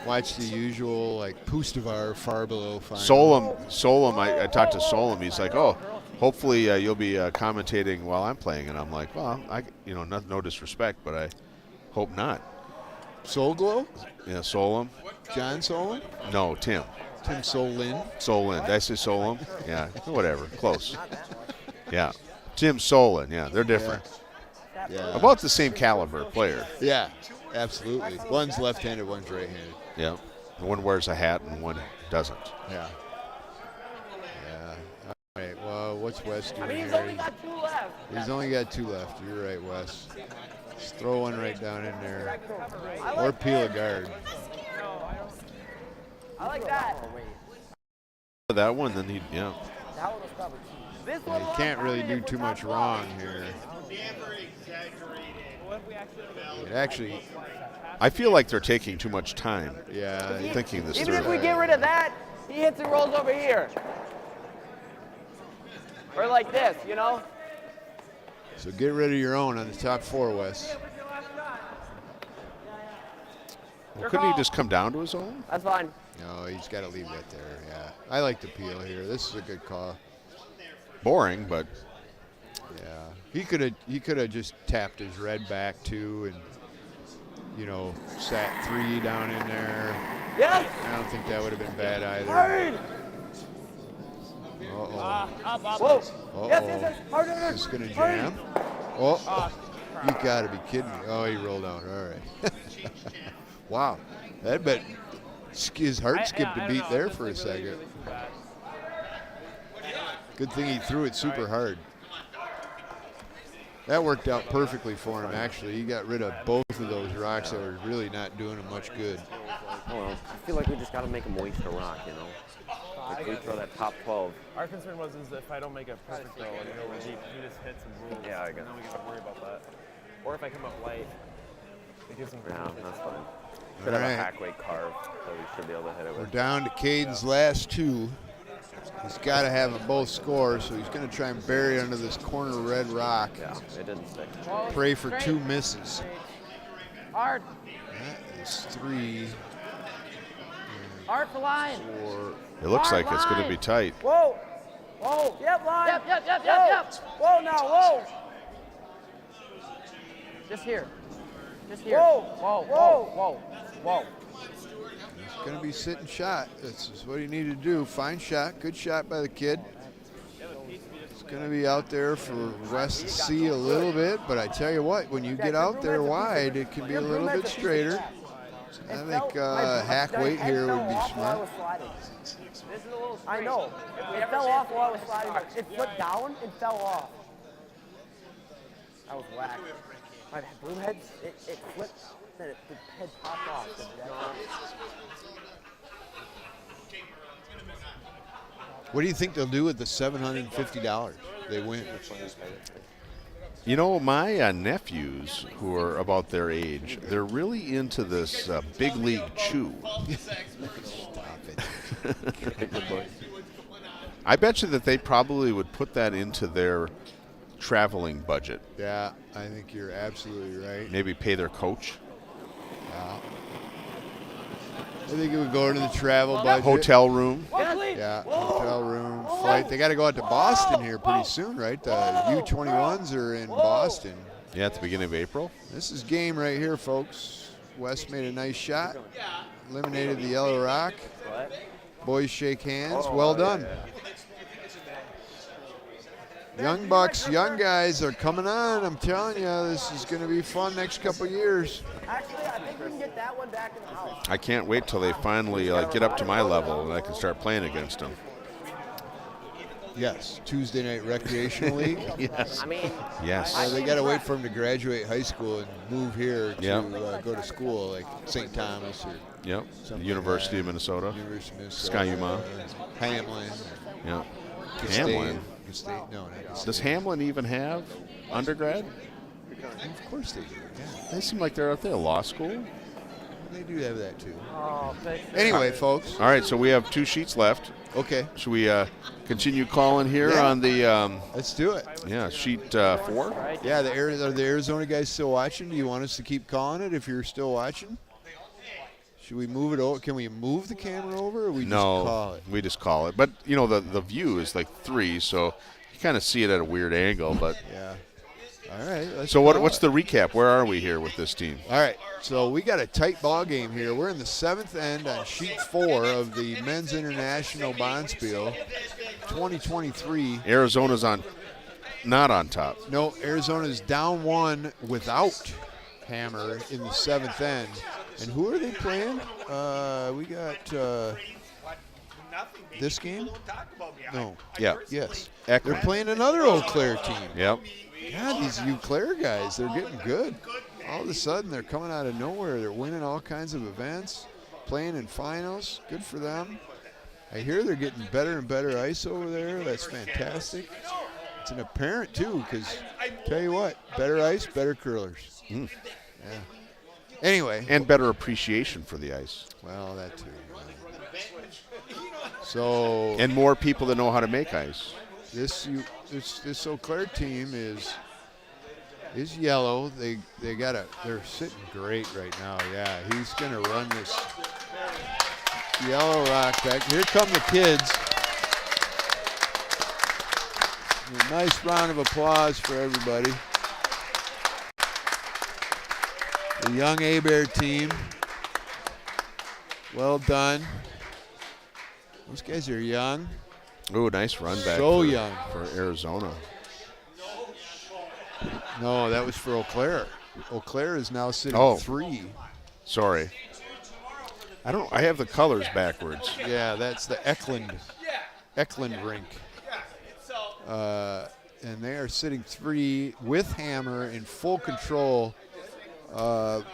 watch the usual like Pustovar, far below final. Solom. I talked to Solom. He's like, oh, hopefully you'll be commentating while I'm playing, and I'm like, well, no disrespect, but I hope not. Soul Glow? Yeah, Solom. John Solon? No, Tim. Tim Solin. Solin. Did I say Solom? Yeah, whatever. Close. Yeah. Tim Solin. Yeah, they're different. Yeah. About the same caliber player. Yeah, absolutely. One's left-handed, one's right-handed. Yeah. One wears a hat and one doesn't. Yeah. All right, well, what's Wes doing He's here? only got 2 left. He's only got 2 left. You're right, Wes. Just throw one right down in there. Or peel a guard. I like that. That one, then That one was covered. This one You can't really do too much wrong here. Actually, I feel like they're taking too much time yeah. thinking this Even if we through. get rid of that, he hits and rolls over here. Or like this, So get rid of your own on the top 4, Wes. Well, couldn't he just come down to his own? That's fine. No, he's got to leave that there. Yeah, I like the peel here. This is a good call. Boring, but Yeah, he could have just tapped his red back too, and sat 3 down in there. Yes. I don't think that would have been bad either. Hard. Uh-oh. Whoa. Yes. Harder. Is this gonna jam? Oh, you got to be kidding me! Oh, he rolled out. All right. Wow, that bet his heart skipped a beat there for a second. Good thing he threw it super hard. That worked out perfectly for him, actually. He got rid of both of those rocks that were really not doing him much good. Oh, well, I feel like we just got to make him waste a rock, Like we throw that top 12. Our concern was if I don't make a perfect throw and go deep, he just hits and rolls. Yeah, I got it. And then we have to worry about that. Or if I come up light, it gives him Yeah, that's fine. All Should have a right. hack weight carve, so we should be able to hit it We're with. down to Caden's last 2. He's got to have them both score, so he's going to try and bury it under this corner red rock. Yeah, it didn't stick. Pray for 2 misses. Hard. That is 3, Hard for line. 4. it looks like it's going to be tight. Whoa. Yep, line. Yep. Whoa, now, whoa. Just here. Just here. Whoa. He's going to be sitting shot. This is what he needed to do. Fine shot. Good shot by the kid. It's going to be out there for Wes to see a little bit, but I tell you what, when you get out there wide, it can be a little bit straighter. I think hack weight here would be smart. I know. It fell off while I was sliding, but it flipped down and fell off. I was whacked. My broom head, it flipped, then the head popped off. What do you think they'll do with the $750? They win. My nephews, who are about their age, they're really into this big league chew. Stop it. I bet you that they probably would put that into their traveling budget. Yeah, I think you're absolutely right. Maybe pay their coach. Yeah. I think it would go into the travel budget. Hotel room. Yeah, hotel room, flight. They got to go out to Boston here pretty soon, right? The U21s are in Boston. Yeah, at the beginning of April. This is game right here, folks. West made a nice shot. Eliminated the Yellow Rock. Boys shake hands. Well done. Young Bucks, young guys are coming on. I'm telling you, this is going to be fun next couple years. Actually, I think we can get that one back in the house. I can't wait till they finally get up to my level and I can start playing against them. Yes, Tuesday night recreational league. Yes. I mean, Yes. They got to wait for him to graduate high school and move here to go to school, like St. Thomas or Yep. something University like of Minnesota. University of Minnesota. Skyuma. Hamlin. Yep. Gustave. Hamlin. Gustave. No, not Gustave. Does Hamlin even have undergrad? Of course they do. Yeah, They seem like they're at their law school. they do have that too. oh, Anyway, folks. All right, so we have 2 sheets left. Okay, Should we continue calling here Yeah. on the let's do it. sheet 4? Yeah, are the Arizona guys still watching? Do you want us to keep calling it if you're still watching? Should we move it over? Can we move the camera over, or we just call it? We just call it. But you know the view is like 3, so you kind of see it at a weird angle. But Yeah. All right. Let's so call what's it. the recap? Where are we here with this team? All right, so we got a tight ball game here. We're in the 7th end on sheet 4 of the Men's International Bonspiel 2023. Arizona's not on top. No, Arizona's down 1 without Hammer in the 7th end. And who are they playing? We got this game? No. Yeah. Yes. Echo. They're playing another Eau Claire team. Yep. God, these Eau Claire guys, they're getting good. All of a sudden, they're coming out of nowhere. They're winning all kinds of events, playing in finals. Good for them. I hear they're getting better and better ice over there. That's fantastic. It's an apparent, too, because tell you what, better ice, better curlers. Yeah. Anyway. And better appreciation for the ice. Well, that too. So. And more people that know how to make ice. This Eau Claire team is yellow. They're sitting great right now. Yeah, he's gonna run this Yellow Rock back. Here come the kids. A nice round of applause for everybody. The young Hebert team. Well done. Those guys are young. Ooh, nice run back. So young. For Arizona. No, that was for Eau Claire. Eau Claire is now sitting 3. Sorry. I have the colors backwards. Yeah, that's the Eklund rink. And they are sitting 3 with Hammer in full control. But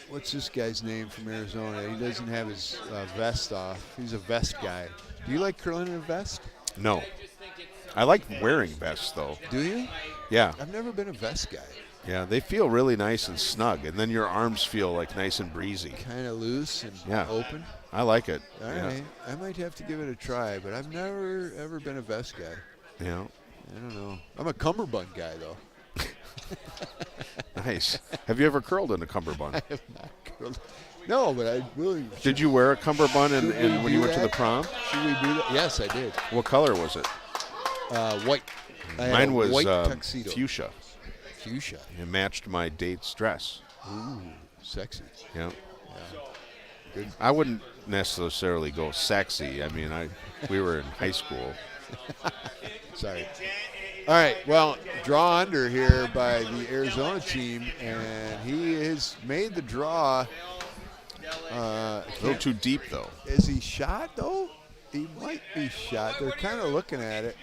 what's this guy's name from Arizona? He doesn't have his vest off. He's a vest guy. Do you like curling in a vest? No. I like wearing vests, though. Do you? Yeah. I've never been a vest guy. Yeah, they feel really nice and snug, and then your arms feel like nice and breezy. Kind of loose and open. I like it. All right. I might have to give it a try, but I've never, ever been a vest guy. Yeah. I don't know. I'm a cummerbund guy, though. Nice. Have you ever curled in a cummerbund? I have not curled. No, but I really. Did you wear a cummerbund when you went to the prom? Should we do that? Yes, I did. What color was it? White. Mine was white tuxedo. fuchsia. Fuchsia. It matched my date's dress. Ooh, sexy. Yeah. Good. I wouldn't necessarily go sexy. I mean, we were in high school. Sorry. All right, well, draw under here by the Arizona team, and he has made the draw. A little too deep, though. Is he shot, though? He might be shot. They're kind of looking at it.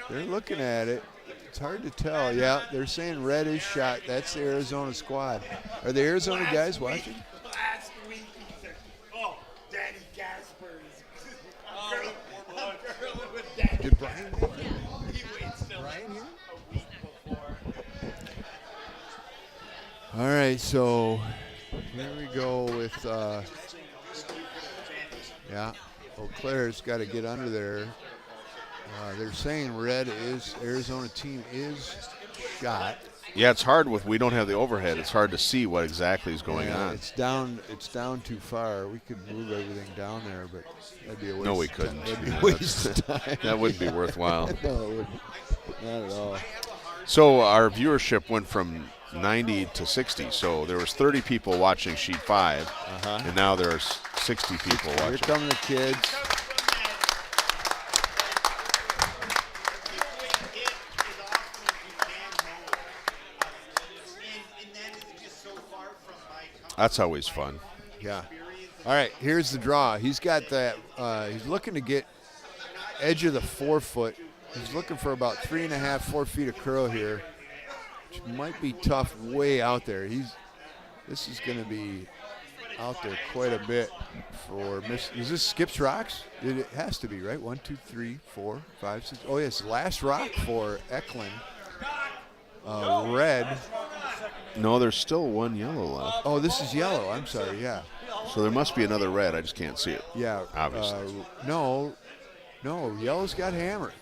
They're looking at it. It's hard to tell. Yeah, they're saying red is shot. That's the Arizona squad. Are the Arizona guys watching? Last week he said, "Oh, Danny Gaspers." Did Brian? He waits till Brian here? a week before. All right, so here we go with, Eau Claire's got to get under there. They're saying red is, Arizona team is shot. Yeah, it's hard we don't have the overhead. It's hard to see what exactly is going on. It's down too far. We could move everything down there, but that'd be a waste. No, we of couldn't. Time. That'd be a waste of time. That wouldn't be worthwhile. No, it wouldn't. Not at all. So our viewership went from 90 to 60. So there was 30 people watching sheet 5, and now there's 60 people watching. Here come the kids. That's always fun. Yeah. All right, here's the draw. He's got that. He's looking to get edge of the 4-foot. He's looking for about 3.5, 4 feet of curl here, which might be tough way out there. This is going to be out there quite a bit for Miss. Is this Skips Rocks? It has to be, right? 1, 2, 3, 4, 5, 6. Oh, yes, last rock for Eklund. Red. No, there's still one yellow left. Oh, this is yellow. I'm sorry, yeah. So there must be another red. I just can't see it. Yeah. Obviously. No, yellow's got hammer.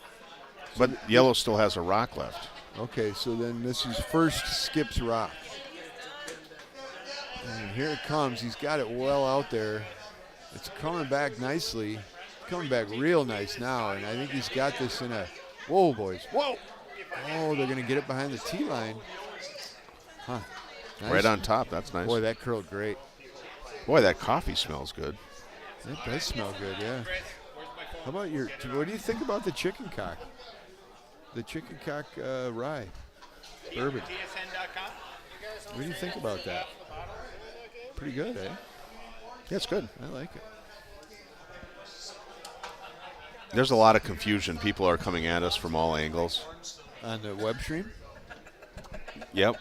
But yellow still has a rock left. Okay, so then this is first Skips Rock. And here it comes. He's got it well out there. It's coming back nicely. Coming back real nice now. And I think he's got this in a, whoa, boys. Whoa. Oh, they're going to get it behind the tee line. Huh. Nice. Right on top. That's nice. Boy, that curled great. Boy, that coffee smells good. It does smell good, yeah. How about what do you think about the chicken cock? The chicken cock rye bourbon. What do you think about that? Pretty good, eh? Yeah, it's good. I like it. There's a lot of confusion. People are coming at us from all angles. On the web stream? Yep.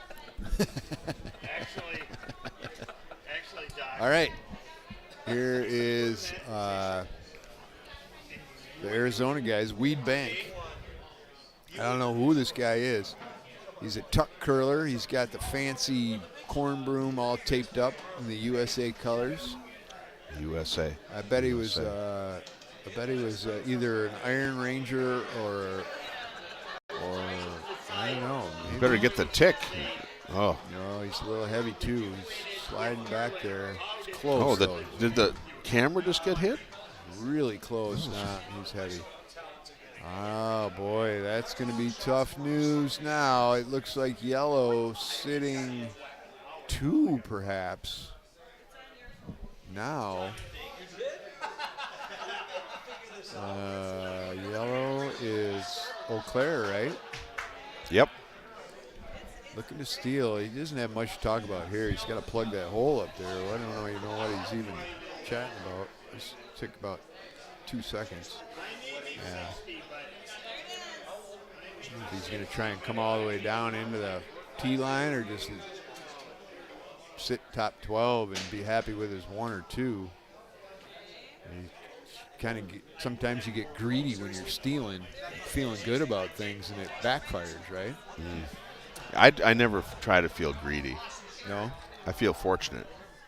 All right. Here is the Arizona guys, Weed Bank. I don't know who this guy is. He's a tuck curler. He's got the fancy corn broom all taped up in the USA colors. USA. I bet he was either an Iron Ranger or I don't know. You better get the tick. Oh. No, he's a little heavy too. He's sliding back there. It's close. Oh, did the camera just get hit? Really close. Nah, he's heavy. Oh boy, that's going to be tough news now. It looks like yellow sitting 2 perhaps. Now, yellow is Eau Claire, right? Yep. Looking to steal. He doesn't have much to talk about here. He's got to plug that hole up there. I don't know even know what he's even chatting about. This took about 2 seconds. Yeah. If he's going to try and come all the way down into the tee line or just sit top 12 and be happy with his 1 or 2. Kind of sometimes you get greedy when you're stealing, feeling good about things, and it backfires, right? I never try to feel greedy. No? I feel fortunate.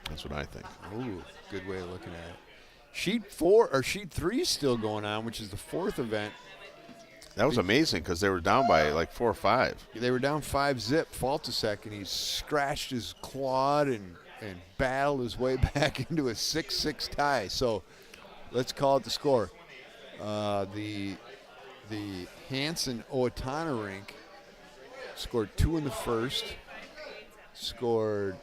That's what I think. Ooh, good way of looking at it. Sheet 3 is still going on, which is the 4th event. That was amazing because they were down by like 4 or 5. They were down 5-zip, Faltasek, and he scratched his quad and battled his way back into a 6-6 tie. So let's call it the score. The Hanson Owatonna rink scored 2 in the first, scored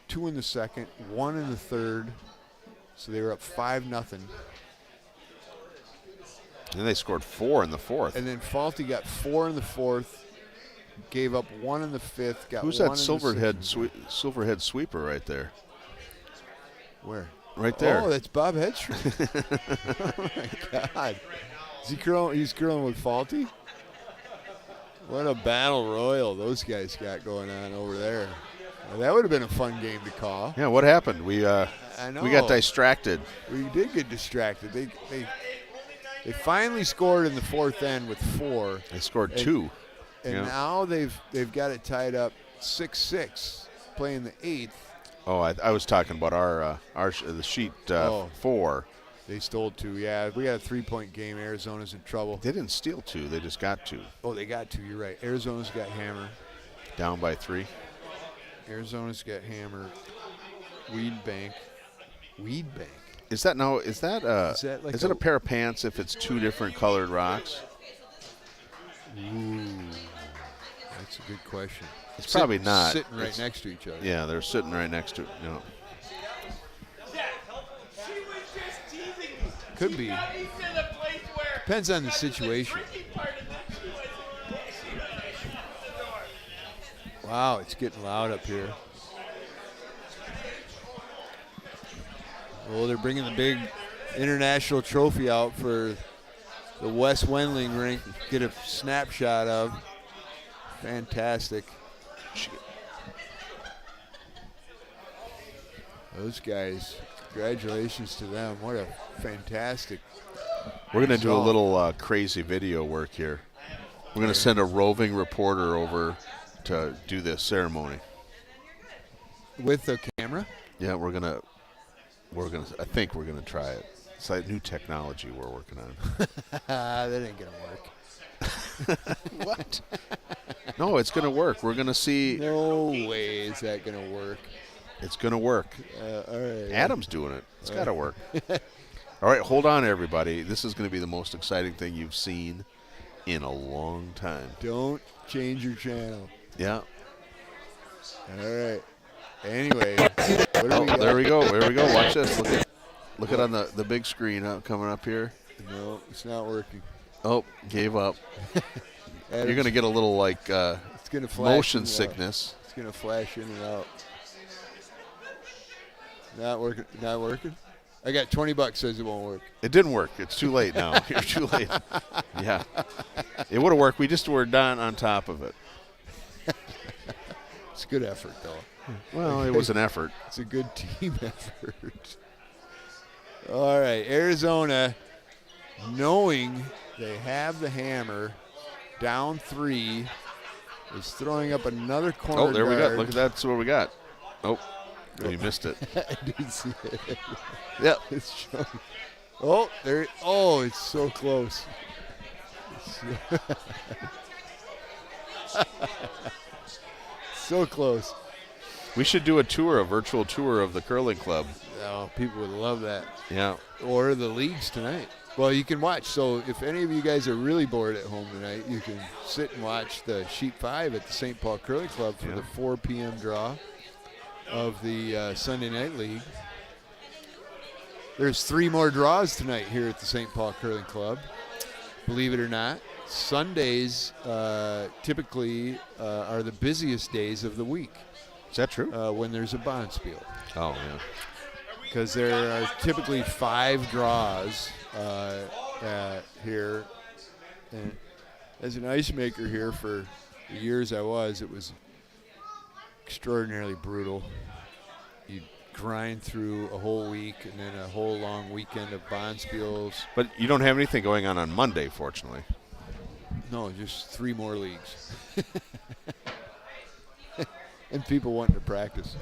2 in the second, 1 in the third. So they were up 5-0. And then they scored 4 in the 4th. And then Faulty got 4 in the 4th, gave up 1 in the 5th, got Who's 1 that in silverhead sweeper right there? Where? Right there. Oh, that's Bob Hedstrom. Oh, my God. Is he curling? He's curling with Faulty? What a battle royal those guys got going on over there. Well, that would have been a fun game to call. Yeah, what happened? We I know. we got distracted. We did get distracted. They finally scored in the 4th end with 4. They scored 2. And now they've got it tied up 6-6, playing the 8th. Oh, I was talking about the sheet 4. They stole 2. Yeah, we got a 3-point game. Arizona's in trouble. They didn't steal 2. They just got 2. Oh, they got 2. You're right. Arizona's got hammer. Down by 3. Arizona's got hammer. Weed Bank. Weed Bank. Is that like is it a pair of pants if it's 2 different colored rocks? Ooh, that's a good question. It's probably not. Sitting right next to each other. Yeah, they're sitting right next to. Could be. Depends on the situation. Wow, it's getting loud up here. Oh, they're bringing the big international trophy out for the West Wendling rink. Get a snapshot of. Fantastic. Those guys, congratulations to them. What a fantastic. We're going to do a little crazy video work here. We're going to send a roving reporter over to do this ceremony. With the camera? Yeah, I think we're going to try it. It's like new technology we're working on. That ain't going to work. What? No, it's going to work. We're going to see. No way is that going to work. It's going to work. All right. Adam's doing it. It's got to work. All right, hold on, everybody. This is going to be the most exciting thing you've seen in a long time. Don't change your channel. Yeah. All right. Anyway. What do we got? There we go. There we go. Watch this. Look at on the big screen coming up here. No, it's not working. Oh, gave up. You're going to get a little it's gonna motion sickness. It's going to flash in and out. Not working. Not working. I got $20 says it won't work. It didn't work. It's too late now. You're too late. Yeah. It would have worked. We just were done on top of it. It's a good effort, though. Well, it was an effort. It's a good team effort. All right. Arizona, knowing they have the hammer, down 3, is throwing up another corner. Oh, there we guard. go. Look at that's what we got. Oh. You missed it. I did see it. Yep. It's showing. Oh, there. Oh, it's so close. So close. We should do a virtual tour of the curling club. Oh, people would love that. Yeah. Or the leagues tonight. Well, you can watch. So if any of you guys are really bored at home tonight, you can sit and watch the Sheet 5 at the St. Paul Curling Club for the 4 p.m. draw of the Sunday Night League. There's 3 more draws tonight here at the St. Paul Curling Club. Believe it or not, Sundays typically are the busiest days of the week. Is that true? When there's a Bonspiel. Oh, yeah. Because there are typically 5 draws here. And as an ice maker here for the years I was, it was extraordinarily brutal. You grind through a whole week and then a whole long weekend of Bonspiels. But you don't have anything going on Monday, fortunately. No, just 3 more leagues. And people wanting to practice.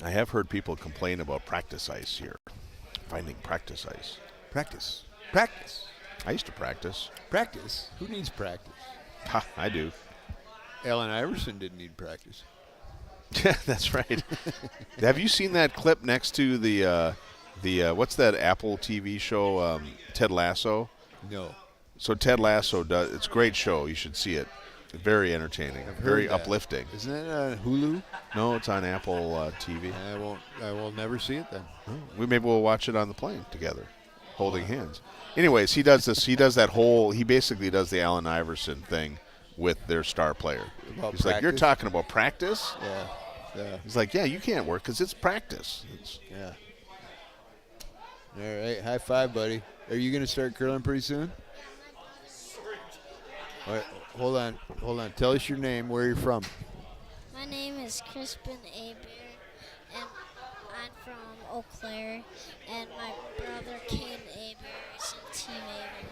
I have heard people complain about practice ice here. Finding practice ice. Practice. I used to practice. Practice? Who needs practice? Ha, I do. Allen Iverson didn't need practice. Yeah, that's right. Have you seen that clip next to the what's that Apple TV show, Ted Lasso? No. So Ted Lasso does. It's a great show. You should see it. Very entertaining. Very uplifting. Isn't it on Hulu? No, it's on Apple TV. I will never see it then. Maybe we'll watch it on the plane together, holding hands. Anyways, he does this. He does that whole. He basically does the Allen Iverson thing with their star player. He's like, "You're talking about practice?" Yeah. He's like, "Yeah, you can't work because it's practice." Yeah. All right, high five, buddy. Are you going to start curling pretty soon? All right, hold on. Tell us your name, where you're from. My name is Crispin Hebert, and I'm from Eau Claire, and my brother Kane Hebert is in Team Hebert.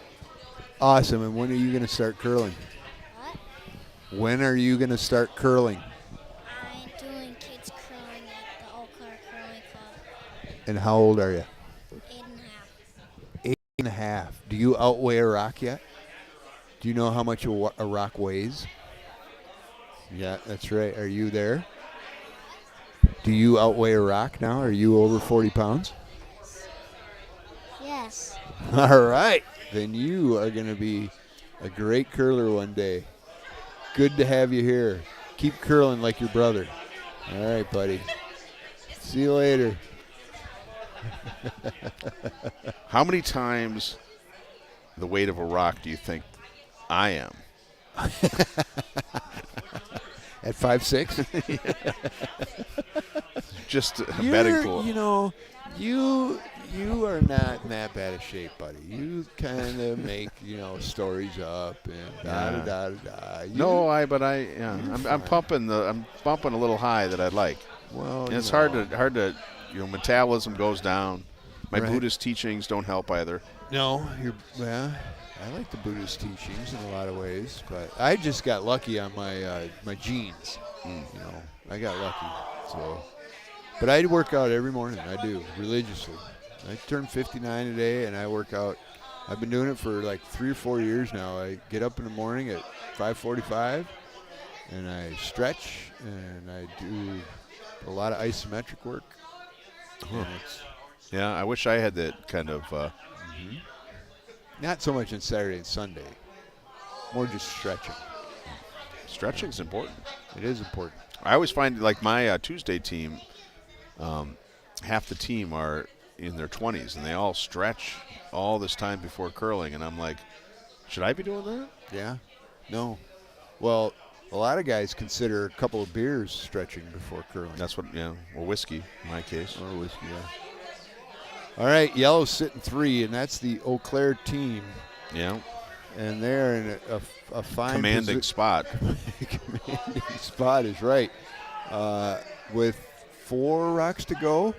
Awesome, and when are you going to start curling? What? When are you going to start curling? I'm doing kids curling at the Eau Claire Curling Club. And how old are you? 8.5. 8.5. Do you outweigh a rock yet? Do you know how much a rock weighs? Yeah, that's right. Are you there? Do you outweigh a rock now? Are you over 40 pounds? Yes. All right. Then you are going to be a great curler one day. Good to have you here. Keep curling like your brother. All right, buddy. See you later. How many times the weight of a rock do you think I am? At 5'6"? Just a betting pool. You know, you are not in that bad a shape, buddy. You kind of make, stories up and da-da-da-da-da. I'm pumping a little high that I like. Well, and it's hard to metabolism goes down. My Right. Buddhist teachings don't help either. No, I like the Buddhist teachings in a lot of ways, but I just got lucky on my my genes. I got lucky. So, but I work out every morning. I do religiously. I turn 59 today, and I work out. I've been doing it for like 3 or 4 years now. I get up in the morning at 5:45, and I stretch, and I do a lot of isometric work. And Yeah, I wish I had that kind of. not so much on Saturday and Sunday. More just stretching. Stretching's important. It is important. I always find like my Tuesday team, half the team are in their 20s, and they all stretch all this time before curling, and I'm like, should I be doing that? Yeah. No. Well, a lot of guys consider a couple of beers stretching before curling. That's what, or whiskey in my case. Or whiskey, yeah. All right, yellow's sitting 3, and that's the Eau Claire team. Yeah. And they're in a fine commanding spot. Commanding spot is right. With 4 rocks to go,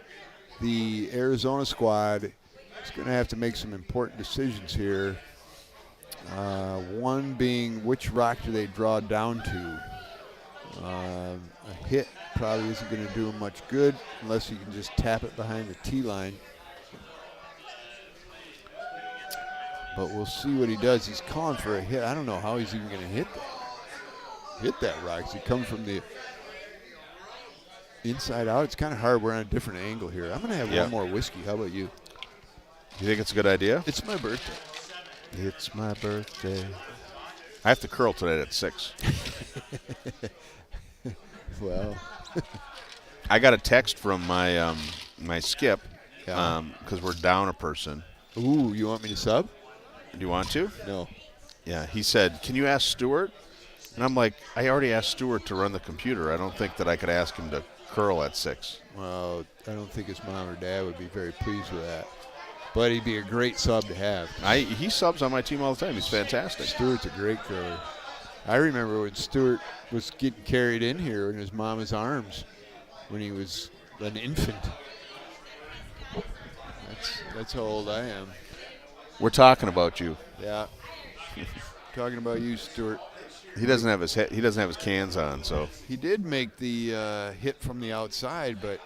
the Arizona squad is going to have to make some important decisions here. One being, which rock do they draw down to? A hit probably isn't going to do him much good unless you can just tap it behind the tee line. But we'll see what he does. He's calling for a hit. I don't know how he's even going to hit that rock. Does he come from the inside out? It's kind of hard. We're on a different angle here. I'm going to have one more whiskey. How about you? You think it's a good idea? It's my birthday. It's my birthday. I have to curl tonight at 6. Well, I got a text from my my skip because we're down a person. Ooh, you want me to sub? Do you want to? No. Yeah, he said, can you ask Stuart? And I'm like, I already asked Stuart to run the computer. I don't think that I could ask him to curl at 6. Well, I don't think his mom or dad would be very pleased with that. But he'd be a great sub to have. He subs on my team all the time. He's fantastic. Stuart's a great curler. I remember when Stuart was getting carried in here in his mama's arms when he was an infant. That's how old I am. We're talking about you. Yeah. Talking about you, Stuart. He doesn't have his cans on, so he did make the hit from the outside, but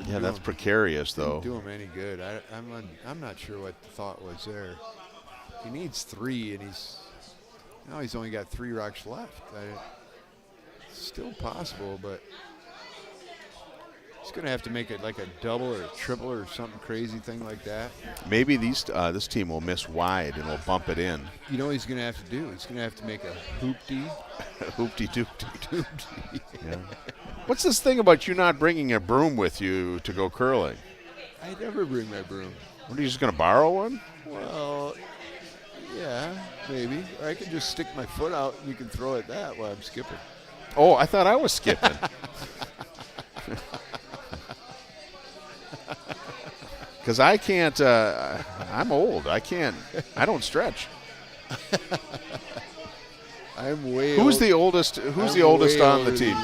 that's precarious though. Didn't do him any good. I'm not sure what the thought was there. He needs 3, and he's only got 3 rocks left. It's still possible, but he's going to have to make it like a double or a triple or something crazy thing like that. Maybe this team will miss wide and will bump it in. You know what he's going to have to do? He's going to have to make a hoopty. Hoopty-doopty. Yeah. What's this thing about you not bringing a broom with you to go curling? I never bring my broom. What, are you just going to borrow one? Well, yeah, maybe. Or I can just stick my foot out and you can throw it that while I'm skipping. Oh, I thought I was skipping. Because I can't, I'm old. I don't stretch. I'm way Who's old. the oldest? Who's the oldest on the team?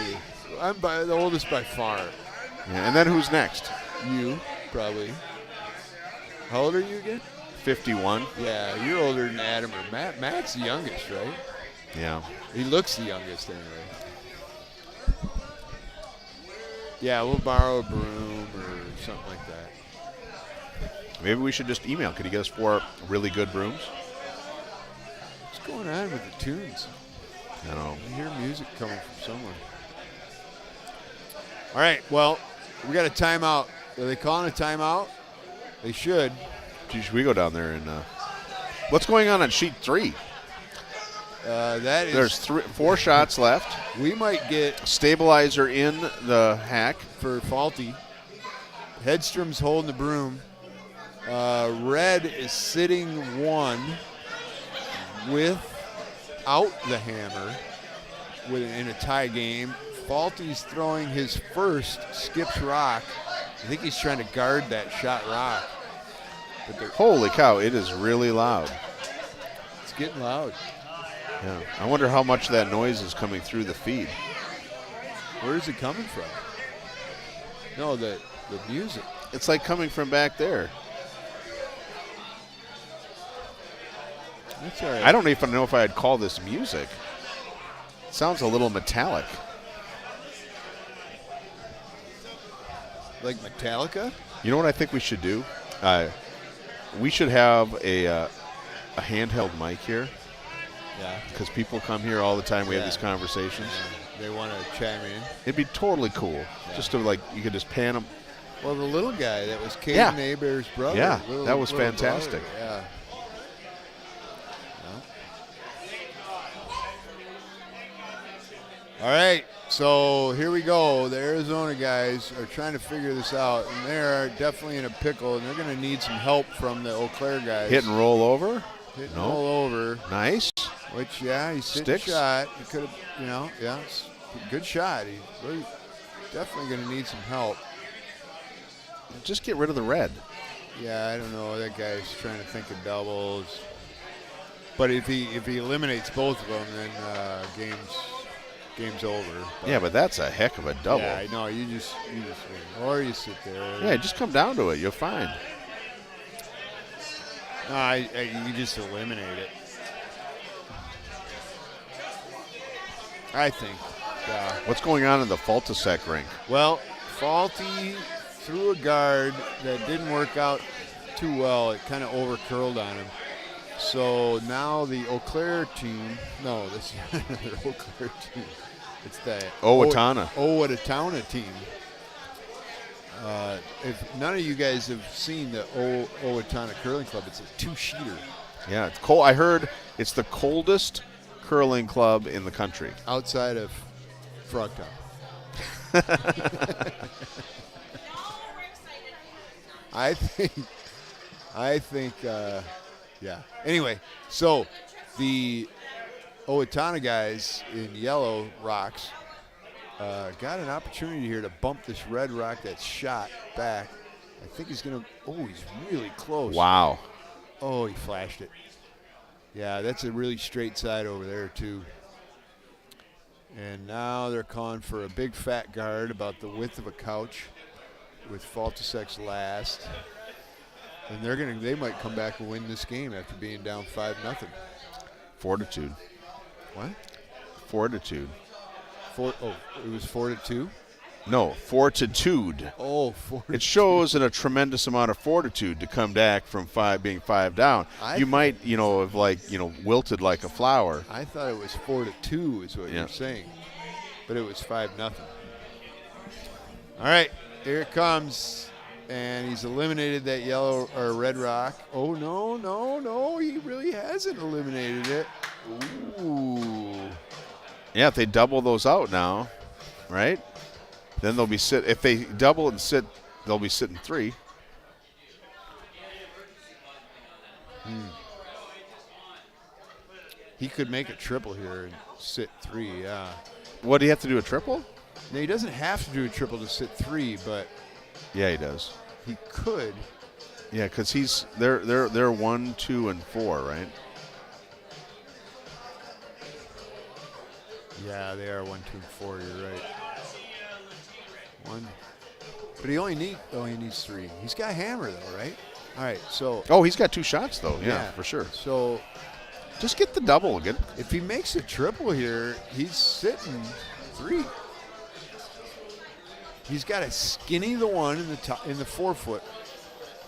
I'm the oldest by far. Yeah, and then who's next? You, probably. How old are you again? 51. Yeah, you're older than Adam or Matt. Matt's the youngest, right? Yeah. He looks the youngest anyway. Yeah, we'll borrow a broom or something like that. Maybe we should just email. Could you get us 4 really good brooms? What's going on with the tunes? I know. I hear music coming from somewhere. All right, well, we got a timeout. Are they calling a timeout? They should. Should we go down there and what's going on sheet 3? That is. There's 4 shots left. We might get stabilizer in the hack for Faulty. Hedstrom's holding the broom. Red is sitting 1 without the hammer in a tie game. Faulty's throwing his first skips rock. I think he's trying to guard that shot rock. But holy cow, it is really loud. It's getting loud. Yeah. I wonder how much of that noise is coming through the feed. Where is it coming from? No, the music. It's like coming from back there. That's all right. I don't even know if I'd call this music. It sounds a little metallic. Like Metallica? You know what I think we should do? We should have a handheld mic here. Yeah. Because people come here all the time. We have these conversations. They want to chime in. It'd be totally cool. Yeah. Just to you could just pan them. Well, the little guy that was Caden Hebert's brother. Yeah, that was fantastic. Brother. Yeah. All right, so here we go. The Arizona guys are trying to figure this out, and they're definitely in a pickle, and they're going to need some help from the Eau Claire guys. Hit and roll over? Hit and roll over. Nice. Which, he's hitting shot. He could have, good shot. He's really definitely going to need some help. Just get rid of the red. Yeah, I don't know. That guy's trying to think of doubles. But if he eliminates both of them, then game's over. But that's a heck of a double. Yeah, I know. You just win. Or you sit there. Yeah, just come down to it. You're fine. No, you just eliminate it. I think. What's going on in the Faltasek rink? Well, Faulty threw a guard that didn't work out too well. It kind of over-curled on him. So now the Eau Claire team, no, this is another Eau Claire team. It's the Owatonna team. If none of you guys have seen the Owatonna Curling Club, it's a 2-sheeter. Yeah, it's cold. I heard it's the coldest curling club in the country. Outside of Frogtown. I think, Anyway, so the Owatonna guys in yellow rocks got an opportunity here to bump this red rock that's shot back. I think he's going to – he's really close. Wow. Oh, he flashed it. Yeah, that's a really straight side over there, too. And now they're calling for a big fat guard about the width of a couch with Faltasek's last. And they might come back and win this game after being down 5-0. Fortitude. What? Fortitude. It was 4-2? No, fortitude. Oh, fortitude. It shows a tremendous amount of fortitude to come back from being 5 down. You might, have wilted like a flower. I thought it was 4-2 is what you're saying. But it was 5-0. All right, here it comes. And he's eliminated that yellow or red rock. Oh, no, he really hasn't eliminated it. Ooh. Yeah, if they double those out now, right? Then they'll be if they double and sit, they'll be sitting 3. He could make a triple here and sit 3, yeah. What, do you have to do a triple? No, he doesn't have to do a triple to sit 3, but yeah, he does. He could. Yeah, because they're 1, 2, and 4, right? Yeah, they are 1, 2, and 4. You're right. 1, but he needs 3. He's got a hammer though, right? All right, so. Oh, he's got 2 shots though. Yeah, for sure. So, just get the double again. If he makes a triple here, he's sitting 3. He's got to skinny the one in the 4-foot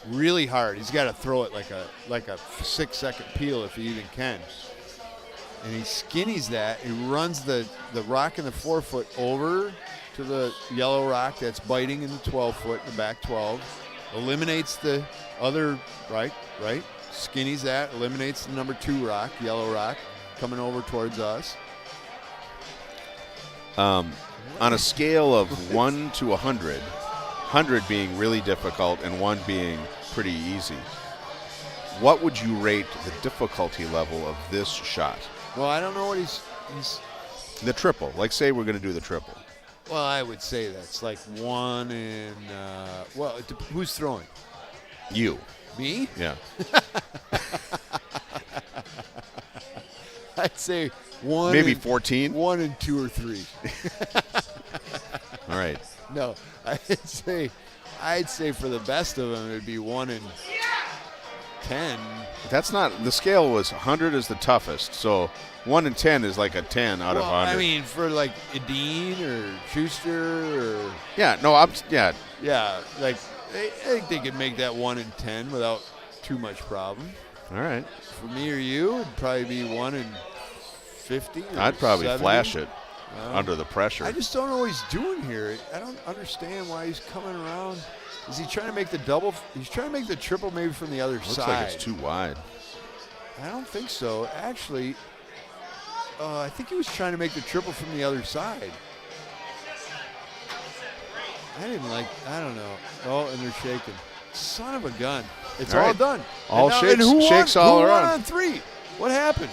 really hard. He's got to throw it like a 6-second peel if he even can. and he skinnies that. He runs the rock in the 4-foot over to the yellow rock that's biting in the 12-foot in the back 12. Eliminates the other right, skinnies that, eliminates the number 2 rock, yellow rock, coming over towards us. On a scale of 1 to 100, 100 being really difficult and 1 being pretty easy, what would you rate the difficulty level of this shot? Well, I don't know what he's the triple. Like, say we're going to do the triple. Well, I would say that's like 1 in, who's throwing? You. Me? Yeah. I'd say 1. Maybe 14? 1 in 2 or 3. All right. No, I'd say for the best of them, it'd be 1 in 10. That's not, the scale was 100 is the toughest, so 1 in 10 is like a 10 out of 100. I mean, for like Edine or Schuster or. Yeah, no, yeah. Yeah, like, I think they could make that 1 in 10 without too much problem. All right. For me or you, it'd probably be 1 in 50. I'd probably 70. flash it under the pressure. I just don't know what he's doing here. I don't understand why he's coming around. Is he trying to make the double? He's trying to make the triple maybe from the other side. Looks like it's too wide. I don't think so. Actually, I think he was trying to make the triple from the other side. I don't know. Oh, and they're shaking. Son of a gun. It's all done. All shakes who all won around. on 3? What happened?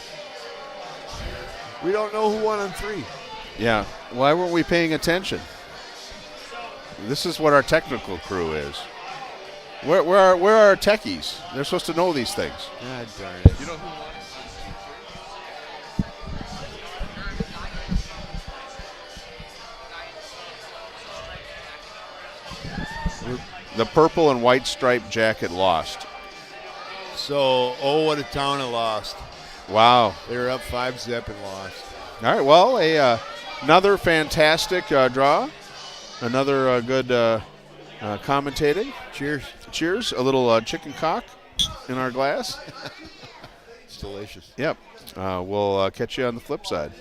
We don't know who won on 3. Yeah. Why weren't we paying attention? This is what our technical crew is. Where are our techies? They're supposed to know these things. God darn it. You know who won? The purple and white striped jacket lost. So, what a town it lost. Wow. They were up 5-zip and lost. All right, well, another fantastic draw. Another good commentating. Cheers. Cheers. A little chicken cock in our glass. It's delicious. Yep. We'll catch you on the flip side.